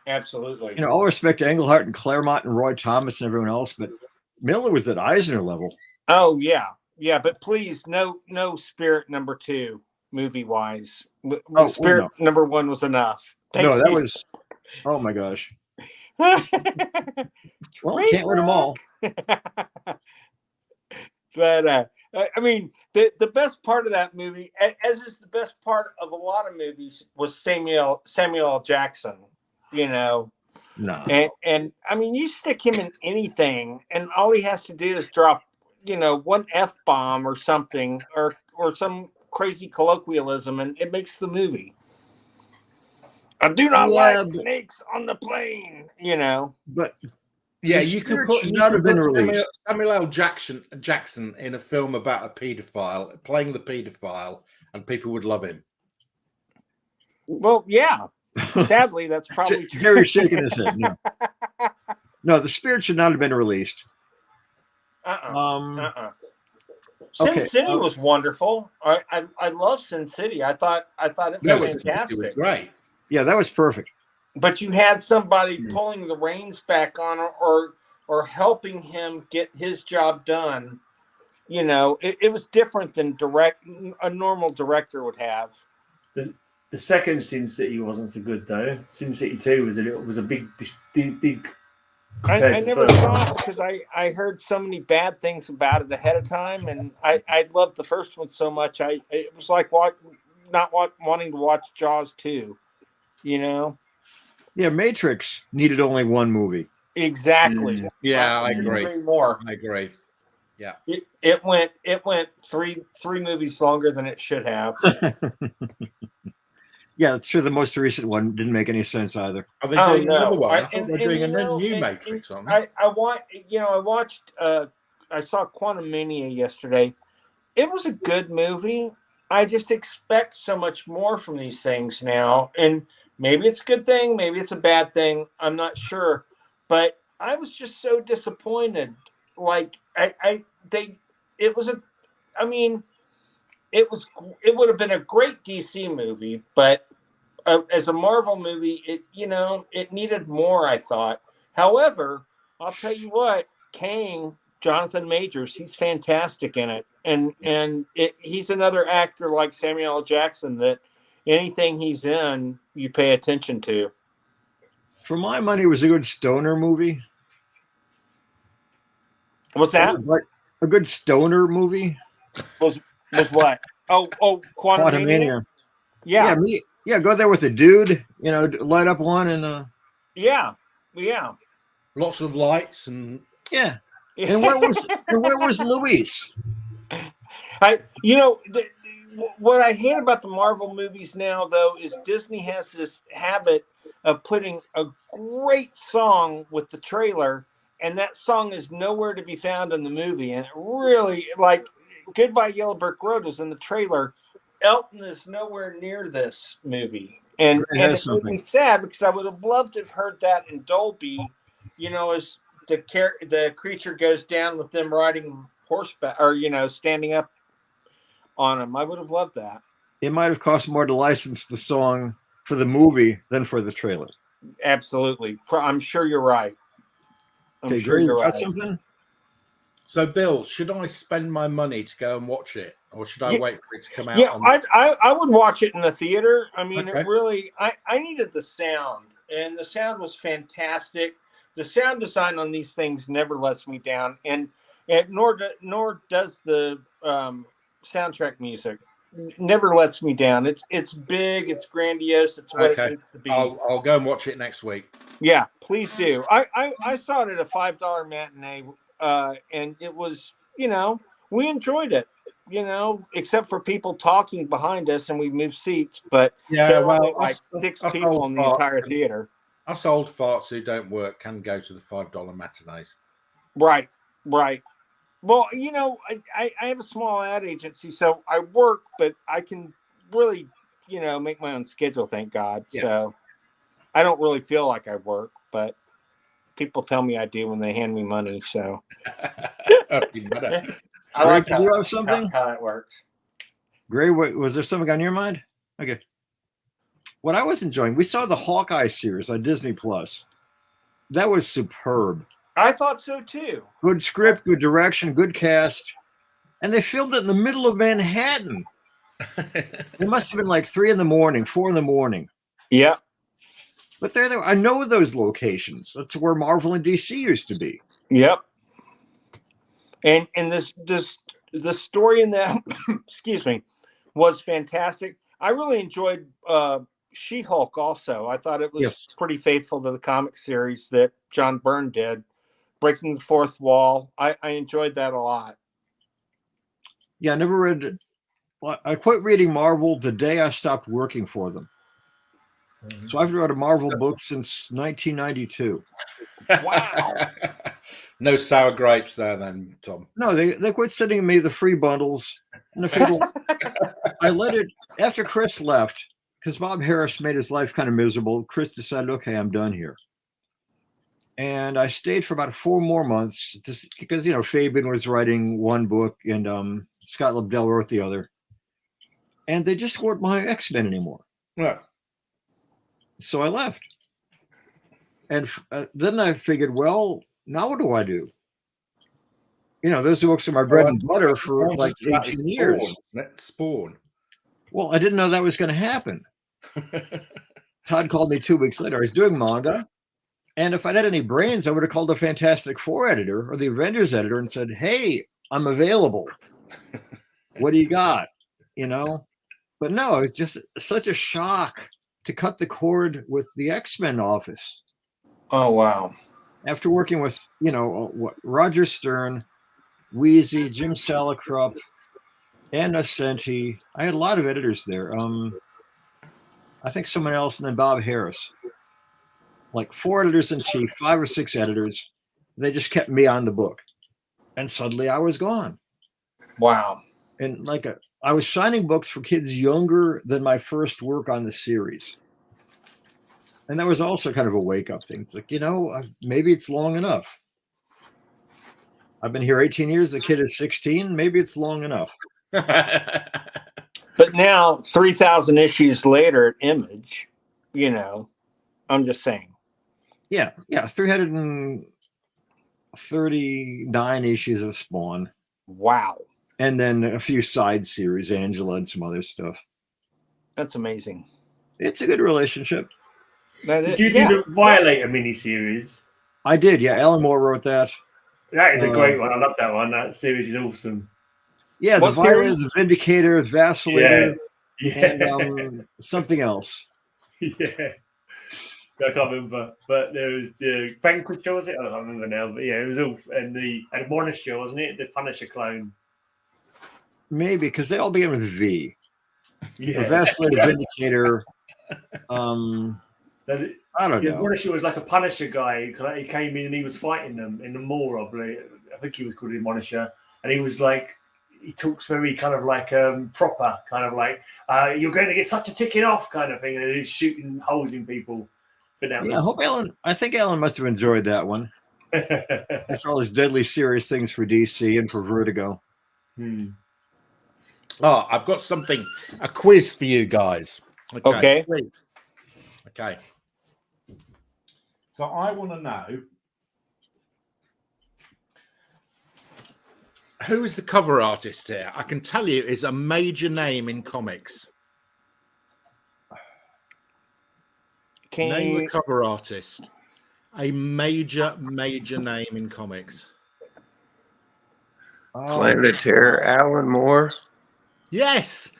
Absolutely. All respect to Englehart and Claremont and Roy Thomas and everyone else, but Miller was at Eisner level. Oh, yeah. Yeah, but please, no Spirit number 2, movie-wise. Spirit number 1 was enough. No, that was, oh my gosh. Well, can't win them all. But, I mean, the best part of that movie, as is the best part of a lot of movies, was Samuel L. Jackson, No. And I mean, you stick him in anything, and all he has to do is drop, one F-bomb or something, or some crazy colloquialism, and it makes the movie. I do not like snakes on the plane, But yeah, you could put released. Samuel L. Jackson in a film about a paedophile, playing the paedophile, and people would love him. Well, yeah. Sadly, that's probably true. Gary's shaking his head. No, the Spirit should not have been released. Sin City was wonderful. I love Sin City. I thought it was fantastic. It was great. Yeah, that was perfect. But you had somebody pulling the reins back on or helping him get his job done. It was different than a normal director would have. The second Sin City wasn't so good though. Sin City 2 was a big. I never saw it because I heard so many bad things about it ahead of time, and I loved the first one so much. It was like wanting to watch Jaws 2. Yeah, Matrix needed only one movie. Exactly. Yeah, I agree. More. I agree. Yeah. It went three movies longer than it should have. Yeah, it's true. The most recent one didn't make any sense either. Are they doing another one? I thought they're doing a new Matrix on it. I saw Quantum Mania yesterday. It was a good movie. I just expect so much more from these things now. And maybe it's a good thing, maybe it's a bad thing. I'm not sure. But I was just so disappointed. Like it would have been a great DC movie, but as a Marvel movie, it needed more, I thought. However, I'll tell you what, Kang, Jonathan Majors, he's fantastic in it. And he's another actor like Samuel L. Jackson that anything he's in, you pay attention to. For my money, it was a good stoner movie. What's that? A good stoner movie. Was what? Oh, Quantum Mania? Yeah. Yeah, go there with a dude, light up one and Yeah. Lots of lights and yeah. And where was Luis? What I hate about the Marvel movies now, though, is Disney has this habit of putting a great song with the trailer, and that song is nowhere to be found in the movie. And it really, like, Goodbye Yellow Brick Road was in the trailer. Elton is nowhere near this movie. And it made me sad because I would have loved to have heard that in Dolby, as the creature goes down with them riding horseback or, standing up on him. I would have loved that. It might have cost more to license the song for the movie than for the trailer. Absolutely. I'm sure you're right. I'm sure you're right. Something? So, Bill, should I spend my money to go and watch it, or should I wait for it to come out? Yeah, I would watch it in the theater. I mean, It really, I needed the sound, and the sound was fantastic. The sound design on these things never lets me down, and nor does the soundtrack music. Never lets me down. It's big, it's grandiose, it's what it needs to be. I'll go and watch it next week. Yeah, please do. I saw it at a $5 matinee, and it was, we enjoyed it, except for people talking behind us, and we moved seats, but there were like 6 people in the entire theater. Us old farts who don't work can go to the $5 matinees. Right. Well, I have a small ad agency, so I work, but I can really, make my own schedule, thank God. Yes. So I don't really feel like I work, but people tell me I do when they hand me money. So I like how that works. Gray, was there something on your mind? Okay. What I was enjoying, we saw the Hawkeye series on Disney Plus. That was superb. I thought so too. Good script, good direction, good cast. And they filmed it in the middle of Manhattan. It must have been like 3 a.m, 4 a.m. Yeah. But there, I know those locations. That's where Marvel and DC used to be. Yep. And the story in that, excuse me, was fantastic. I really enjoyed She-Hulk also. I thought it was pretty faithful to the comic series that John Byrne did. Breaking the Fourth Wall. I enjoyed that a lot. Yeah, I never read. Well, I quit reading Marvel the day I stopped working for them. So I've read a Marvel book since 1992. Wow. No sour grapes there then, Tom. No, they quit sending me the free bundles. And I let it, after Chris left, because Bob Harris made his life kind of miserable, Chris decided, okay, I'm done here. And I stayed for about 4 more months just because, Fabian was writing one book and Scott Lobdell wrote the other. And they just weren't my X-Men anymore. Yeah. So I left. And then I figured, well, now what do I do? Those books are my bread and butter for like 18 years. Spawn. Well, I didn't know that was going to happen. Todd called me 2 weeks later. I was doing manga. And if I'd had any brains, I would have called the Fantastic Four editor or the Avengers editor and said, hey, I'm available. What do you got? But no, it's just such a shock to cut the cord with the X-Men office. Oh, wow. After working with, Roger Stern, Wheezy, Jim Salicrup, and Ascenti. I had a lot of editors there. I think someone else, and then Bob Harris. Like 4 editors in chief, 5 or 6 editors. They just kept me on the book. And suddenly I was gone. Wow. And I was signing books for kids younger than my first work on the series. And that was also kind of a wake-up thing. It's like, maybe it's long enough. I've been here 18 years. The kid is 16. Maybe it's long enough. But now, 3,000 issues later at Image, I'm just saying. Yeah, 339 issues of Spawn. Wow. And then a few side series, Angela and some other stuff. That's amazing. It's a good relationship. Did you do the Violator miniseries? I did, yeah. Alan Moore wrote that. That is a great one. I love that one. That series is awesome. Yeah, the Violator, the Vindicator, the Vacillator, yeah. and something else. Yeah. I can't remember, but there was the Vanquisher, was it? I don't remember now, but yeah, it was all and the Admonisher, wasn't it? The Punisher clone. Maybe because they all begin with V. Yeah, Vacillator, Vindicator. I don't the know. Admonisher was like a Punisher guy. He came in and he was fighting them in the mall, I believe. I think he was called Admonisher, and he was like, he talks very kind of like proper, kind of like you're going to get such a ticking off kind of thing, and he's shooting holes in people. But that Yeah, I think Alan must have enjoyed that one. That's all these deadly serious things for DC and for Vertigo. Oh, I've got a quiz for you guys. Okay. Okay. So I want to know who is the cover artist here. I can tell you is a major name in comics. Name the cover artist. A major name in comics. Planet Terror, Alan Moore. Yes.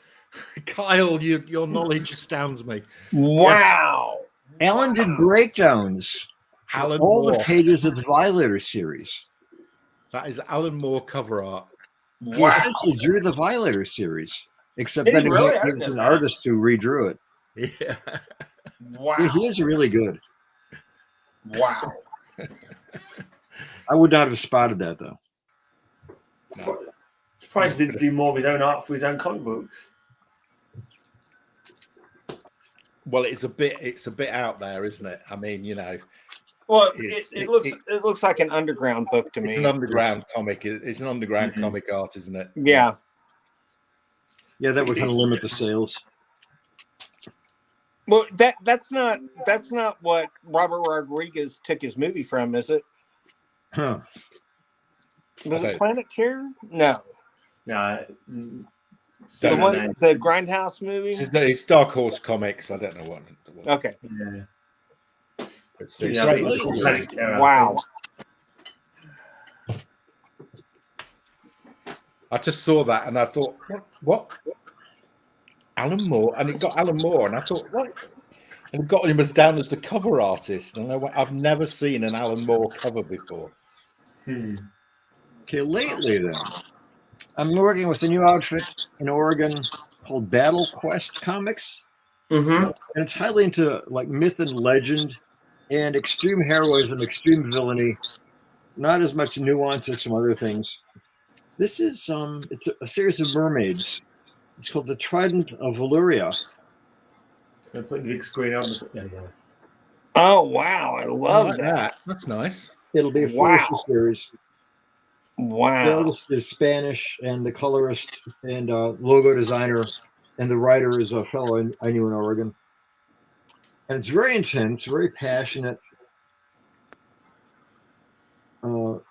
Kyle, your knowledge astounds me. Wow. Yes. Alan did breakdowns for Alan all Moore. the pages of the Violator series. That is Alan Moore cover art. He essentially drew the Violator series, except Did he then really? he I was didn't an know artist who redrew it. Yeah. Wow. Yeah, he is really good. Wow. I would not have spotted that though. No. Surprised he didn't do more of his own art for his own comic books. Well, it's a bit out there, isn't it? I mean, you know. Well, it looks like an underground book to me. It's an underground comic. It's an underground comic art, isn't it? Yeah. Yeah, that would kind of limit the sales. Well, that's not what Robert Rodriguez took his movie from, is it? Huh. Was it Planet Terror? No. No. The Grindhouse movie? It's Dark Horse Comics. I don't know what. Okay. Yeah. It's Planet Terror. Wow. I just saw that and I thought, what? Alan Moore, and it got Alan Moore, and I thought, what? And it got him as down as the cover artist, and I've never seen an Alan Moore cover before. Okay, lately then, I'm working with a new outfit in Oregon called Battle Quest Comics, and it's highly into like myth and legend, and extreme heroism, extreme villainy. Not as much nuance as some other things. This is it's a series of mermaids. It's called the Trident of Valyria. I'm putting the big screen on. Oh wow, I love that. That's nice. It'll be a 4-issue series. Wow. The artist is Spanish, and the colorist and logo designer and the writer is a fellow I knew in Oregon. And it's very intense, very passionate.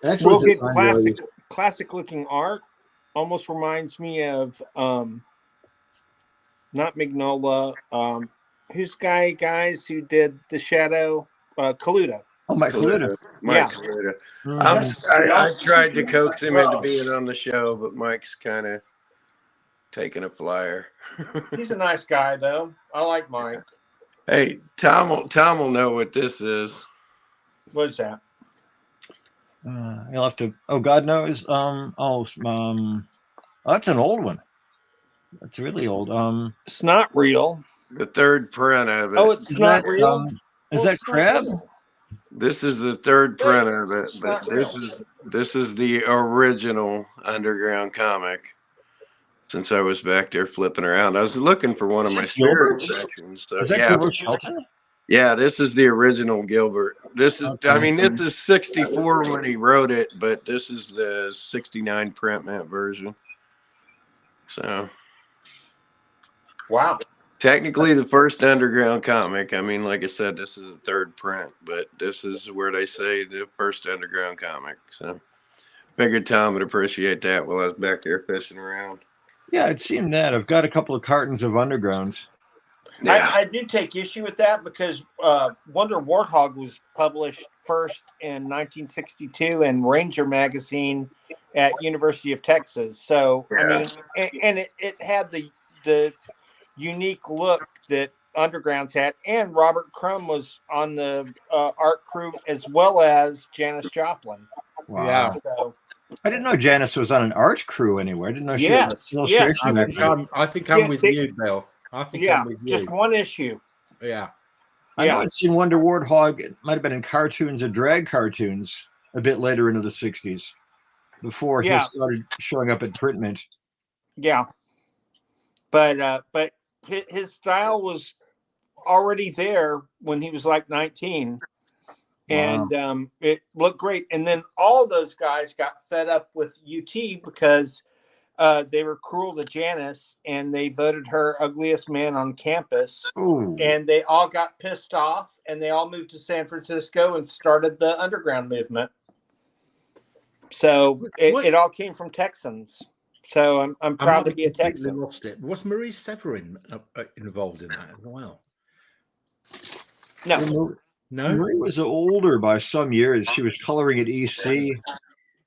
Actually, classic looking art. Almost reminds me of not Mignola. Who's guys who did the Shadow? Kaluta. Oh, Mike Kaluta. Mike Kaluta. I tried to coax him into being on the show, but Mike's kind of taking a flyer. He's a nice guy, though. I like Mike. Hey, Tom will know what this is. What is that? You'll have to. Oh, God knows. That's an old one. That's really old. It's not real. The third print of it. Oh, it's not real. Is that Crab? This is the third print of it, but this is the original underground comic. Since I was back there flipping around, I was looking for one of my spirit sections. So, is that Gilbert Shelton? Yeah, this is the original Gilbert. This is, I mean, this is 64 when he wrote it, but this is the 69 print mat version. So, wow. Technically the first underground comic. I mean, like I said, this is the third print, but this is where they say the first underground comic. So, figured Tom would appreciate that while I was back there fishing around. Yeah, I'd seen that. I've got a couple of cartons of Underground. Yeah. I do take issue with that because Wonder Warthog was published first in 1962 in Ranger magazine at University of Texas. So, I mean, and it had the unique look that Underground's had, and Robert Crumb was on the art crew as well as Janis Joplin. Wow. Yeah. So, I didn't know Janice was on an art crew anywhere. I didn't know she Yes, was an illustration yes. magazine. I think I'm with you, Bill. I think yeah, I'm with you. just one issue. Yeah. I know I'd seen Wonder Warthog. It might have been in cartoons or drag cartoons a bit later into the 60s before he started showing up at Printmint. Yeah. But his style was already there when he was like 19. And it looked great. And then all those guys got fed up with UT because they were cruel to Janice and they voted her ugliest man on campus. Ooh. And they all got pissed off and they all moved to San Francisco and started the underground movement. So it all came from Texans. So I'm proud to be a Texan. Lost it. Was Marie Severin involved in that as well? No. Marie was older by some years. She was coloring at EC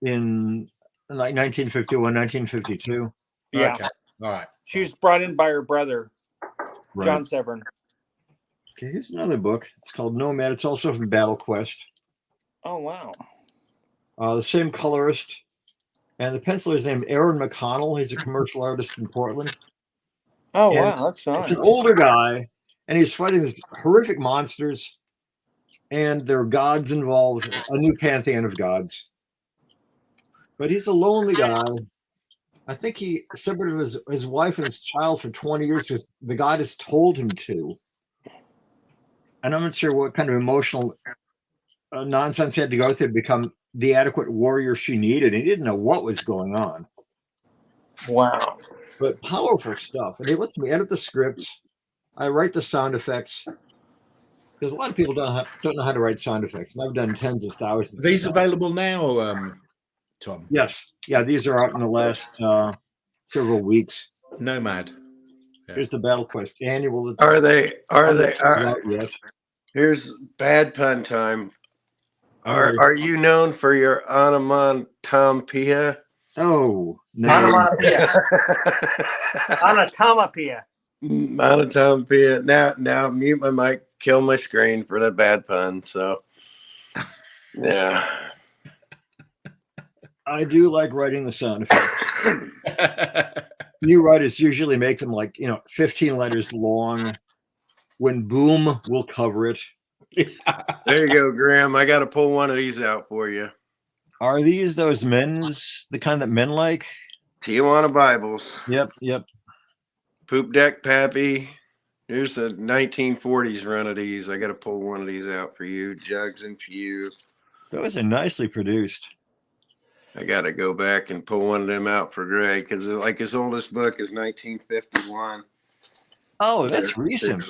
in like 1951, 1952. Yeah. Okay. All right. She was brought in by her brother, John Severin. Okay, here's another book. It's called Nomad. It's also from Battle Quest. Oh, wow. The same colorist. And the penciler is named Aaron McConnell. He's a commercial artist in Portland. Oh, wow. That's nice. It's an older guy, and he's fighting these horrific monsters, and there are gods involved, a new pantheon of gods. But he's a lonely guy. I think he separated his wife and his child for 20 years because the god has told him to. And I'm not sure what kind of emotional nonsense he had to go through to become the adequate warrior she needed. He didn't know what was going on. Wow. But powerful stuff. And he lets me edit the scripts. I write the sound effects. Because a lot of people don't know how to write sound effects. And I've done tens of thousands. Are these available now, Tom? Yes. Yeah, these are out in the last several weeks. Nomad. Yeah. Here's the Battle Quest annual. Are they? Not yet. Here's bad pun time. Are you known for your onomatopoeia? Oh, no. Onomatopoeia. Onomatopoeia. Onomatopoeia. Now mute my mic, kill my screen for the bad pun. So, yeah. I do like writing the sound effects. New writers usually make them 15 letters long. When boom, we'll cover it. There you go, Graham. I got to pull one of these out for you. Are these those the kind that men like? Tijuana Bibles. Yep. Poop Deck Pappy. Here's the 1940s run of these. I got to pull one of these out for you. Jugs and Few. Those are nicely produced. I got to go back and pull one of them out for Greg because his oldest book is 1951. Oh, that's recent.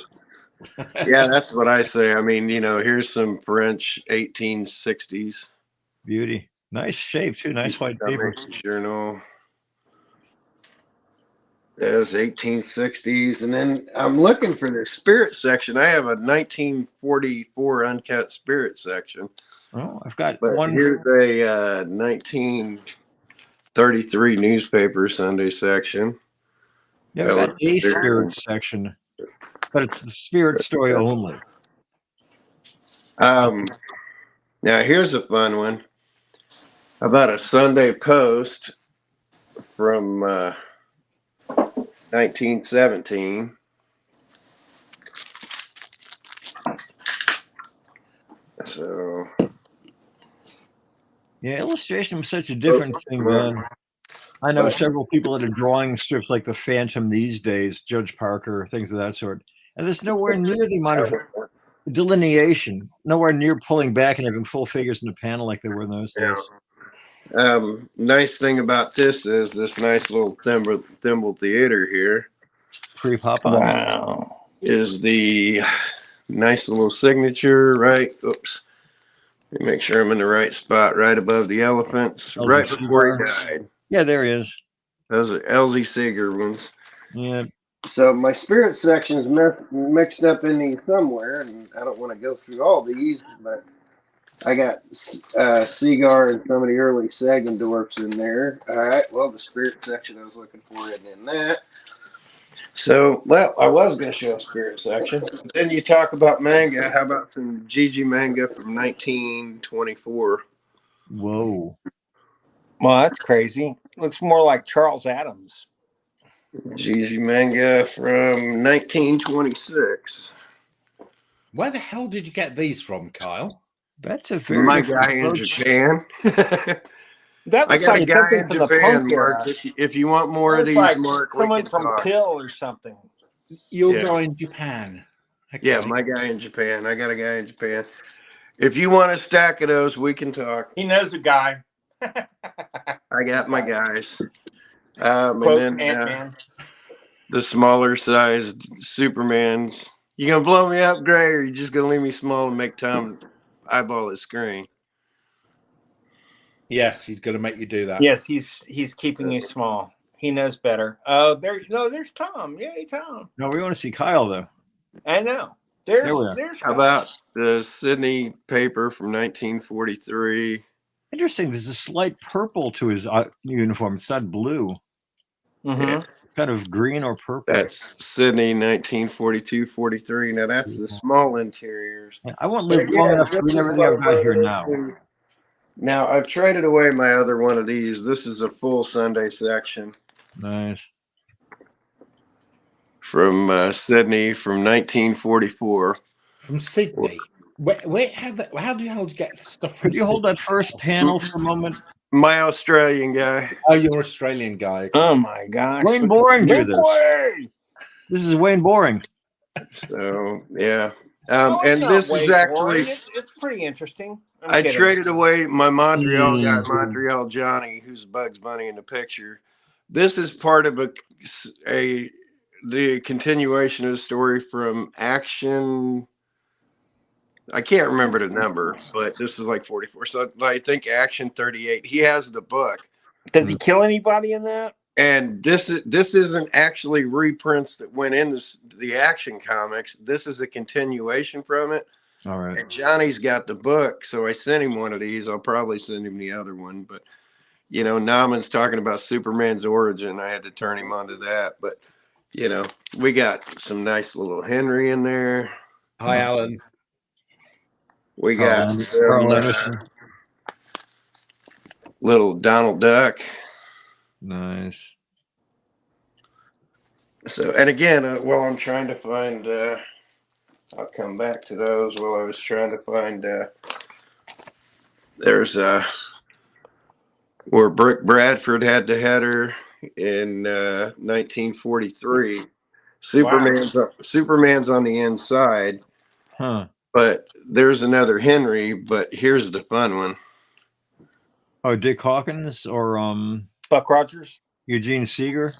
Yeah, that's what I say. I mean, here's some French 1860s. Beauty. Nice shape, too. Nice white paper. Journal. There's 1860s. And then I'm looking for the spirit section. I have a 1944 uncut spirit section. Oh, I've got one. Here's a 1933 newspaper Sunday section. Yeah, I've got a spirit section. But it's the spirit story only. Now here's a fun one about a Sunday Post from 1917. So yeah, illustration was such a different thing then. I know several people that are drawing strips like the Phantom these days, Judge Parker, things of that sort. And there's nowhere near the amount of delineation, nowhere near pulling back and having full figures in the panel like they were in those days. Nice thing about this is this nice little thimble theater here. Pre-pop-on. Wow. Is the nice little signature, right? Oops. Let me make sure I'm in the right spot, right above the elephants, right before he died. Yeah, there he is. Those are LZ Seeger ones. Yeah. So my spirit section's mixed up in these somewhere, and I don't want to go through all these, but I got Seagar and some of the early Sagendorfs in there. All right, well, the spirit section I was looking for isn't in that. So, well, I was going to show a spirit section. But then you talk about manga. How about some Gigi manga from 1924? Whoa. Well, that's crazy. Looks more like Charles Adams. Gigi manga from 1926. Where the hell did you get these from, Kyle? That's a very My different guy in approach. Japan. That I looks got a like guy something in from the Japan, punk Mark. era. If you want more of Looks these, like Mark, we someone can from talk. Pill or something. Your Yeah. guy in Japan. Okay. Yeah, my guy in Japan. I got a guy in Japan. If you want a stack of those, we can talk. He knows a guy. I got my guys. And Quote then Ant-Man. the smaller sized Supermans. You gonna blow me up, Gray, or you just gonna leave me small and make Tom eyeball his screen? Yes, he's going to make you do that. Yes, he's keeping you small. He knows better. Oh, there's Tom. Yay, Tom. No, we want to see Kyle though. I know. There we are. There's How about the Sydney paper from 1943? Interesting. There's a slight purple to his uniform. It's not blue. Mhm. It's kind of green or purple. That's Sydney 1942-43. Now that's the small interiors. I won't live long enough to read everything I've got here now. Now I've traded away my other one of these. This is a full Sunday section Nice. from Sydney from 1944. From Sydney. Wait, how do you get stuff from Could you hold that first panel for a moment? My Australian guy. Oh, you're Australian guy. Oh my gosh. Wayne Boring do this. Way. This is Wayne Boring. So yeah. No, it's And not this way is actually boring. It's pretty interesting. I traded away my Montreal guy, Mm. Montreal Johnny, who's Bugs Bunny in the picture. This is part of the continuation of the story from Action. I can't remember the number, but this is like 44. So I think Action 38. He has the book. Does he kill anybody in that? And this isn't actually reprints that went in the Action comics. This is a continuation from it. All right. And Johnny's got the book, so I sent him one of these. I'll probably send him the other one. But, you know, Nauman's talking about Superman's origin. I had to turn him onto that. But, you know, we got some nice little Henry in there. Hi, Alan. We got Carl Anderson. little Donald Duck. Nice. So, and again, while I'm trying to find, I'll come back to those while I was trying to find, there's where Brick Bradford had the header in 1943. Superman's on the inside, Huh. but there's another Henry, but here's the fun one. Oh, Dick Hawkins or Buck Rogers. Eugene Seeger.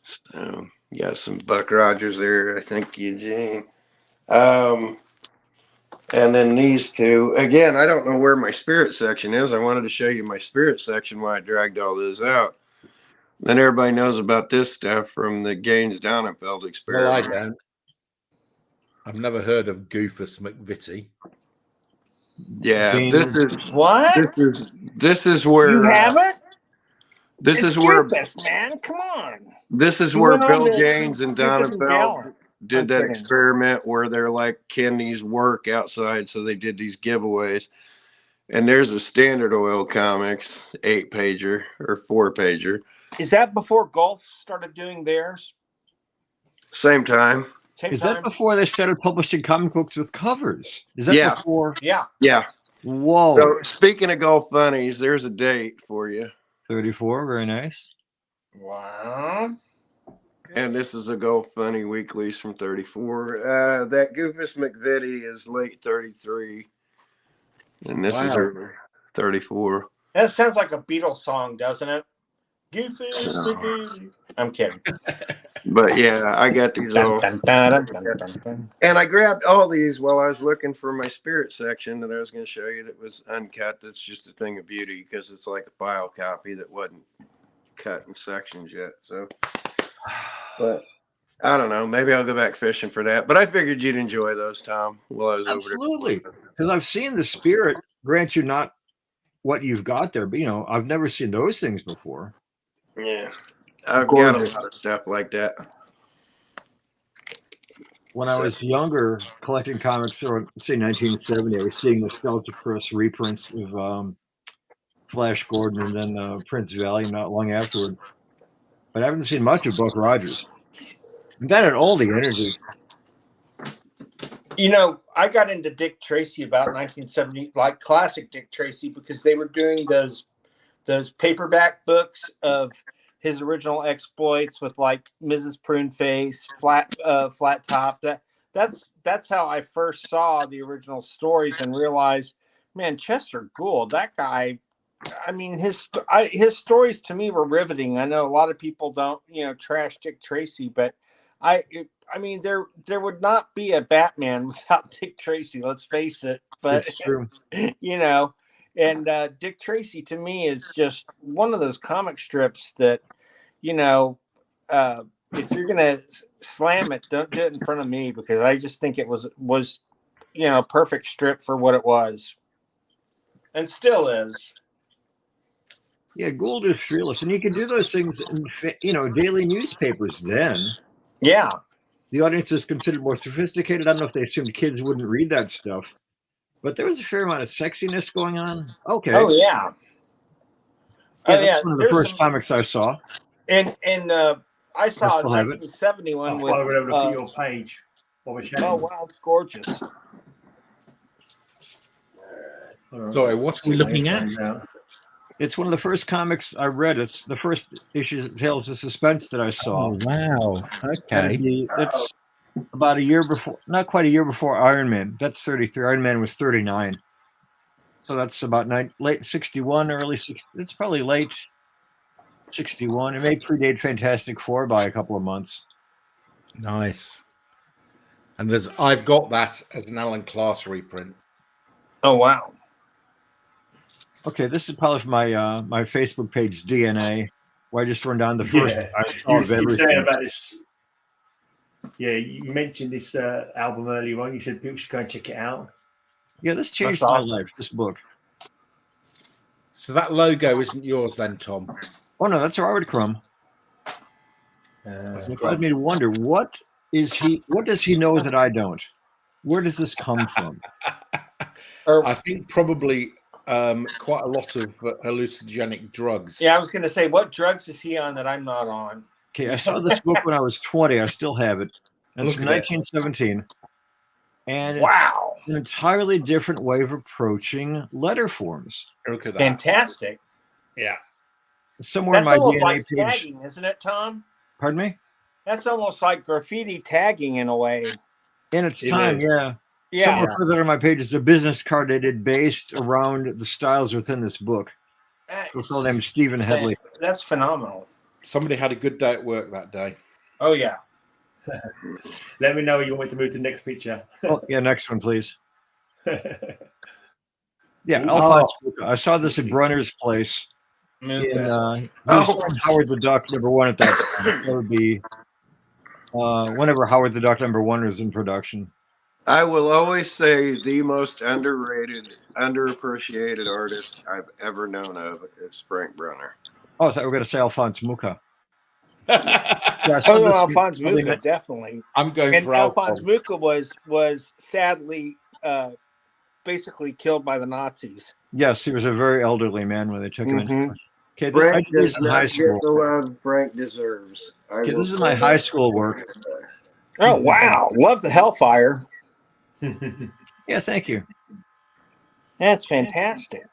So, got some Buck Rogers there, I think, Eugene. And then these two. Again, I don't know where my spirit section is. I wanted to show you my spirit section while I dragged all this out. Then everybody knows about this stuff from the Gaines Donenfeld experiment. Well, I don't. I've never heard of Goofus McVitie. Yeah, this is What? this is where You haven't? this It's is where Goofus, man. Come on. this is You where went on Bill to Gaines and Goofus and Donenfeld Gallant. did I'm that kidding. experiment where they're like Kenny's work outside, so they did these giveaways. And there's a Standard Oil Comics 8-pager or 4-pager. Is that before Gulf started doing theirs? Same time. Same Is time? that before they started publishing comic books with covers? Is that Yeah. before? Yeah. Yeah. Whoa. So speaking of Gulf Bunnies, there's a date for you. 34. Very nice. Wow. And this is a Gulf Bunny Weeklies from 34. That Goofus McVitie is late 33. And this is early 34. That sounds like a Beatles song, doesn't it? Goofy. So- Goofy. I'm kidding. But yeah, I got these all. Dun, dun, dun, dun, dun, dun. And I grabbed all these while I was looking for my spirit section that I was going to show you that was uncut. That's just a thing of beauty because it's like a file copy that wasn't cut in sections yet. So, but I don't know. Maybe I'll go back fishing for that. But I figured you'd enjoy those, Tom, while I was Absolutely. over there. Because I've seen the spirit, grant you not what you've got there, but I've never seen those things before. Yeah. I've got a lot of stuff like that. When I was younger, collecting comics, or say 1970, I was seeing Nostalgia Press reprints of Flash Gordon and then Prince Valiant not long afterward. But I haven't seen much of Buck Rogers. And that had all the energy. You know, I got into Dick Tracy about 1970, like classic Dick Tracy, because they were doing those paperback books of his original exploits with like Mrs. Pruneface, flat top. That's how I first saw the original stories and realized, man, Chester Gould, that guy. I mean, his stories to me were riveting. I know a lot of people don't, trash Dick Tracy, but I mean, there would not be a Batman without Dick Tracy. Let's face it. But It's true. And Dick Tracy to me is just one of those comic strips that, if you're gonna slam it, don't do it in front of me, because I just think it was perfect strip for what it was, and still is. Yeah, Gould is fearless, and you could do those things in daily newspapers then. Yeah. The audience is considered more sophisticated. I don't know if they assumed kids wouldn't read that stuff, but there was a fair amount of sexiness going on. Okay. Oh yeah. That's one of the first comics I saw. And I saw 1971 with look at your page. Oh wow, it's gorgeous. Sorry, what are we looking at? It's one of the first comics I read. It's the first issue of Tales of Suspense that I saw. Oh, wow. Okay. That's about a year before, not quite a year before Iron Man. That's 33. Iron Man was 39. So that's about late 61, early 60. It's probably late 61. It may predate Fantastic Four by a couple of months. Nice. And I've got that as an Alan Class reprint. Oh, wow. Okay, this is probably from my Facebook page, DNA, where I just run down the first. You saying about this. Yeah, you mentioned this album earlier on. You said people should go and check it out. Yeah, this changed my life, this book. So that logo isn't yours then, Tom? Oh, no, that's Robert Crumb. It caused me to wonder, what does he know that I don't? Where does this come from? I think probably quite a lot of hallucinogenic drugs. Yeah, I was going to say, what drugs is he on that I'm not on? Okay, I saw this book when I was 20. I still have it. It's from 1917. And wow, it's an entirely different way of approaching letter forms. Look at that. Fantastic. Yeah. Somewhere That's in my almost DNA like page. tagging, isn't it, Tom? Pardon me? That's almost like graffiti tagging in a way. In its time, yeah. Yeah. Somewhere further on my page is a business card I did based around the styles within this book. A fellow named Stephen Headley. That's phenomenal. Somebody had a good day at work that day. Oh, yeah. Let me know you want me to move to the next picture. Oh, yeah, next one, please. Yeah, Alphonse Mucha. I saw this at Brunner's place. In Howard the Duck #1 at that time. That would be whenever Howard the Duck #1 was in production. I will always say the most underrated, underappreciated artist I've ever known of is Frank Brunner. Oh, I thought we were going to say Alphonse Mucha. Alphonse Mucha, definitely. I'm going for Alphonse Mucha was sadly basically killed by the Nazis. Yes, he was a very elderly man when they took him in. Okay, Frank this is in high school. The love Frank deserves. Okay, this is my high school work. Oh, wow. Love the Hellfire. Yeah, thank you. That's fantastic.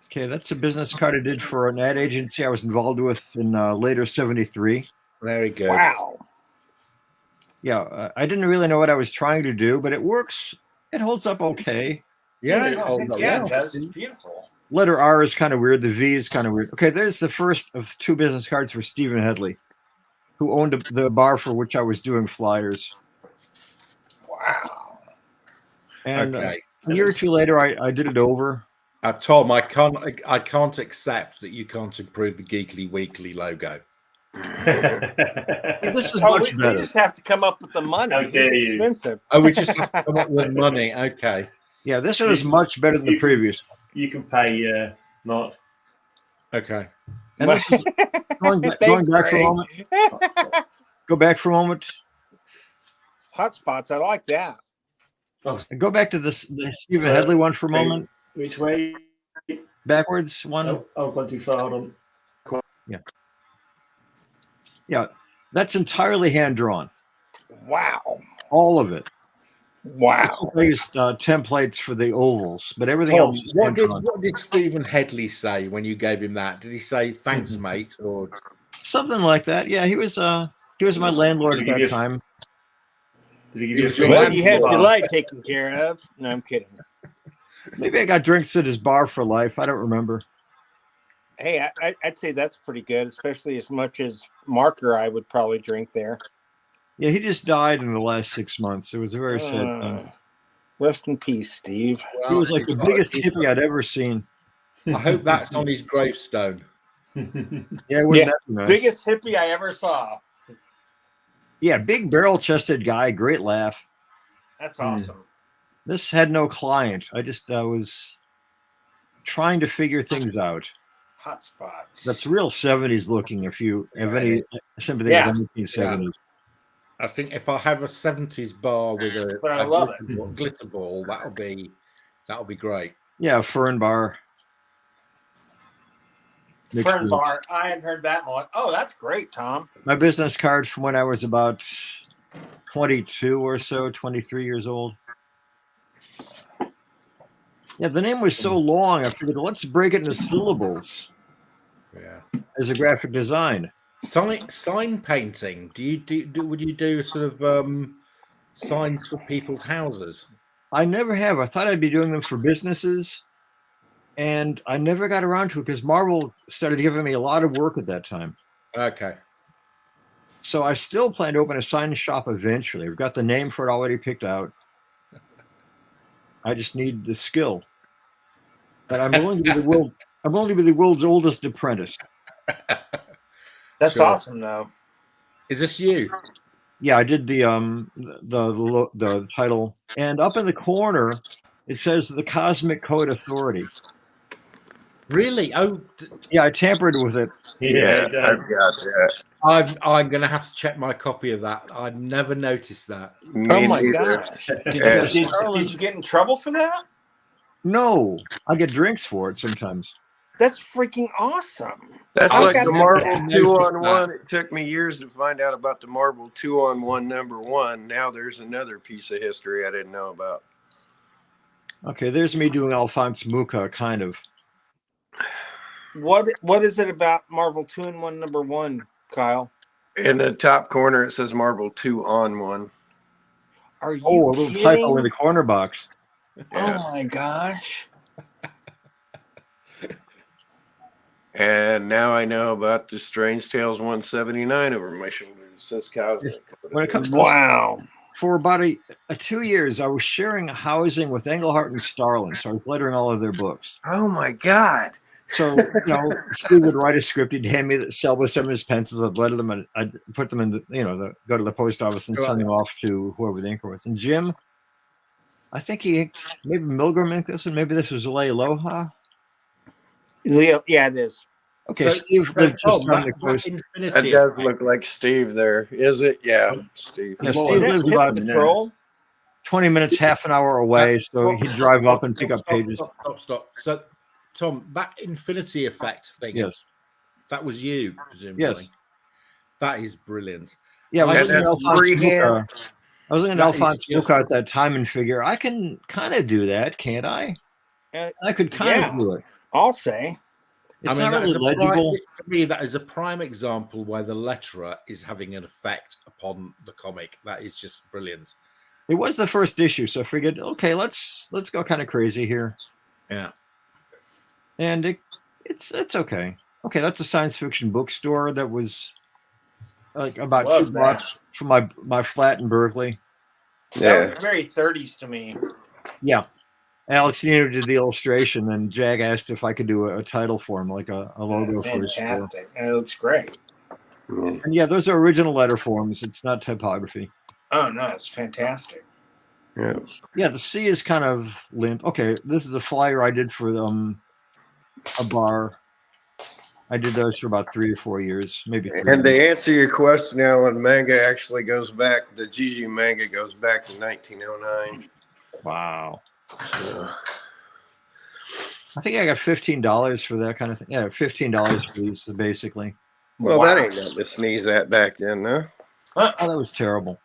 Okay, that's a business card I did for an ad agency I was involved with in later '73. Very good. Wow. Yeah, I didn't really know what I was trying to do, but it works. It holds up okay. Yeah, that's beautiful. Letter R is kind of weird. The V is kind of weird. Okay, there's the first of 2 business cards for Stephen Headley, who owned the bar for which I was doing flyers. Wow. And a year or 2 later, I did it over. Tom, I can't accept that you can't improve the Geeky Weekly logo. This is much better. We just have to come up with the money. It's expensive. Oh, we just have to come up with money. Okay. Yeah, this one is much better than the previous one. You can pay, not. Okay. And this is going back for a moment. Go back for a moment. Hotspots, I like that. And go back to the Stephen Headley one for a moment. Which way? Backwards one. Oh, gone too far. Hold on. Yeah, that's entirely hand drawn. Wow. All of it. Wow. I used templates for the ovals, but everything else. What did Stephen Headley say when you gave him that? Did he say thanks, mate, or Something like that? Yeah, he was my landlord at that time. Did he give you Well, you have your life taken care of. No, I'm kidding. Maybe I got drinks at his bar for life. I don't remember. Hey, I'd say that's pretty good, especially as much as Marker I would probably drink there. Yeah, he just died in the last 6 months. It was a very sad thing. Rest in peace, Steve. He was like the biggest hippie I'd ever seen. I hope that's on his gravestone. Yeah, wouldn't that be nice? Biggest hippie I ever saw. Yeah, big barrel-chested guy, great laugh. That's awesome. This had no client. I just was trying to figure things out. Hotspots. That's real 70s looking if you have any sympathy Yeah. with the 1970s. I think if I have a 70s bar with But I a love glitter ball, that'll be great. Yeah, Fern Bar. Mixed Fern with- Bar. I hadn't heard that one. Oh, that's great, Tom. My business card from when I was about 22 or so, 23 years old. Yeah, the name was so long, I figured, let's break it into syllables Yeah. as a graphic design. Sign painting. Would you do sort of signs for people's houses? I never have. I thought I'd be doing them for businesses, and I never got around to it because Marvel started giving me a lot of work at that time. Okay. So I still plan to open a sign shop eventually. I've got the name for it already picked out. I just need the skill. But I'm willing to be the world's oldest apprentice. That's Sure. awesome, though. Is this you? Yeah, I did the title, and up in the corner it says the Cosmic Code Authority. Really? Oh, Yeah, I tampered with it. Yeah, it I've does. got that. I'm going to have to check my copy of that. I'd never noticed that. Me Oh my neither. gosh. Yeah. Did you get in trouble for that? No, I get drinks for it sometimes. That's freaking awesome. That's I like got the that. Marvel I 2-on-1. It took me years to find out about the Marvel 2-on-1 #1. Now there's another piece of history I didn't know about. Okay, there's me doing Alphonse Mucha, kind of. What is it about Marvel 2-in-1 #1, Kyle? In the top corner, it says Marvel 2-on-1. Are you Oh, a little kidding? typo in the corner box. Yeah. Oh my gosh. And now I know about the Strange Tales 179 over my shoulder. It says Cosmic. When it comes to Wow. for about 2 years, I was sharing housing with Englehart and Starlin, so I was lettering all of their books. Oh my God. So, Steve would write a script, he'd hand me the cell with some of his pencils, I'd letter them, and I'd put them in go to the post office and send them off to whoever the inker was. And Jim, I think he inked, maybe Milgram inked this one, maybe this was Lay Aloha. Leo, yeah, it is. Okay, Steve lived just on the coast. That Infinity does effect. look like Steve there. Is it? Yeah, Steve. Yeah, Well, Steve that's lived Pit about Patrol. 20 minutes, half an hour away, so he'd drive up and pick up pages. Stop. So, Tom, that infinity effect thing, Yes. that was you, presumably. Yes. That is brilliant. Yeah, I was And looking at that's Alphonse freehand. Mucha. I was looking at That is Alphonse just- Mucha at that time and figure I can kind of do that, can't I? I could kind yeah. of do it. I'll say. It's not really legible. For me, that is a prime example where the letterer is having an effect upon the comic. That is just brilliant. It was the first issue, so I figured, okay, let's go kind of crazy here. Yeah. And it's okay. Okay, that's a science fiction bookstore that was like about Love 2 blocks from my flat in Berkeley. That Yeah. was very 30s to me. Yeah. Alex Nino did the illustration, and Jag asked if I could do a title for him, like a logo for his store. Fantastic. And it looks great. Mm. And yeah, those are original letter forms. It's not typography. Oh no, it's fantastic. Yeah. Yeah, the C is kind of limp. Okay, this is a flyer I did for a bar. I did those for about 3 or 4 years, maybe 3. And to answer your question, Alan, manga actually goes back. The Gigi manga goes back to 1909. Wow. So, I think I got $15 for that kind of thing. Yeah, $15 for these, basically. well, that ain't nothing to sneeze at back then, huh? Oh, that was terrible.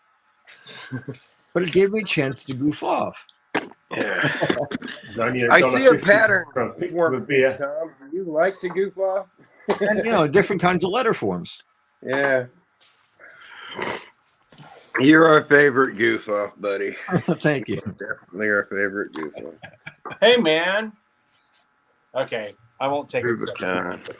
But it gave me a chance to goof off. Yeah. It's only I see a $1.50 pattern for a picture for of a beer. Tom. Do you like to goof off? And, different kinds of letter forms. Yeah. You're our favorite goof off, buddy. Thank you. Definitely our favorite goof off. Hey, man. Okay, I won't take it.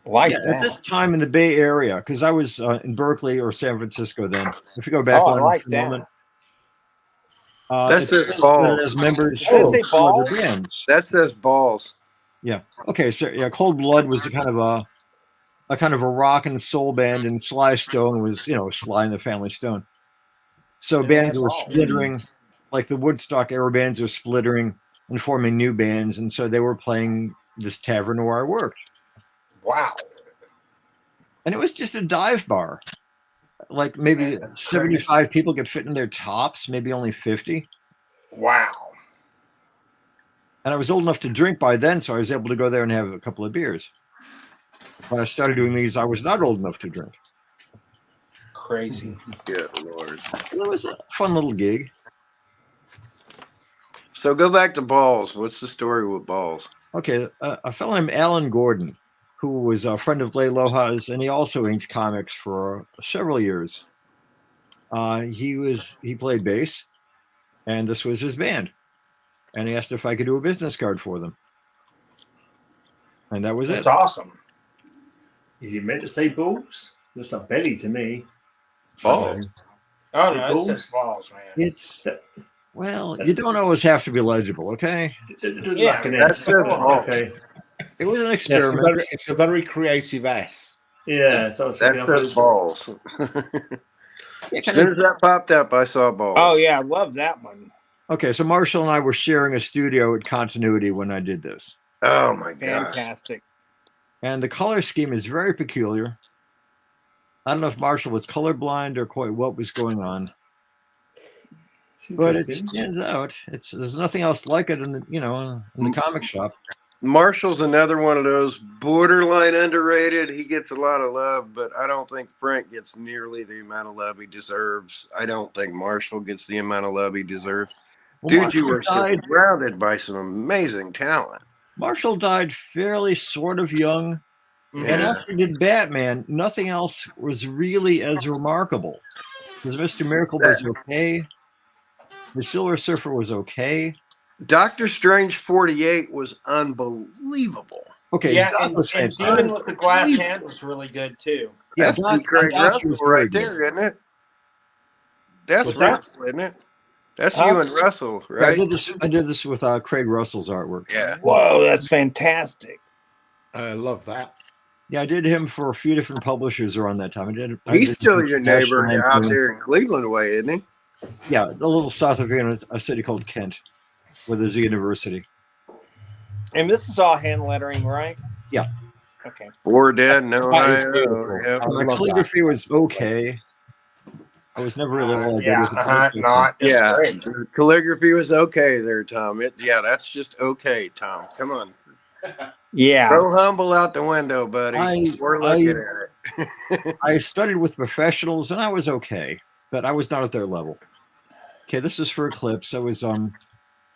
Like Yeah, that. at this time in the Bay Area, because I was in Berkeley or San Francisco then. If you go back Oh, on I like for a that. moment, That it says says balls. that it has members Does it from say some other balls? bands. That says balls. Yeah. Okay. So yeah, Cold Blood was a kind of a rock and soul band, and Sly Stone was Sly and the Family Stone. So Yeah, bands were balls. splittering, like the Woodstock era bands are splittering and forming new bands, and so they were playing this tavern where I worked. Wow. And it was just a dive bar. Like maybe 75 people could fit in their tops, maybe only 50. Wow. And I was old enough to drink by then, so I was able to go there and have a couple of beers. When I started doing these, I was not old enough to drink. Crazy. Good Lord. It was a fun little gig. So go back to balls. What's the story with balls? Okay, a fellow named Alan Gordon, who was a friend of Lay Loha's, and he also inked comics for several years. He played bass, and this was his band. And he asked if I could do a business card for them. And that was That's it. awesome. Is he meant to say balls? Looks like belly to me. Balls. Oh, no, Balls? it says balls, man. It's, well, you don't always have to be legible, okay? Yeah, that's it. Okay. It was an Yes, experiment. it's a very creative S. Yeah, so I was thinking That of says balls. Yeah, As soon as that popped up, I saw balls. Oh, yeah, I love that one. Okay, so Marshall and I were sharing a studio at Continuity when I did this. Oh my gosh. Fantastic. And the color scheme is very peculiar. I don't know if Marshall was colorblind or quite what was going on. But it stands out. There's nothing else like it in the comic shop. Marshall's another one of those borderline underrated. He gets a lot of love, but I don't think Frank gets nearly the amount of love he deserves. I don't think Marshall gets the amount of love he deserves. Well, Dude, Marshall you were died. surrounded by some amazing talent. Marshall died fairly sort of young. Mhm. And Yeah. after he did Batman, nothing else was really as remarkable. Because Mr. Miracle was okay. The Silver Surfer was okay. Doctor Strange 48 was unbelievable. Okay, Yeah, Doc and was Demon fantastic. with the glass hand was really good, too. Yeah, That's Doc, Craig Doc Russell was right very there, good. isn't it? That's What's that? Russell, isn't it? That's Huh? you and Russell, Yeah, right? I did this with Craig Russell's artwork. Yeah. Whoa, that's fantastic. I love that. Yeah, I did him for a few different publishers around that time. I He's did still some your National neighbor out Lampoon. there in Cleveland way, isn't he? Yeah, a little south of here in a city called Kent, where there's a university. And this is all hand lettering, right? Yeah. Okay. Or dead, no. That is I beautiful. know. Yep. My love calligraphy was okay. I was never really all that good with it. not. It's Yeah, great. the calligraphy was okay there, Tom. That's just okay, Tom. Come on. Yeah. Throw humble out the window, buddy. We're looking at it. I studied with professionals and I was okay, but I was not at their level. Okay, this is for Eclipse. I was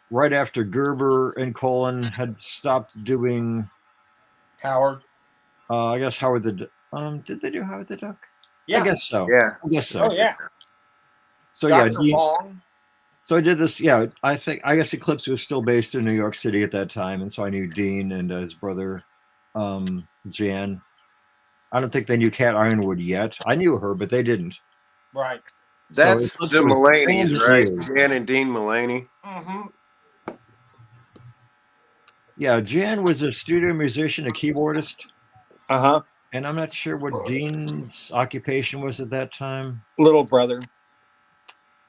right after Gerber and Colin had stopped doing Howard. I guess Howard the did they do Howard the Duck? Yeah. I guess so. Yeah. I guess so. Oh, yeah. So Dr. yeah, Long. so I did this. Yeah, I guess Eclipse was still based in New York City at that time, and so I knew Dean and his brother, Jan. I don't think they knew Kat Ironwood yet. I knew her, but they didn't. Right. That's Eclipse the was Mulaney's, brand right? new. Jan and Dean Mulaney. Mm-hmm. Yeah, Jan was a studio musician, a keyboardist, Uh-huh. and I'm not sure what Dean's occupation was at that time. Little brother.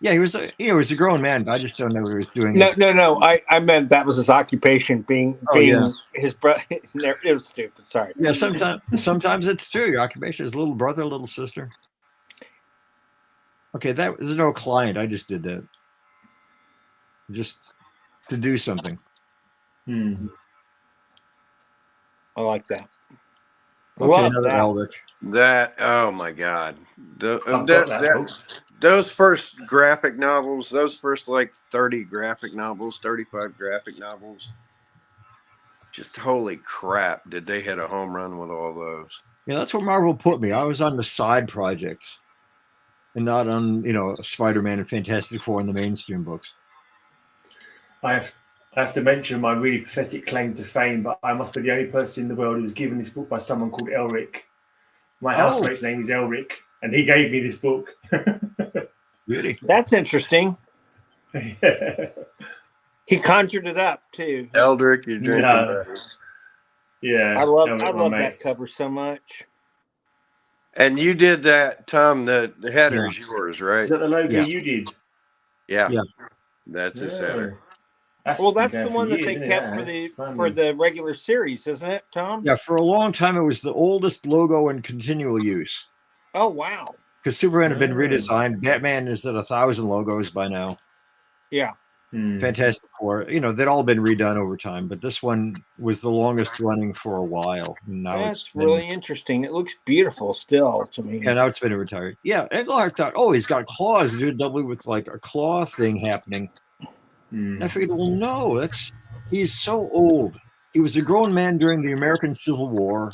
Yeah, he was a grown man, but I just don't know what he was doing. No. I meant that was his occupation, being his brother. It was stupid. Sorry. Yeah, sometimes it's true. Your occupation is little brother, little sister. Okay, there's no client. I just did that. Just to do something. I like that. Okay, Love another that. Elric. That, oh my God. Those first graphic novels, those first like 30 graphic novels, 35 graphic novels, just holy crap, did they hit a home run with all those. Yeah, that's where Marvel put me. I was on the side projects and not on, Spider-Man and Fantastic Four and the mainstream books. I have to mention my really pathetic claim to fame, but I must be the only person in the world who was given this book by someone called Elric. My housemate's name is Elric, and he gave me this book. Beauty. That's interesting. He conjured it up too. Eldrick, you're drinking. Yeah, I love that cover so much. And you did that, Tom. The header is yours, right? Is that the logo you did? Yeah. That's his header. That's the one that they kept for the regular series, isn't it, Tom? Yeah, for a long time it was the oldest logo in continual use. Oh wow! Because Superman had been redesigned. Batman is at 1,000 logos by now. Yeah. Fantastic Four. They'd all been redone over time, but this one was the longest running for a while. Now that's really interesting. It looks beautiful still to me. Yeah, now it's been retired. Yeah, Engelhart thought, he's got claws. Dude, double with like a claw thing happening. And I figured, well, no, he's so old. He was a grown man during the American Civil War.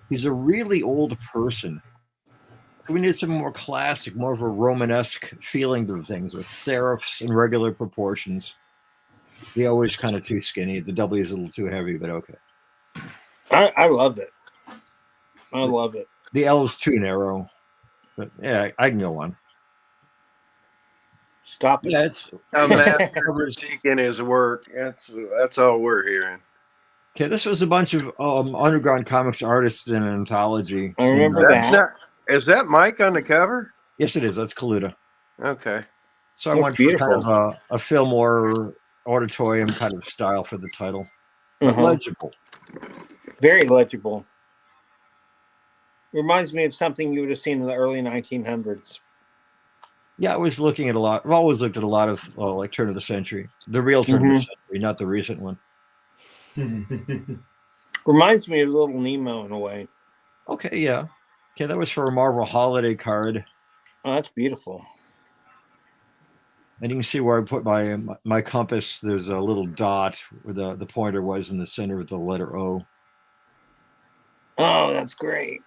He's a really old person. So we need some more classic, more of a Romanesque feeling to things with serifs and regular proportions. The O is kind of too skinny. The W is a little too heavy, but okay. I love it. I love it. The L is too narrow. But yeah, I can go on. Stop it. Yeah, it's a master critiquing his work. That's all we're hearing. Okay, this was a bunch of underground comics artists in an anthology. I remember that. Is that Mike on the cover? Yes, it is. That's Kaluta. Okay. So I went for kind of a Fillmore auditorium kind of style for the title. Legible. Very legible. Reminds me of something you would have seen in the early 1900s. Yeah, I was looking at a lot. I've always looked at a lot of like turn of the century. The real turn of the century, not the recent one. Reminds me of Little Nemo in a way. Okay, yeah. Okay, that was for a Marvel holiday card. Oh, that's beautiful. And you can see where I put my compass. There's a little dot where the pointer was in the center of the letter O. Oh, that's great.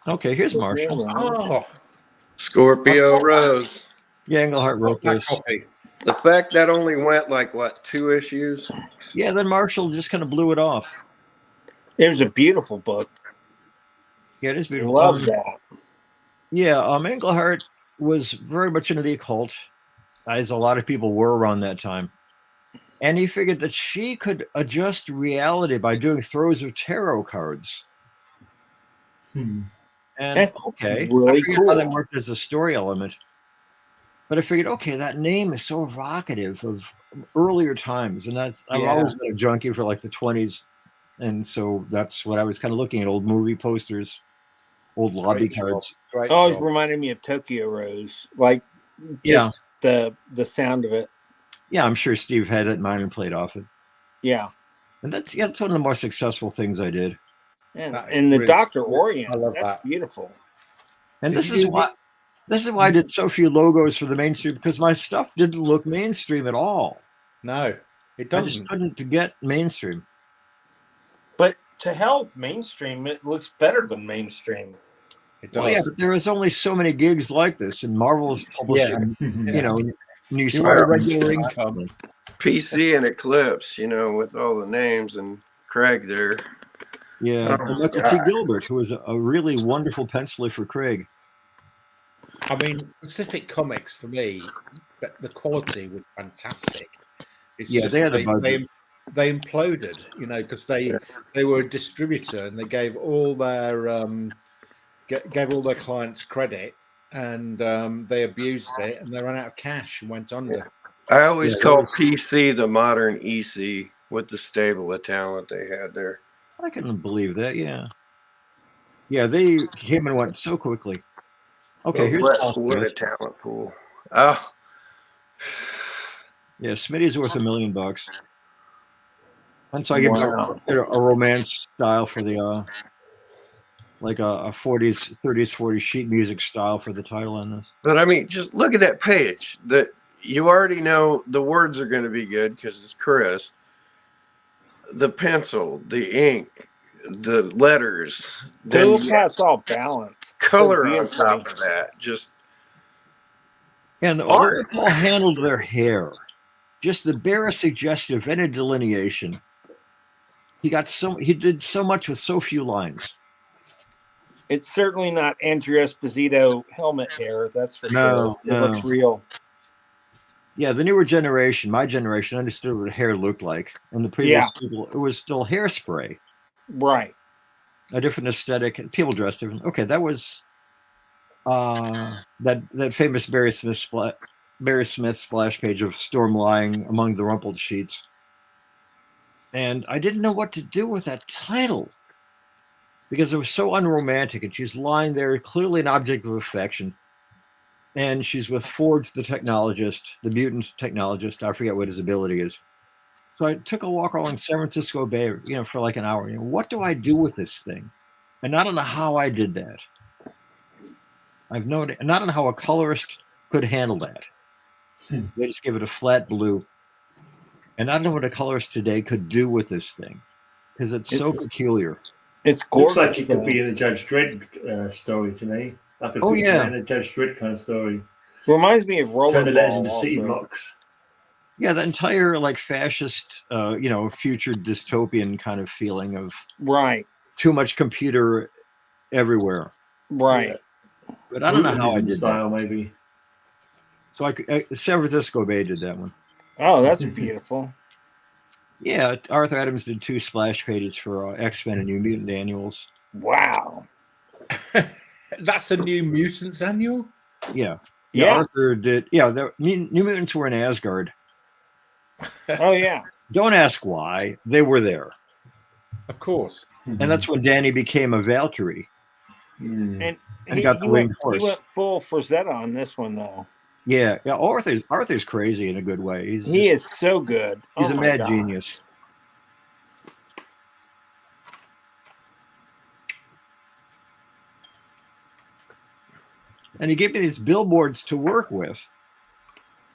Okay, here's Marshall. Oh, Scorpio Rose. Yeah, Engelhart wrote this. The fact that only went like, 2 issues? Yeah, then Marshall just kind of blew it off. It was a beautiful book. Yeah, it is beautiful. Love that. Yeah, Engelhart was very much into the occult, as a lot of people were around that time. And he figured that she could adjust reality by doing throws of tarot cards. And that's really I figured cool. how that worked as a story element. But I figured, okay, that name is so evocative of earlier times. And I've always been a junkie for like the 20s. And so that's what I was kind of looking at, old movie posters, old lobby cards. Always reminded me of Tokyo Rose. Like, the sound of it. Yeah, I'm sure Steve had it in mind and played off it. Yeah. And that's one of the more successful things I did. And the Dr. Orient. I love that's that. Beautiful. And this is why I did so few logos for the mainstream, because my stuff didn't look mainstream at all. No, it I doesn't. just couldn't get mainstream. But to hell with mainstream, it looks better than mainstream. It does. Well, yeah, but there was only so many gigs like this, and Marvel's publishing, new Spider regular income. PC and Eclipse, with all the names and Craig there. Yeah, and Michael T. Gilbert, who was a really wonderful penciler for Craig. I mean, Pacific Comics for me, the quality was fantastic. It's just they had they imploded, because they were a distributor and they gave all their gave all their clients credit, and they abused it, and they ran out of cash and went under. I always call PC the modern EC with the stable of talent they had there. I can believe that. Yeah. They came and went so quickly. Okay, here's what a talent pool. Oh, yeah, Smitty's worth $1 million. And so I give him a romance style for the like a 40s, 30s, 40s sheet music style for the title on this. But I mean, just look at that page. That you already know the words are going to be good because it's Chris. The pencil, the ink, the letters. Then it's all balanced. Color on top of that. Just and the way Paul handled their hair, just the barest suggestion of any delineation. He did so much with so few lines. It's certainly not Andrew Esposito helmet hair, that's for sure. It looks real. Yeah, the newer generation, my generation, understood what hair looked like. And the previous people, it was still hairspray. Right. A different aesthetic, and people dressed different. Okay, that was that famous Barry Smith splash page of Storm lying among the rumpled sheets. And I didn't know what to do with that title because it was so unromantic, and she's lying there, clearly an object of affection. And she's with Forge, the technologist, the mutant technologist. I forget what his ability is. So I took a walk along San Francisco Bay, for like an hour. What do I do with this thing? And I don't know how I did that. I don't know how a colorist could handle that. They just give it a flat blue. And I don't know what a colorist today could do with this thing because it's so peculiar. It's gorgeous. Looks like it could be in a Judge Dredd story to me. Like a in a Judge Dredd kind of story. Reminds me of Rollerball. Turn the legend into city blocks. Yeah, the entire fascist, future dystopian kind of feeling of too much computer everywhere. Right. Yeah. But I don't know how I did style, that. Maybe. So San Francisco Bay did that one. Oh, that's beautiful. Yeah, Arthur Adams did 2 splash pages for X-Men and New Mutant annuals. Wow. That's a New Mutants annual? Yeah. Arthur did. Yeah, the New Mutants were in Asgard. Oh, yeah. Don't ask why. They were there. Of course. And that's when Danny became a Valkyrie. And got the winged horse. He went full Frazetta on this one, though. Yeah. Arthur's crazy in a good way. He is so good. He's a mad genius. And he gave me these billboards to work with.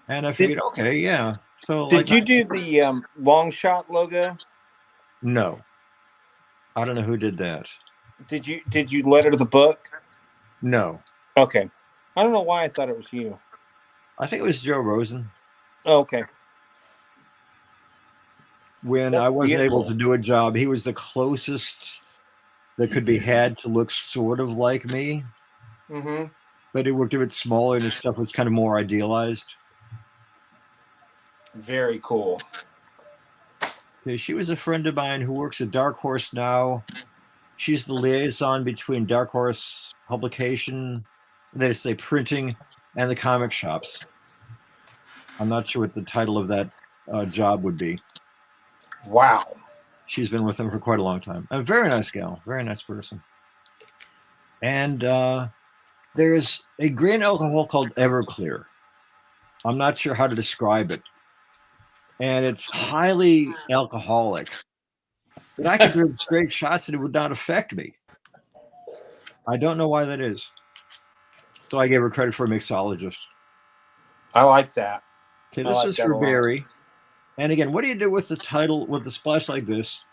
And I figured, okay, yeah. So did you do the long shot logo? No. I don't know who did that. Did you letter the book? No. Okay. I don't know why I thought it was you. I think it was Joe Rosen. Oh, okay. When I wasn't able to do a job, he was the closest that could be had to look sort of like me. Mm-hmm. But he worked a bit smaller and his stuff was kind of more idealized. Very cool. Okay, she was a friend of mine who works at Dark Horse now. She's the liaison between Dark Horse publication, they say printing, and the comic shops. I'm not sure what the title of that job would be. Wow. She's been with them for quite a long time. A very nice gal, very nice person. And there's a grain alcohol called Everclear. I'm not sure how to describe it. And it's highly alcoholic. But I could drink straight shots and it would not affect me. I don't know why that is. So I gave her credit for a mixologist. I like that. Okay, this is for Barry. And again, what do you do with the title, with the splash like this?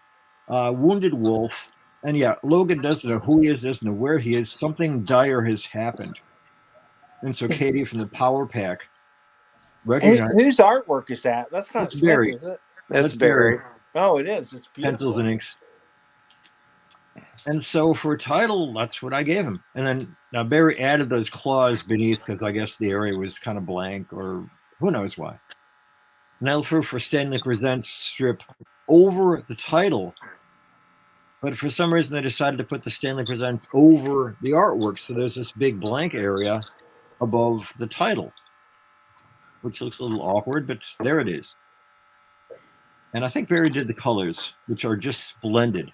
Wounded Wolf. And yeah, Logan doesn't know who he is, doesn't know where he is. Something dire has happened. And so Katie from the Power Pack recognized. Whose artwork is that? That's not Smith, Barry. Is it? That's Barry. Oh, it is. It's beautiful. Pencils and inks. And so for a title, that's what I gave him. And then now Barry added those claws beneath because I guess the area was kind of blank or who knows why. And I for Stanley Presents strip over the title. But for some reason, they decided to put the Stanley Presents over the artwork. So there's this big blank area above the title, which looks a little awkward, but there it is. And I think Barry did the colors, which are just splendid.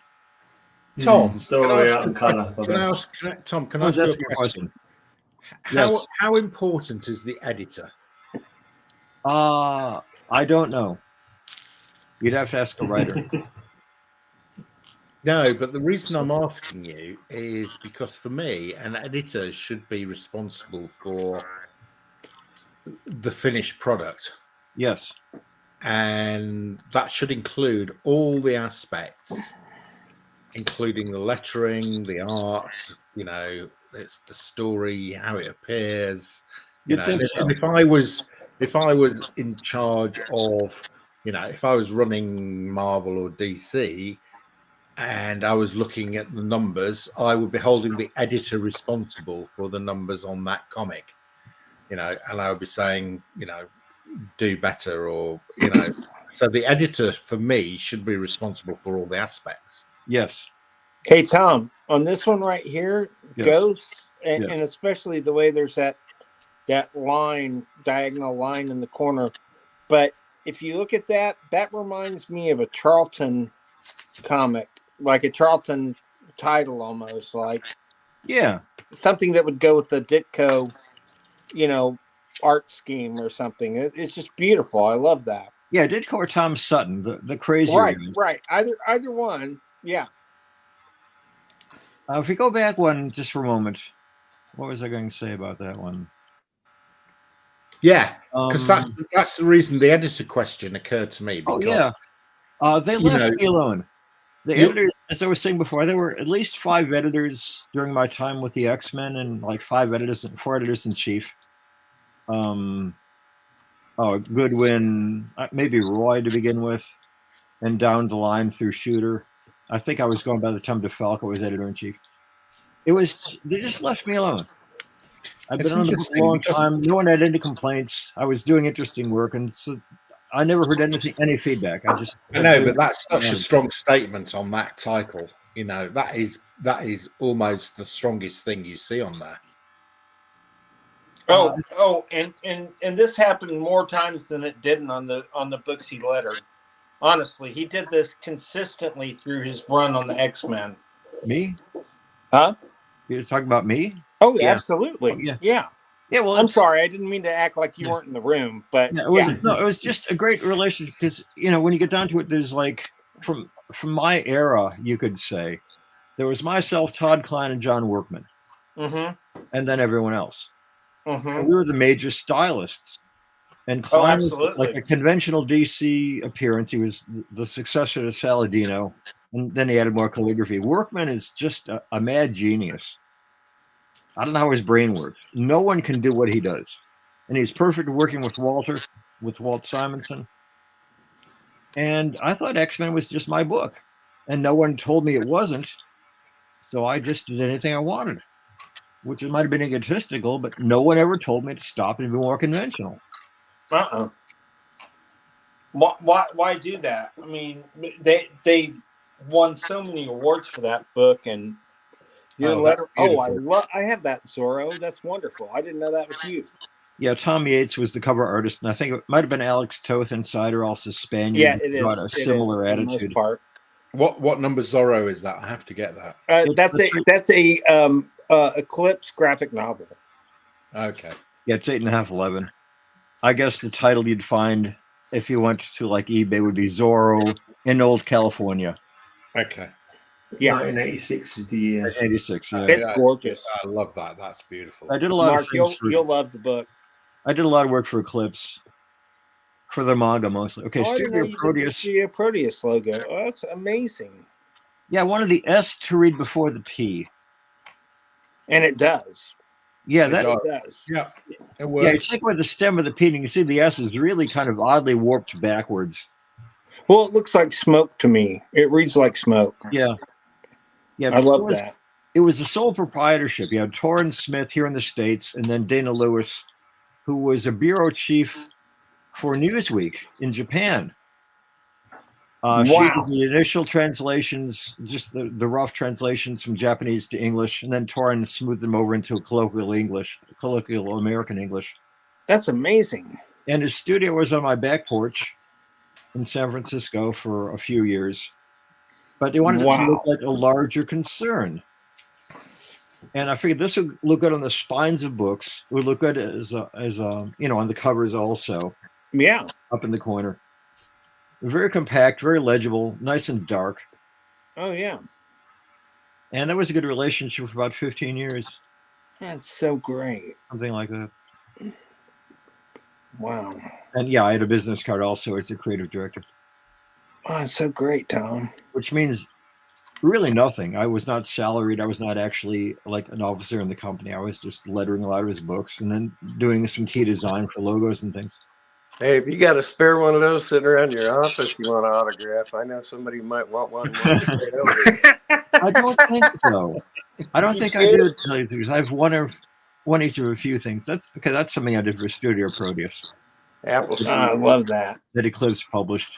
Tom, Story out and colour. can I ask you a question? Yes. How important is the editor? I don't know. You'd have to ask a writer. No, but the reason I'm asking you is because for me, an editor should be responsible for the finished product. Yes. And that should include all the aspects, including the lettering, the art, it's the story, how it appears. You'd think so. And if I was in charge of, if I was running Marvel or DC and I was looking at the numbers, I would be holding the editor responsible for the numbers on that comic, and I would be saying, do better, or so the editor for me should be responsible for all the aspects. Yes. Hey, Tom, on this one right here, Yes. ghosts, and, Yes. and especially the way there's that line, diagonal line in the corner. But if you look at that, that reminds me of a Charlton comic, like a Charlton title almost, like something that would go with the Ditko, art scheme or something. It's just beautiful. I love that. Yeah, Ditko or Tom Sutton, the crazy Right. Either one. Yeah. If we go back one just for a moment, what was I going to say about that one? Yeah, because that's the reason the editor question occurred to me. Because, they left me alone. The editors, as I was saying before, there were at least 5 editors during my time with the X-Men, and like 4 editors in chief. Goodwin, maybe Roy to begin with, and down the line through Shooter. I think I was going by the time DeFalco was editor in chief. They just left me alone. I've been on the book a long time. No one had any complaints. I was doing interesting work, and so I never heard any feedback. I know, but that's such a strong statement on that title. That is almost the strongest thing you see on there. And this happened more times than it didn't on the books he lettered. Honestly, he did this consistently through his run on the X-Men. Me? Huh? You're talking about me? Oh, yeah. Absolutely. Oh, yeah. Yeah, well, I'm sorry. I didn't mean to act like you weren't in the room, but it was just a great relationship because, when you get down to it, there's like from my era, you could say there was myself, Todd Klein, and John Workman, and then everyone else. And we were the major stylists. And Klein was like a conventional DC appearance. He was the successor to Saladino, and then he added more calligraphy. Workman is just a mad genius. I don't know how his brain works. No one can do what he does. And he's perfect working with Walt Simonson. And I thought X-Men was just my book. And no one told me it wasn't. So I just did anything I wanted, which might have been egotistical, but no one ever told me to stop and be more conventional. Why do that? I mean, they won so many awards for that book, and your letter. I have that, Zorro. That's wonderful. I didn't know that was you. Yeah, Tom Yates was the cover artist, and I think it might have been Alex Toth Insider, also Spaniard. Yeah, it got is. A similar attitude. What number Zorro is that? I have to get that. That's a Eclipse graphic novel. Okay. Yeah, it's 8.5, 11. I guess the title you'd find if you went to like eBay would be Zorro in Old California. Okay. Yeah, 1986 is the year. 86. Yeah. It's gorgeous. I love that. That's beautiful. I did a lot Mark, of things you'll love the book. I did a lot of work for Eclipse, for their manga mostly. Okay, Studio Proteus. Studio Proteus logo. Oh, that's amazing. Yeah, I wanted the S to read before the P. And it does. Yeah, It does. Yeah, it works. Yeah, you take away the stem of the P, and you can see the S is really kind of oddly warped backwards. Well, it looks like smoke to me. It reads like smoke. Yeah. Yeah, I love that. It was the sole proprietorship. You had Torrance Smith here in the States, and then Dana Lewis, who was a bureau chief for Newsweek in Japan. She did the initial translations, just the rough translations from Japanese to English, and then tore and smoothed them over into colloquial American English. That's amazing. And his studio was on my back porch in San Francisco for a few years. But they wanted it to look like a larger concern. And I figured this would look good on the spines of books. It would look good as on the covers also. Yeah. Up in the corner. Very compact, very legible, nice and dark. Oh, yeah. And that was a good relationship for about 15 years. That's so great. Something like that. Wow. And yeah, I had a business card also as the creative director. Oh, that's so great, Tom. Which means really nothing. I was not salaried. I was not actually like an officer in the company. I was just lettering a lot of his books and then doing some key design for logos and things. Hey, if you got a spare one of those sitting around your office you want to autograph, I know somebody who might want one. I don't think so. I don't think I do, to tell you the truth. I've one each of a few things. That's something I did for Studio Proteus. Apple. I love that. That Eclipse published.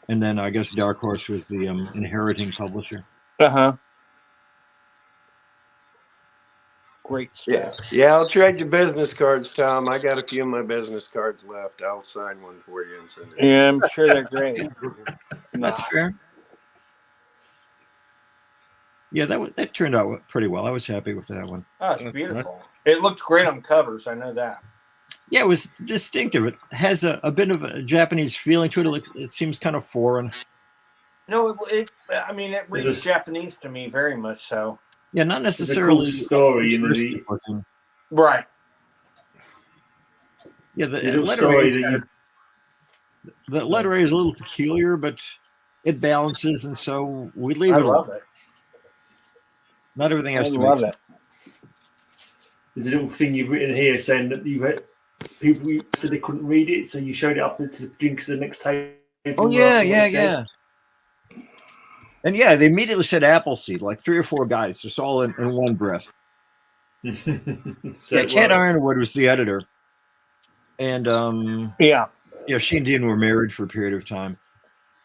And then I guess Dark Horse was the inheriting publisher. Uh-huh. Great stuff. Yeah, I'll trade you business cards, Tom. I got a few of my business cards left. I'll sign one for you and send it. Yeah, I'm sure they're great. That's fair. Yeah, that turned out pretty well. I was happy with that one. Oh, it's beautiful. It looked great on covers. I know that. Yeah, it was distinctive. It has a bit of a Japanese feeling to it. It seems kind of foreign. No, it reads Japanese to me very much so. Yeah, not necessarily it's a cool story in the right. Yeah, the letter A is a little peculiar, but it balances, and so we leave it. I love it. Not everything has to. I love it. There's a little thing you've written here saying that you had people said they couldn't read it, so you showed it up to the drinks at the next table. Oh yeah. And yeah, they immediately said Appleseed, like 3 or 4 guys, just all in one breath. Kat Ironwood was the editor. And she and Dean were married for a period of time.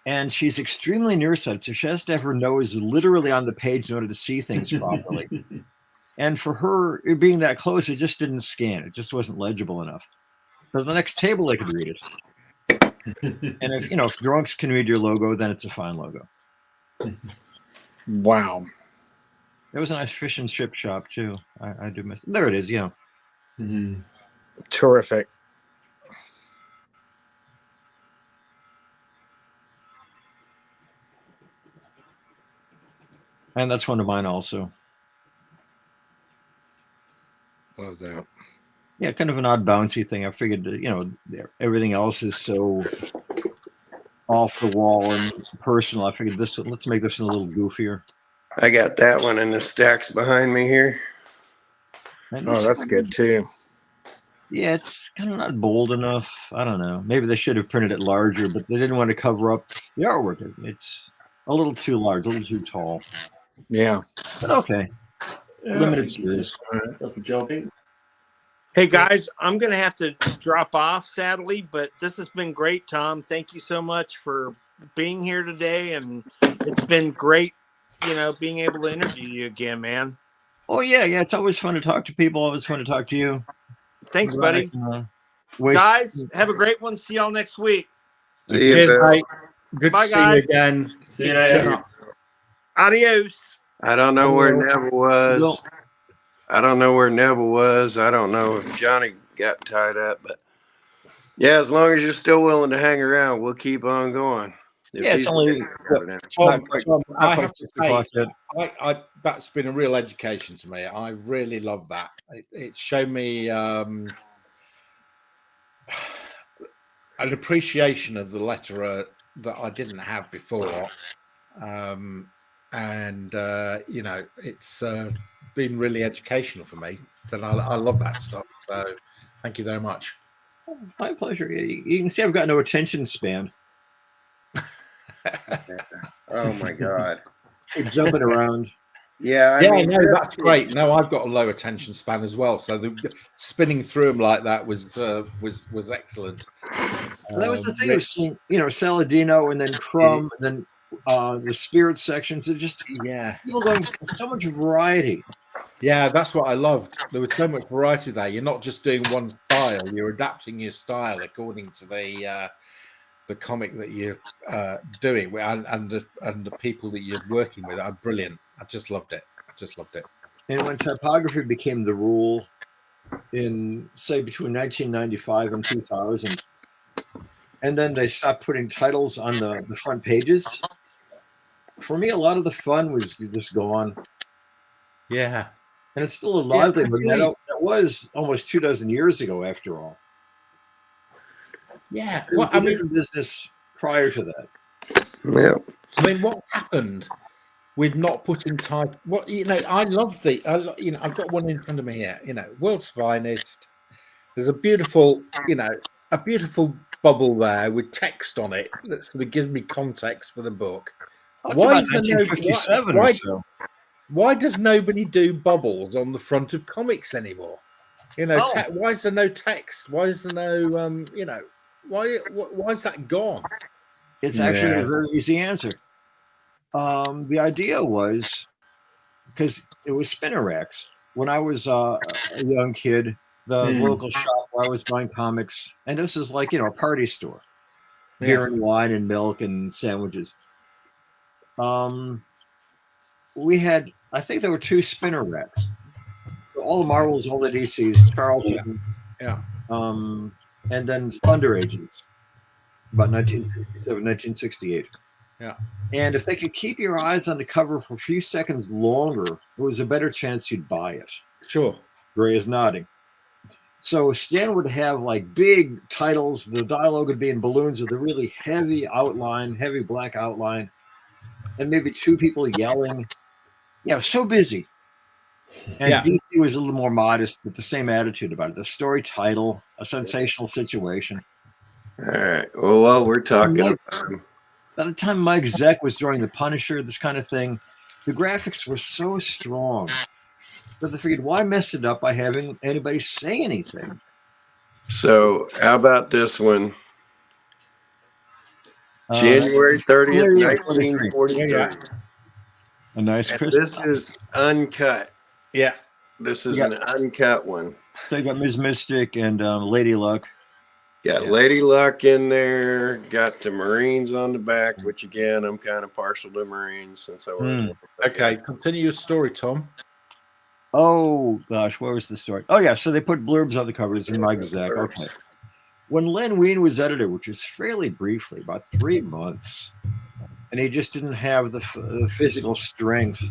And she's extremely nearsighted, so she has to have her nose literally on the page in order to see things properly. And for her, it being that close, it just didn't scan. It just wasn't legible enough. So the next table, they could read it. And if drunks can read your logo, then it's a fine logo. Wow. There was a nice fish and chip shop too. I do miss it. There it is, yeah. Mm-hmm. Terrific. And that's one of mine also. What was that? Yeah, kind of an odd bouncy thing. I figured that, everything else is so off the wall and personal. I figured let's make this a little goofier. I got that one in the stacks behind me here. Oh, that's good too. Yeah, it's kind of not bold enough. I don't know. Maybe they should have printed it larger, but they didn't want to cover up the artwork. It's a little too large, a little too tall. Yeah. But okay. Yeah, Limited series. That's the job. Hey guys, I'm going to have to drop off sadly, but this has been great, Tom. Thank you so much for being here today, and it's been great, being able to interview you again, man. Oh yeah, it's always fun to talk to people. Always fun to talk to you. Thanks, buddy. Guys, have a great one. See y'all next week. See you, Cheers, Bill. mate. Good Bye, to see guys. you again. See you later. Adios. I don't know where Neville was. I don't know where Neville was. I don't know if Johnny got tied up, but yeah, as long as you're still willing to hang around, we'll keep on going. It's only. Tom, I not have to quite 6 say, o'clock yet. that's been a real education to me. I really love that. It's shown me an appreciation of the letterer that I didn't have before. It's been really educational for me. And I love that stuff. So thank you very much. My pleasure. You can see I've got no attention span. Oh my God. Keep jumping around. Yeah. No, that's great. No, I've got a low attention span as well. So the spinning through them like that was excellent. And that was the thing of seeing, Saladino and then Crumb and then the spirit sections. It just people going so much variety. Yeah, that's what I loved. There was so much variety there. You're not just doing one style; you're adapting your style according to the comic that you're doing, and the people that you're working with are brilliant. I just loved it. And when typography became the rule in, say, between 1995 and 2000, and then they stopped putting titles on the front pages, for me, a lot of the fun was just gone. Yeah. And it's still a lively, but that was almost 24 years ago, after all. Yeah. Well, I mean, business prior to that. Yeah. I mean, what happened with not putting type? What I love I've got one in front of me here. World's Finest. There's a beautiful bubble there with text on it that sort of gives me context for the book. Why is there why does nobody do bubbles on the front of comics anymore? Why is there no text? Why is there no why is that gone? It's actually a very easy answer. The idea was because it was spinner racks. When I was a young kid, the local shop where I was buying comics, and this is like a party store, beer and wine and milk and sandwiches. We had, I think there were 2 spinner racks. So all the Marvels, all the DCs, Charlton, and then Thunder Agents, about 1967, 1968. Yeah. And if they could keep your eyes on the cover for a few seconds longer, there was a better chance you'd buy it. Sure. Gray is nodding. So Stan would have like big titles. The dialogue would be in balloons with a really heavy outline, heavy black outline, and maybe 2 people yelling. Yeah, so busy. And DC was a little more modest, with the same attitude about it. The story title, a sensational situation. All right. Well, while we're talking about by the time Mike Zeck was drawing The Punisher, this kind of thing, the graphics were so strong that they figured, why mess it up by having anybody say anything? So, how about this one? January 30th, 1943. A nice This is uncut. Yeah. This is an uncut one. They got Ms. Mystic and Lady Luck. Got Lady Luck in there. Got the Marines on the back, which again, I'm kind of partial to Marines since I was. Okay, continue your story, Tom. Oh gosh, where was the story? Oh yeah, so they put blurbs on the covers in Mike Zeck. Okay. When Len Wein was editor, which was fairly briefly, about 3 months, and he just didn't have the physical strength,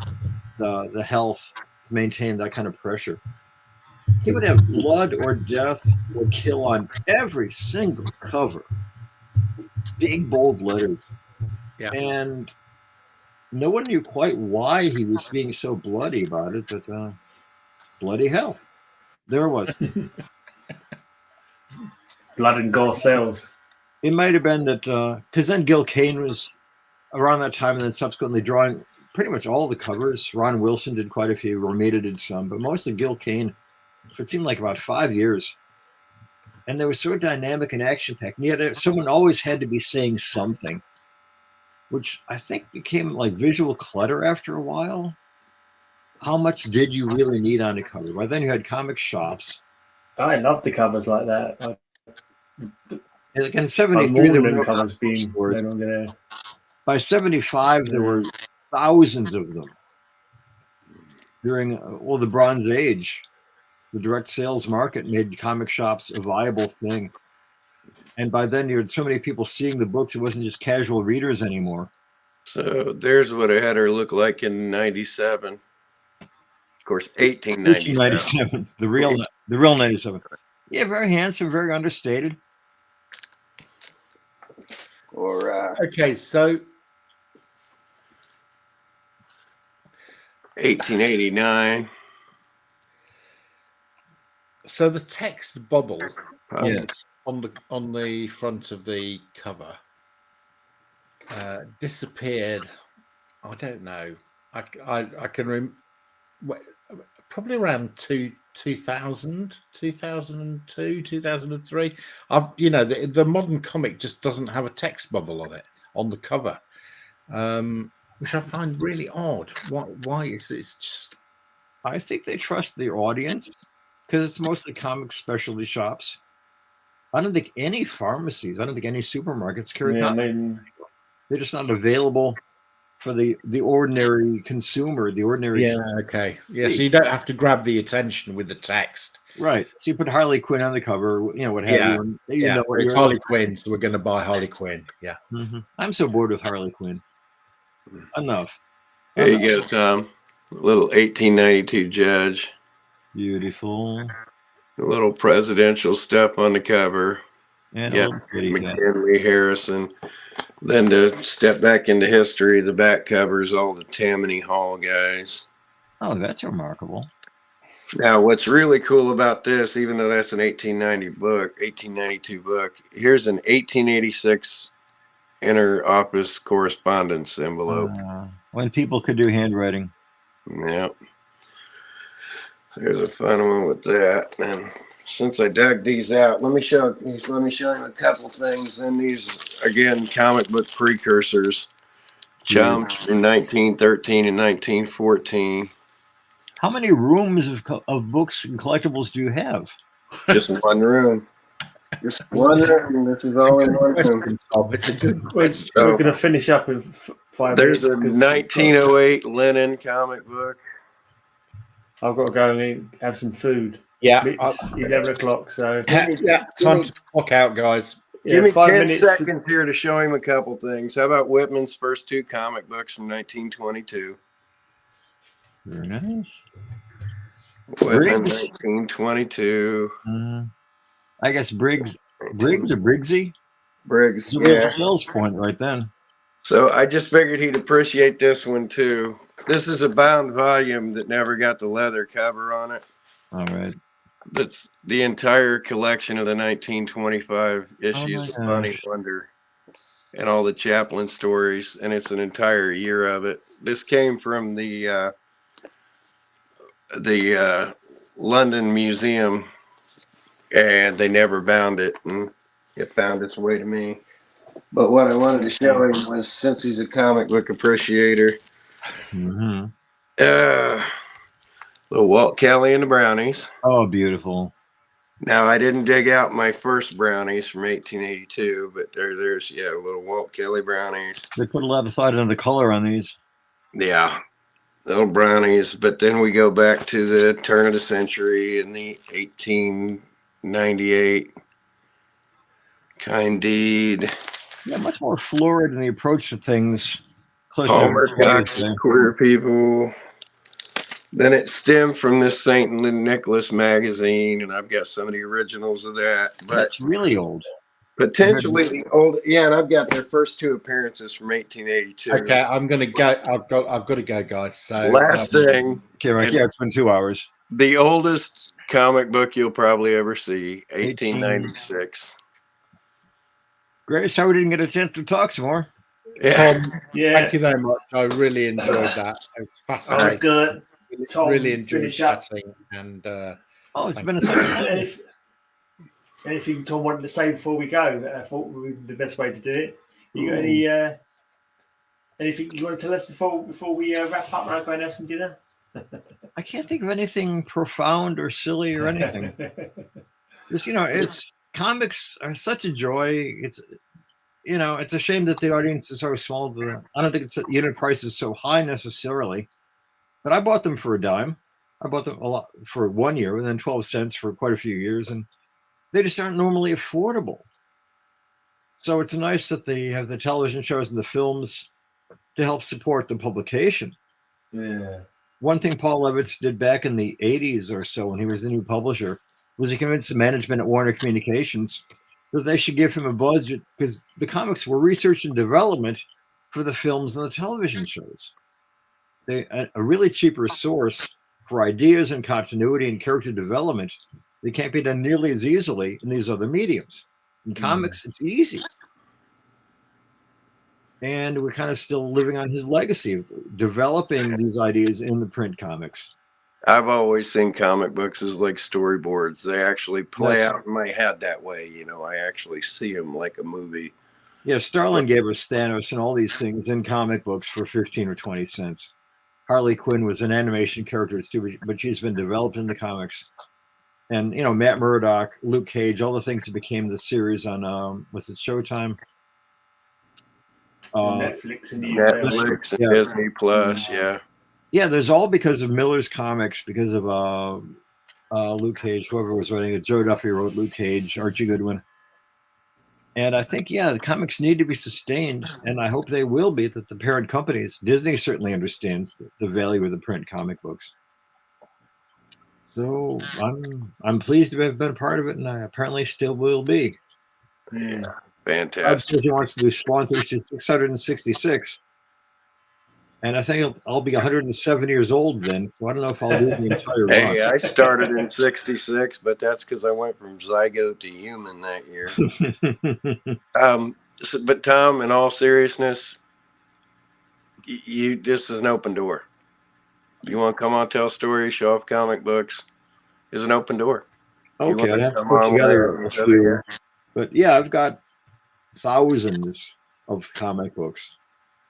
the health to maintain that kind of pressure. He would have blood or death or kill on every single cover. Big, bold letters. Yeah. And no one knew quite why he was being so bloody about it, but bloody hell. There it was. Blood and gore sales. It might have been that, because then Gil Kane was around that time and then subsequently drawing pretty much all the covers. Ron Wilson did quite a few. Romita did some, but mostly Gil Kane. For it seemed like about 5 years. And they were so dynamic and action-packed. And yet someone always had to be saying something, which I think became like visual clutter after a while. How much did you really need on the cover? By then you had comic shops. I love the covers like that. Like in 73, there were no covers being stores. no longer there. By 75, there were thousands of them. During the Bronze Age, the direct sales market made comic shops a viable thing. And by then, you had so many people seeing the books, it wasn't just casual readers anymore. So there's what a header looked like in 97. Of course, 1897. The real 97. Yeah, very handsome, very understated. Or okay, so 1889. So the text bubble Yes. on the front of the cover disappeared. I don't know. I can probably around 2000, 2002, 2003. The modern comic just doesn't have a text bubble on it on the cover, which I find really odd. Why is it? It's just. I think they trust their audience because it's mostly comic specialty shops. I don't think any pharmacies, I don't think any supermarkets carry comics. They're just not available for the ordinary consumer, the ordinary. Yeah, okay. Yeah, so you don't have to grab the attention with the text. Right. So you put Harley Quinn on the cover, what have you. Yeah, it's Harley Quinn, so we're going to buy Harley Quinn. Yeah. Mm-hmm. I'm so bored with Harley Quinn. Enough. There you go, Tom. A little 1892 Judge. Beautiful. A little presidential stuff on the cover. And McKinley, Harrison. Then to step back into history, the back covers all the Tammany Hall guys. Oh, that's remarkable. Now, what's really cool about this, even though that's an 1892 book, here's an 1886 inter-office correspondence envelope. When people could do handwriting. Yep. There's a fun one with that. And since I dug these out, let me show you a couple things. And these, again, comic book precursors. Chumps from 1913 and 1914. How many rooms of books and collectibles do you have? Just one room. Just one room. This is all in one room. It's a good question. We're going to finish up in 5 minutes. There's a 1908 Lennon comic book. I've got to go and have some food. Yeah. It's 11 o'clock, so... time to clock out, guys. Give me 5 10 minutes seconds here to show him a couple things. How about Whitman's first 2 comic books from 1922? Very nice. Whitman, 1922. I guess Briggs or Briggsy? Briggs, yeah. Sales point right then. So I just figured he'd appreciate this one too. This is a bound volume that never got the leather cover on it. All right. That's the entire collection of the 1925 issues of Funny Wonder and all the Chaplin stories, and it's an entire year of it. This came from the London Museum, and they never bound it, and it found its way to me. But what I wanted to show him was, since he's a comic book appreciator, little Walt Kelly and the Brownies. Oh, beautiful. Now, I didn't dig out my first Brownies from 1882, but there's little Walt Kelly Brownies. They put a lot of thought into the color on these. Yeah, little Brownies. But then we go back to the turn of the century in the 1898 Candide. Yeah, much more florid in the approach to things. Homer Cox's Queer People. Then it stemmed from this St. Nicholas magazine, and I've got some of the originals of that. But that's really old. Potentially the old, and I've got their first 2 appearances from 1882. Okay, I'm going to go. I've got to go, guys. So last thing. Okay, right. Yeah, it's been 2 hours. The oldest comic book you'll probably ever see, 1896. Great. So we didn't get a chance to talk some more. Yeah. Thank you very much. I really enjoyed that. It was fascinating. That was good. Tom, really enjoyed chatting. And it's been a anything Tom wanted to say before we go? I thought would be the best way to do it. You got anything you want to tell us before we wrap up and go and have some dinner? I can't think of anything profound or silly or anything. It's comics are such a joy. It's a shame that the audience is so small. I don't think the unit price is so high necessarily. But I bought them for a dime. I bought them a lot for 1 year and then 12 cents for quite a few years. And they just aren't normally affordable. So it's nice that they have the television shows and the films to help support the publication. Yeah. One thing Paul Levitz did back in the 80s or so when he was the new publisher was he convinced the management at Warner Communications that they should give him a budget because the comics were research and development for the films and the television shows. A really cheaper source for ideas and continuity and character development. They can't be done nearly as easily in these other mediums. In comics, it's easy. And we're kind of still living on his legacy of developing these ideas in the print comics. I've always seen comic books as like storyboards. They actually play Yes. out in my head that way. You know, I actually see them like a movie. Yeah, Starlin gave us Thanos and all these things in comic books for 15 or 20 cents. Harley Quinn was an animation character too, but she's been developed in the comics. And, you know, Matt Murdock, Luke Cage, all the things that became the series on, was it Showtime? Netflix and Netflix and Disney Plus, yeah. Yeah, there's all because of Miller's comics, because of Luke Cage, whoever was writing it. Joe Duffy wrote Luke Cage, Archie Goodwin. And I think, yeah, the comics need to be sustained, and I hope they will be, that the parent companies, Disney certainly understands the value of the print comic books. So I'm pleased to have been a part of it, and I apparently still will be. Yeah, Bob fantastic. says he wants to do Spawn 666. And I think I'll be 107 years old then, so I don't know if I'll do the entire run. Hey, I started in 66, but that's because I went from zygote to human that year. But Tom, in all seriousness, this is an open door. You want to come on, tell stories, show off comic books, is an open door. Okay, I'd have to put together a few. But yeah, I've got thousands of comic books.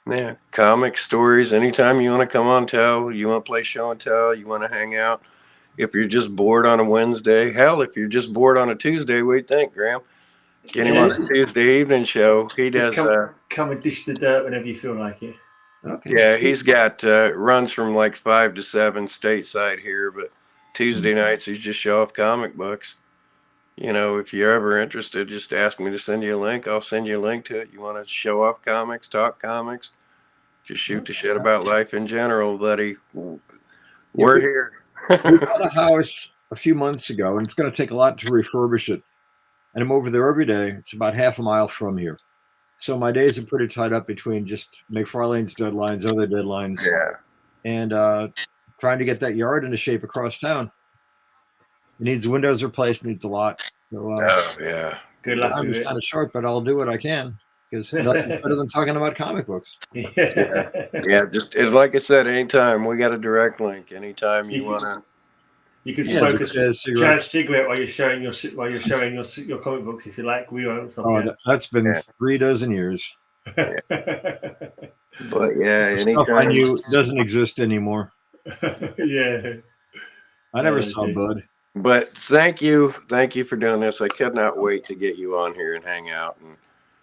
Yeah, comic stories. Anytime you want to come on, tell, you want to play show and tell, you want to hang out. If you're just bored on a Wednesday, hell, if you're just bored on a Tuesday, what do you think, Graham? Get him on a Tuesday evening show. He does. Come and dish the dirt whenever you feel like it. Okay. Yeah, he's got runs from like 5 to 7 stateside here, but Tuesday nights he's just show off comic books. You know, if you're ever interested, just ask me to send you a link. I'll send you a link to it. You want to show off comics, talk comics, just shoot the shit about life in general, buddy. We're here. We bought a house a few months ago, and it's going to take a lot to refurbish it. And I'm over there every day. It's about half a mile from here. So my days are pretty tied up between just McFarlane's deadlines, other deadlines, and trying to get that yard into shape across town. It needs windows replaced, needs a lot. So, good luck. I'm just kind of short, but I'll do what I can, because nothing's better than talking about comic books. Yeah, just like I said, anytime we got a direct link. Anytime you want to. You can smoke a cigarette while you're showing your comic books if you like. We won't stop. That's been 3 dozen years. But yeah, stuff I knew doesn't exist anymore. Yeah, I never saw Bud. But thank you for doing this. I could not wait to get you on here and hang out. And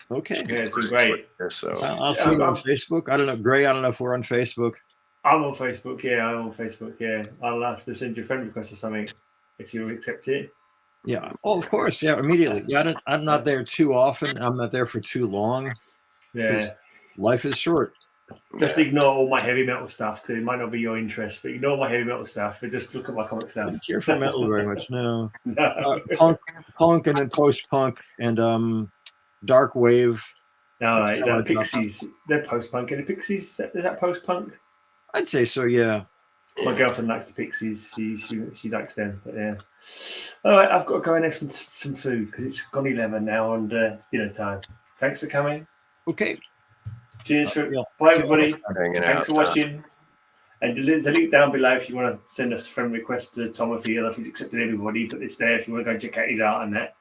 okay, yeah, it's been great. So I'll see you on Facebook. I don't know, Gray. I don't know if we're on Facebook. I'm on Facebook. Yeah, I'm on Facebook. Yeah, I'll have to send you a friend request or something if you accept it. Yeah. Oh, of course. Yeah, immediately. Yeah, I'm not there too often. I'm not there for too long. Yeah, life is short. Just ignore all my heavy metal stuff too. It might not be your interest, but ignore my heavy metal stuff. But just look at my comic stuff. I don't care for metal very much. No. No. Punk, and then post-punk and dark wave. No, the Pixies. They're post-punk. And the Pixies, is that post-punk? I'd say so. Yeah. My girlfriend likes the Pixies. She likes them. But yeah. All right, I've got to go and have some food because it's gone 11 now and it's dinner time. Thanks for coming. Okay. Cheers. Bye, everybody. Thanks for watching. And there's a link down below if you want to send us a friend request to Tom if he's accepted everybody. But it's there if you want to go and check out his art and that.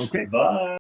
Okay. Bye.